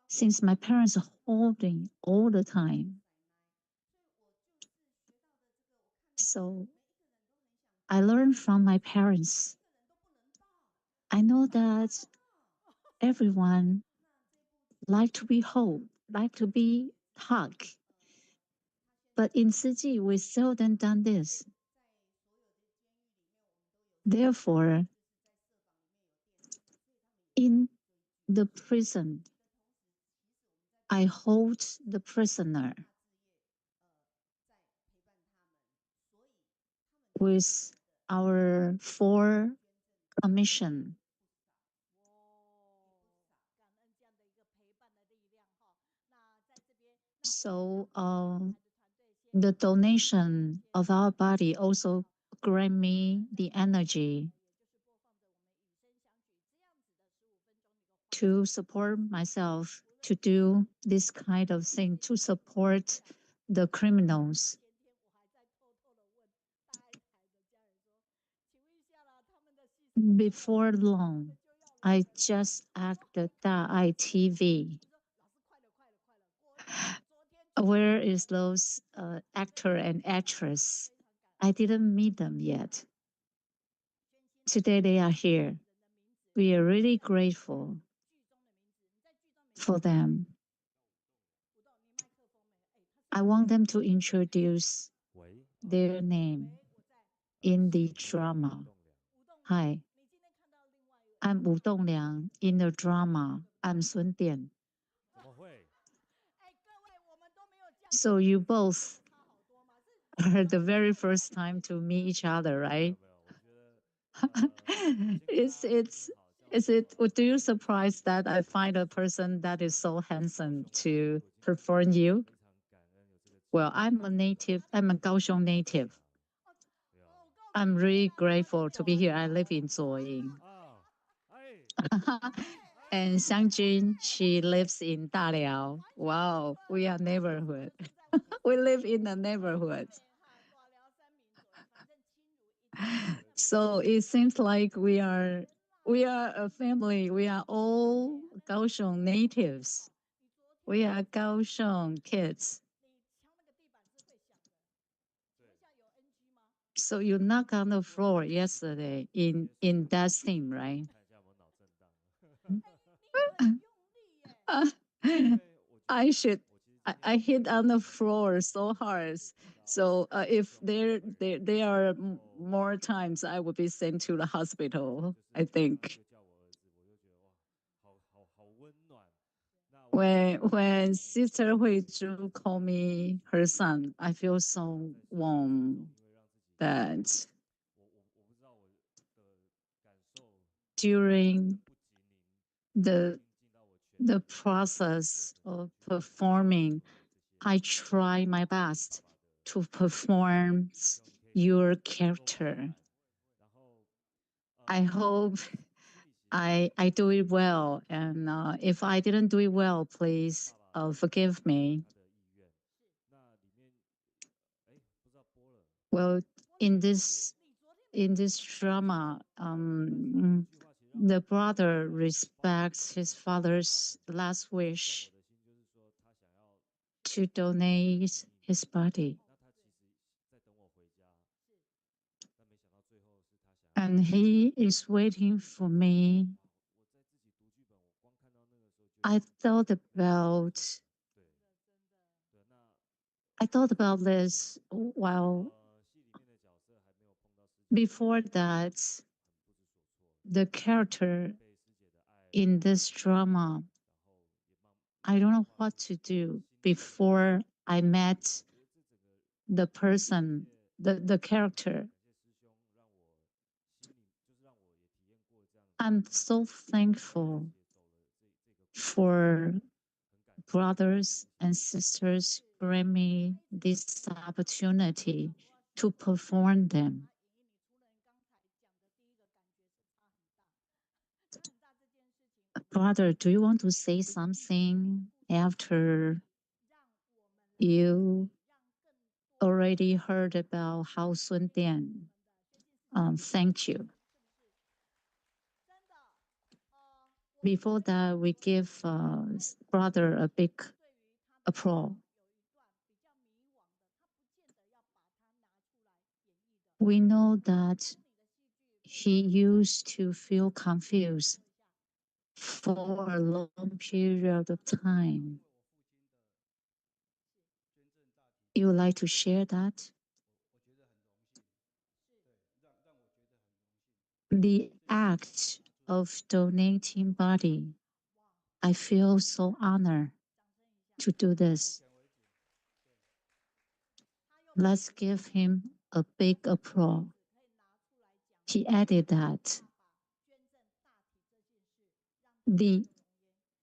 since my parents are holding all the time. So I learned from my parents. I know that everyone like to be held, like to be hugged. But in Siji, we seldom done this. Therefore, in the prison, I hold the prisoner with our 4 commission. So the donation of our body also grant me the energy to support myself to do this kind of thing, to support the criminals. Before long, I just acted Da TV. Where is those actor and actress? I didn't meet them yet. Today they are here. We are really grateful for them. I want them to introduce their name in the drama. Hi, I'm Wu Dongliang. In the drama, I'm Sun Dian. So you both are the very first time to meet each other, right? Is it? Do you surprise that I find a person that is so handsome to perform you? Well, I'm a native. I'm a Kaohsiung native. I'm really grateful to be here. I live in Zuoying. And Xiangjun, she lives in Daliao. Wow, we are neighborhood. We live in the neighborhood. So it seems like we are a family. We are all Kaohsiung natives. We are Kaohsiung kids. So you knocked on the floor yesterday in that scene, right? I should. I hit on the floor so hard. So if there are more times, I would be sent to the hospital. I think. When Sister Huizhu called me her son, I feel so warm that during the process of performing, I try my best to perform your character. I hope I do it well, and if I didn't do it well, please forgive me. Well, in this drama, the brother respects his father's last wish to donate his body. And he is waiting for me. I thought about this while before that the character in this drama, I don't know what to do before I met the person, the character. I'm so thankful for brothers and sisters grant me this opportunity to perform them. Brother, do you want to say something after you already heard about how Sun Dian thanked you? Before that, we give brother a big applause. We know that he used to feel confused for a long period of time. You would like to share that? The act of donating body, I feel so honored to do this. Let's give him a big applause. He added that the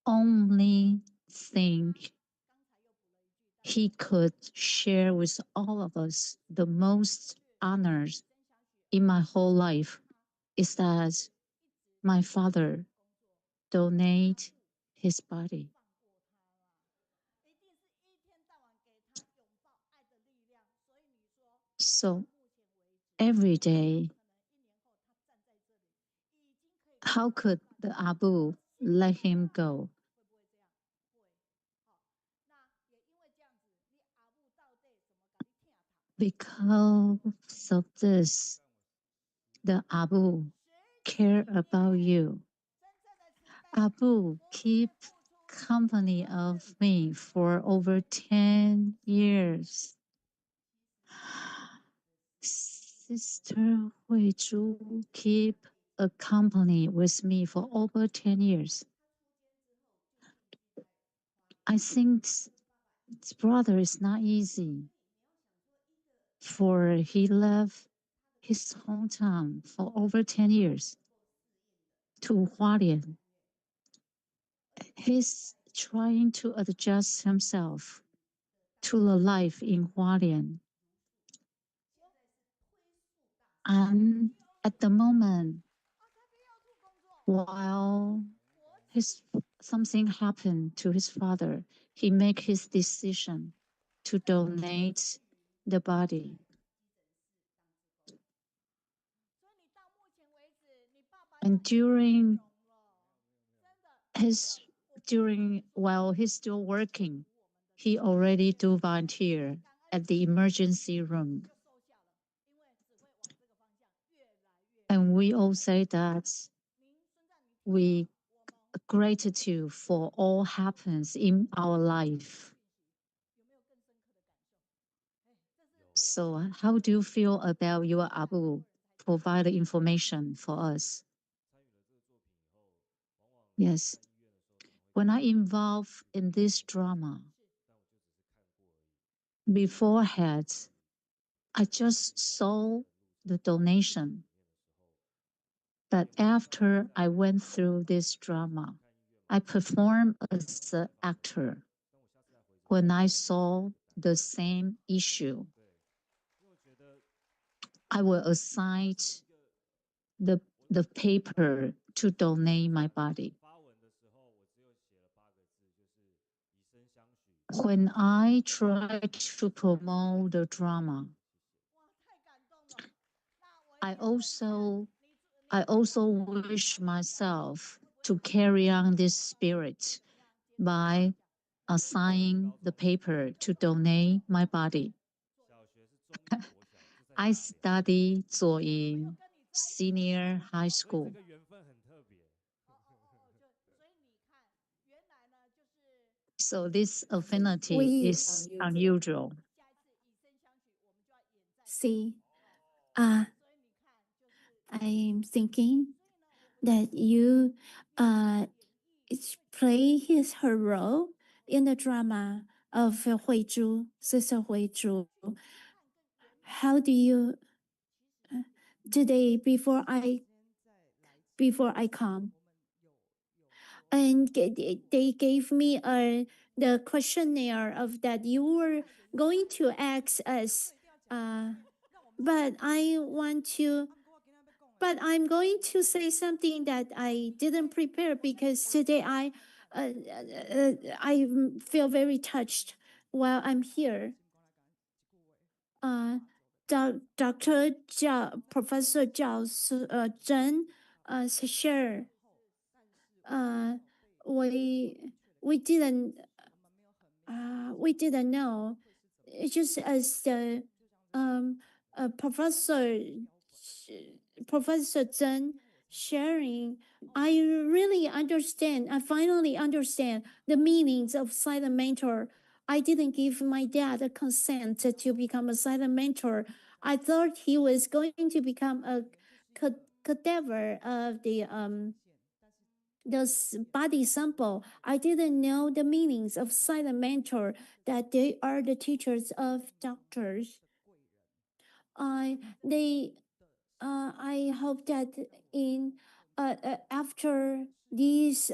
only thing he could share with all of us, the most honors in my whole life, is that my father donate his body. So every day, how could the Abu let him go? Because of this, the Abu care about you. Abu keep company of me for over 10 years. Sister Huizhu keep a company with me for over 10 years. I think his brother is not easy, for he left his hometown for over 10 years to Hualien. He's trying to adjust himself to the life in Hualien. And at the moment, while something happened to his father, he make his decision to donate the body. And while he's still working, he already do volunteer at the emergency room. And we all say that we gratitude for all happens in our life. So how do you feel about your Abu provide information for us? Yes. When I involved in this drama, beforehand, I just saw the donation. But after I went through this drama, I performed as an actor. When I saw the same issue, I will assign the paper to donate my body. When I tried to promote the drama, I also wish myself to carry on this spirit by assigning the paper to donate my body. I study in senior high school. So this affinity is unusual. See, I'm thinking that you play her role in the drama of Huizhu, Sister Huizhu. How do you today before I come? And they gave me the questionnaire of that you were going to ask us, but I'm going to say something that I didn't prepare because today I feel very touched while I'm here. Dr. Zhao, Professor Zhao, Zhen, share. We didn't know. It's just as the Professor Zheng sharing, I really understand. I finally understand the meanings of silent mentor. I didn't give my dad a consent to become a silent mentor. I thought he was going to become a cadaver of the body sample. I didn't know the meanings of silent mentor, that they are the teachers of doctors. I hope that in after these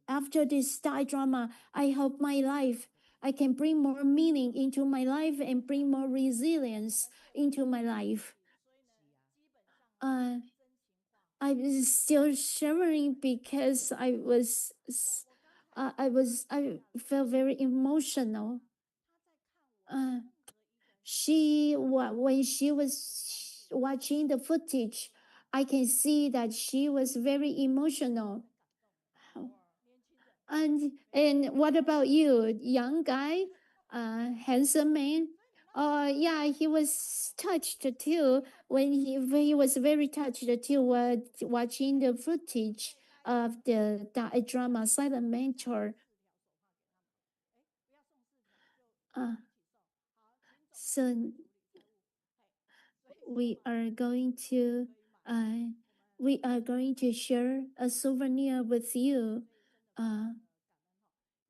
after this drama, I hope my life I can bring more meaning into my life and bring more resilience into my life. I was still shivering because I felt very emotional. When she was watching the footage, I can see that she was very emotional. And what about you, young guy, handsome man? Yeah, he was touched too. When he was very touched too, watching the footage of the drama Silent Mentor. So we are going to share a souvenir with you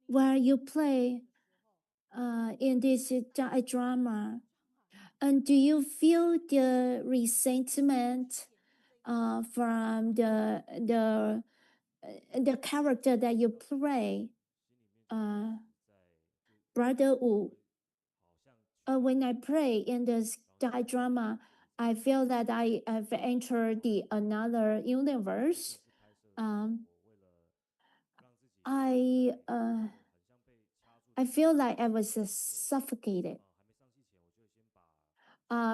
where you play in this drama. And do you feel the resentment from the character that you play, Brother Wu? When I play in this drama, I feel that I have entered another universe. I feel like I was suffocated.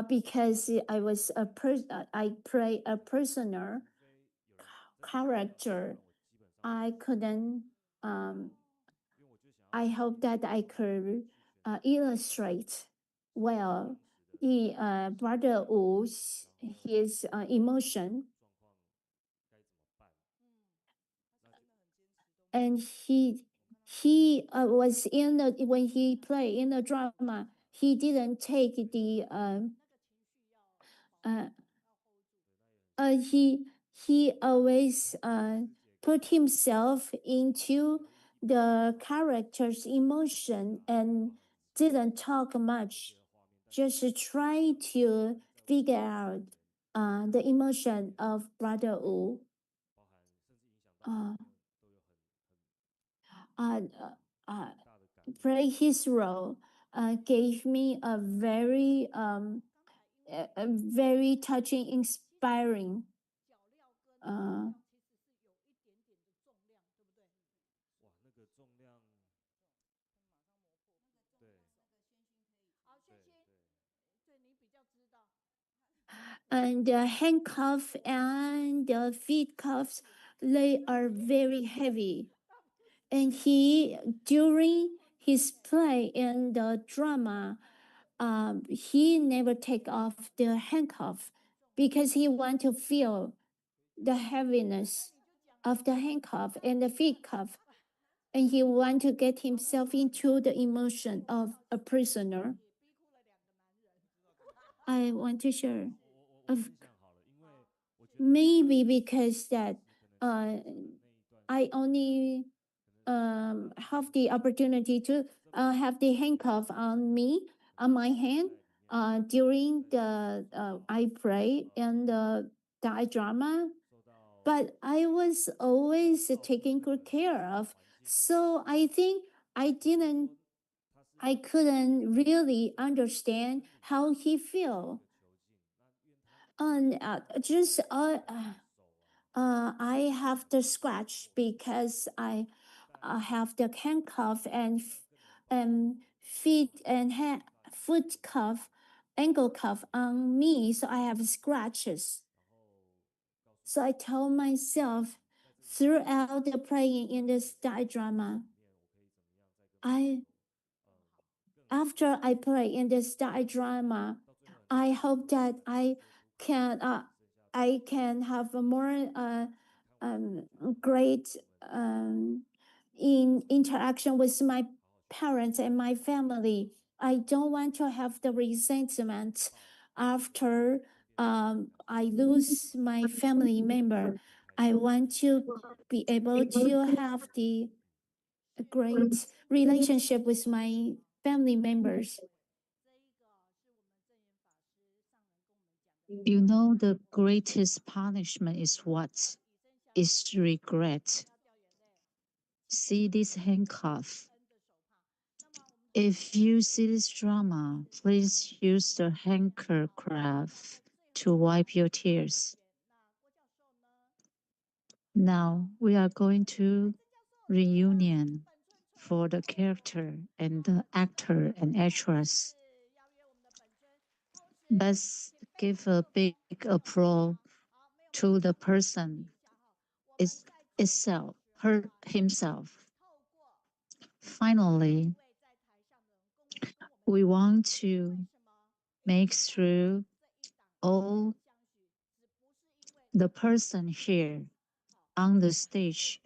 because I play a personal character. I couldn't. I hope that I could illustrate well the brother Wu's his emotion, and he was in the when he played in the drama. He didn't take the he always put himself into the character's emotion and didn't talk much, just try to figure out the emotion of brother Wu. Play his role gave me a very touching, inspiring. And the handcuff and the feet cuffs, they are very heavy. And during his play in the drama, he never take off the handcuff because he want to feel the heaviness of the handcuff and the feet cuff, and he want to get himself into the emotion of a prisoner. I want to share. Maybe because that I only have the opportunity to have the handcuff on my hand during the I play in the drama, but I was always taken good care of. So I think I couldn't really understand how he feel. And I have the scratch because I have the handcuff and feet and foot cuff, ankle cuff on me, so I have scratches. So I told myself throughout the playing in this drama, after I play in this drama, I hope that I can have a more great in interaction with my parents and my family. I don't want to have the resentment after I lose my family member. I want to be able to have the great relationship with my family members. You know, the greatest punishment is what? Is regret. See this handcuff. If you see this drama, please use the handkerchief to wipe your tears. Now we are going to reunion for the character and the actor and actress. Let's give a big applause to the person himself. Finally, we want to make through all the person here on the stage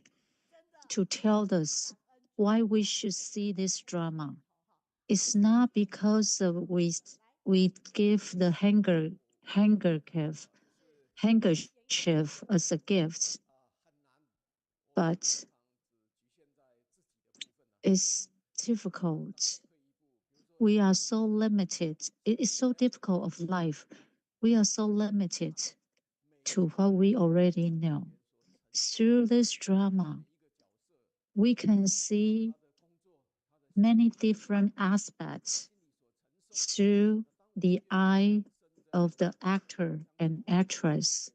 to tell us why we should see this drama. It's not because we give the handkerchief as a gift, but it's difficult. We are so limited. It is so difficult of life. We are so limited to what we already know. Through this drama, we can see many different aspects through the eye of the actor and actress.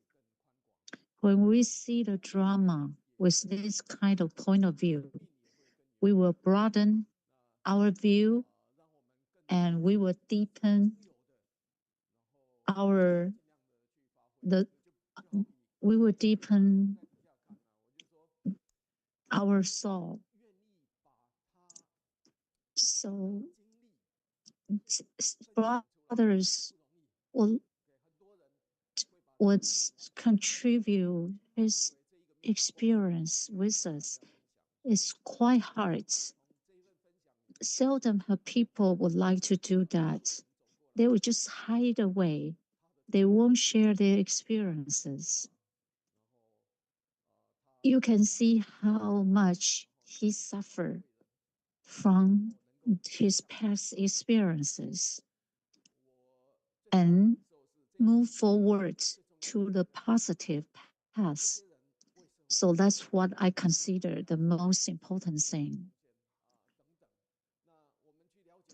When we see the drama with this kind of point of view, we will broaden our view and we will deepen we will deepen our soul. So brothers would contribute his experience with us. It's quite hard. Seldom have people would like to do that. They would just hide away. They won't share their experiences. You can see how much he suffered from his past experiences and move forward to the positive path. So that's what I consider the most important thing.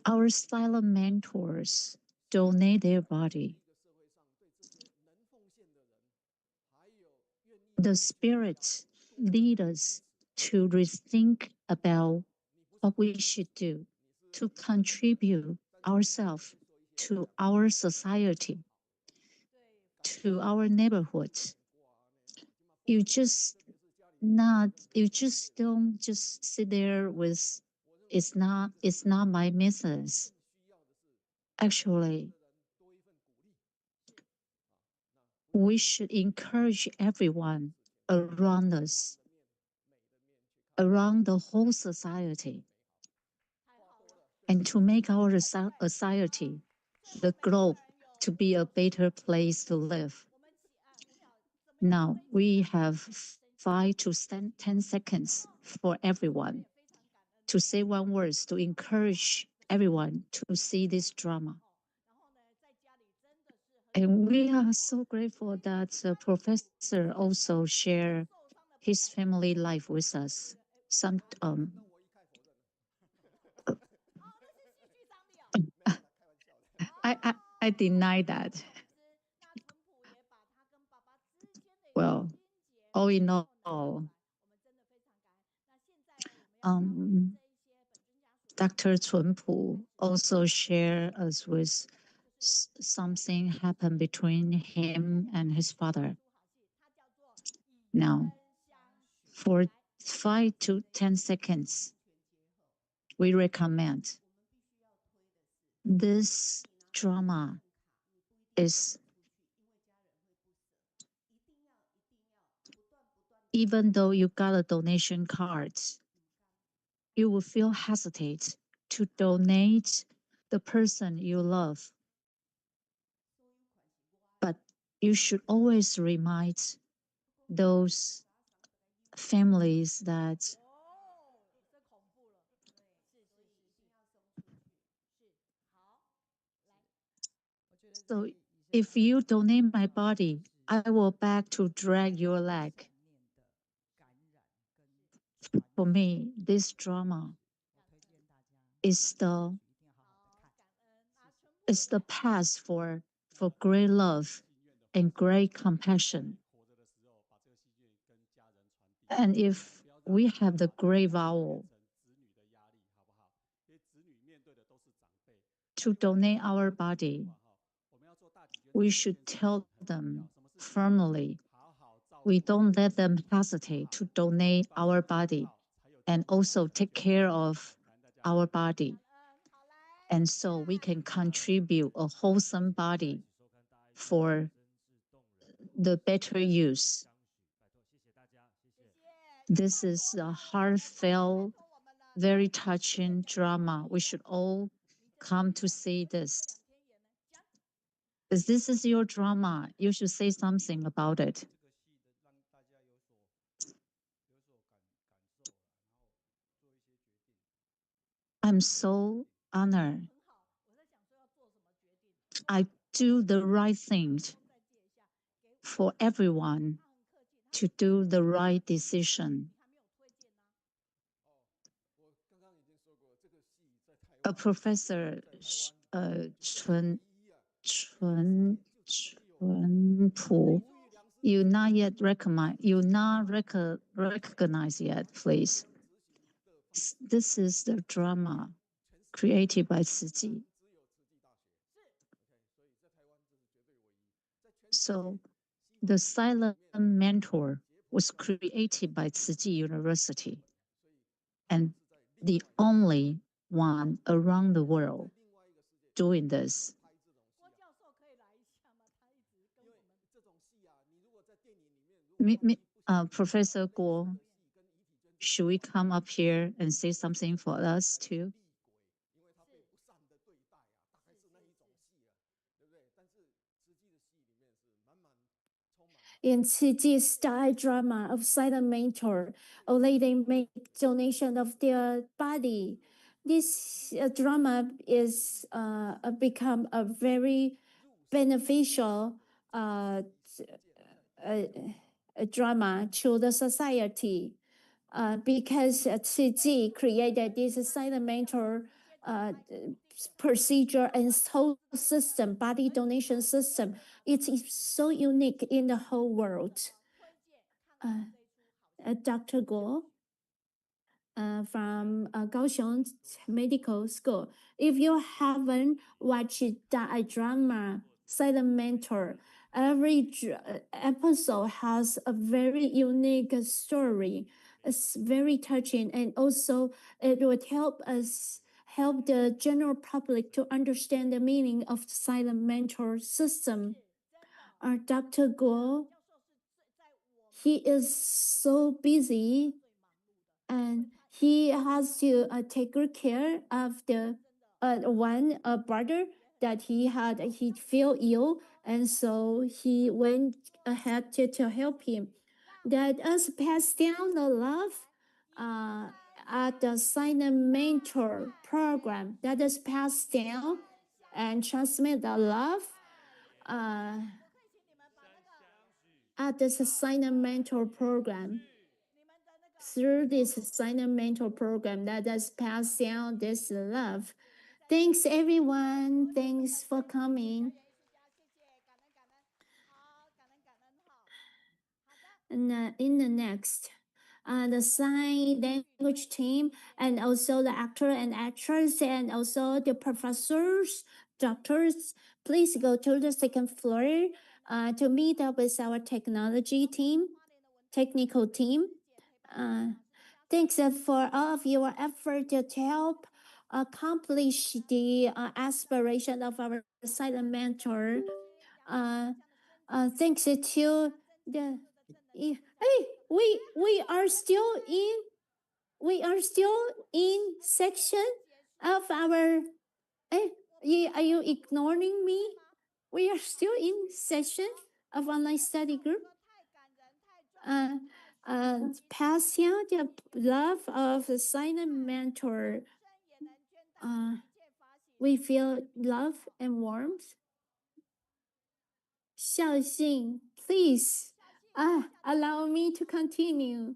Our silent mentors donate their body. The spirits lead us to rethink about what we should do to contribute ourselves to our society, to our neighborhood. You just don't just sit there with it's not my business. Actually, we should encourage everyone around us, around the whole society, and to make our society, the globe, to be a better place to live. Now, we have 5 to 10 seconds for everyone to say one word to encourage everyone to see this drama. And we are so grateful that the professor also shared his family life with us. I deny that. Well, all in all, Dr. Chunpu also shared us with something happened between him and his father. Now, for 5 to 10 seconds, we recommend this drama is, even though you got a donation card, you will feel hesitate to donate the person you love. But you should always remind those families that so if you donate my body, I will beg to drag your leg. For me, this drama is the path for great love and great compassion. And if we have the great vow to donate our body, we should tell them firmly. We don't let them hesitate to donate our body and also take care of our body. And so we can contribute a wholesome body for the better use. This is a heartfelt, very touching drama. We should all come to see this. If this is your drama, you should say something about it. I'm so honored. I do the right thing for everyone to do the right decision. A professor, Chunpu, you not yet recognize yet, please. This is the drama created by Ciji. So the silent mentor was created by Tzu University and the only one around the world doing this. Professor Guo, should we come up here and say something for us too? In Qiji's style drama of silent mentor, only they make donation of their body. This drama is become a very beneficial drama to the society because Qiji created this silent mentor procedure and whole system, body donation system. It's so unique in the whole world. Dr. Guo from Kaohsiung Medical School. If you haven't watched that drama, Silent Mentor, every episode has a very unique story. It's very touching, and also it would help the general public to understand the meaning of the Silent Mentor system. Dr. Guo, he is so busy and he has to take good care of the one brother that he feel ill, and so he went ahead to help him. Let us pass down the love at the silent mentor program. Let us pass down and transmit the love at the silent mentor program. Through this silent mentor program, let us pass down this love. Thanks, everyone. Thanks for coming. And in the next, the sign language team, and also the actor and actress, and also the professors, doctors, please go to the second floor to meet up with our technical team. Thanks for all of your effort to help accomplish the aspiration of our silent mentor. Thanks to the we are still in section of our. Are you ignoring me? We are still in session of online study group. Passing the love of the silent mentor. We feel love and warmth. Xiaoxing, please allow me to continue.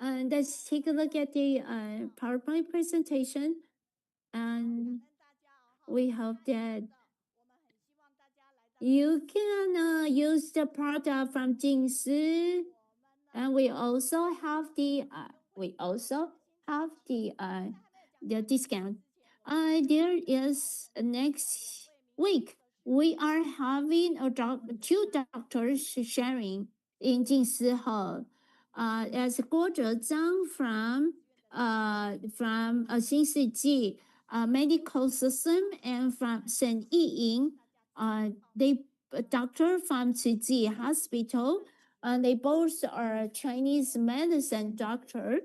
Let's take a look at the PowerPoint presentation, and we hope that you can use the product from Jingsi, and we also have the discount. There is next week we are having two doctors sharing in Jingsi Hall. As Zhang from Xinshi medical system, and from Shen Yiying, they doctor from Tzu Hospital. They both are Chinese medicine doctor.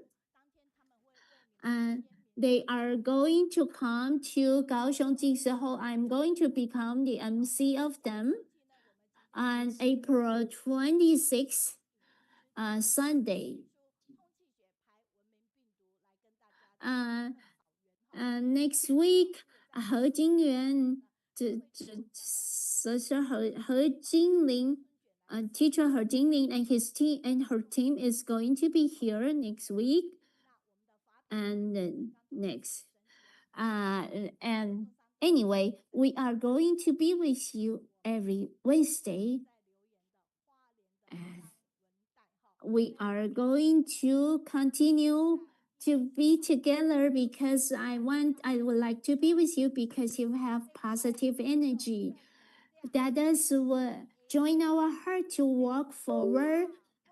And they are going to come to Kaohsiung Jingsi Hall. I'm going to become the MC of them on April 26th, Sunday. Next week, He Jingyuan, Jingling, teacher He Jingling and his team and her team is going to be here next week. And next. And anyway, we are going to be with you every Wednesday. And we are going to continue to be together because I would like to be with you because you have positive energy. That is what join our heart to walk forward.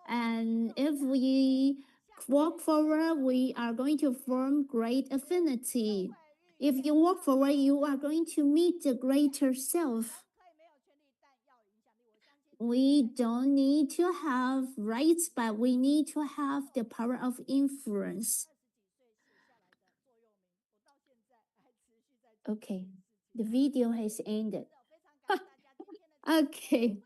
And if we walk forward, we are going to form great affinity. If you walk forward, you are going to meet the greater self. We don't need to have rights, but we need to have the power of influence. Okay, the video has ended. Okay.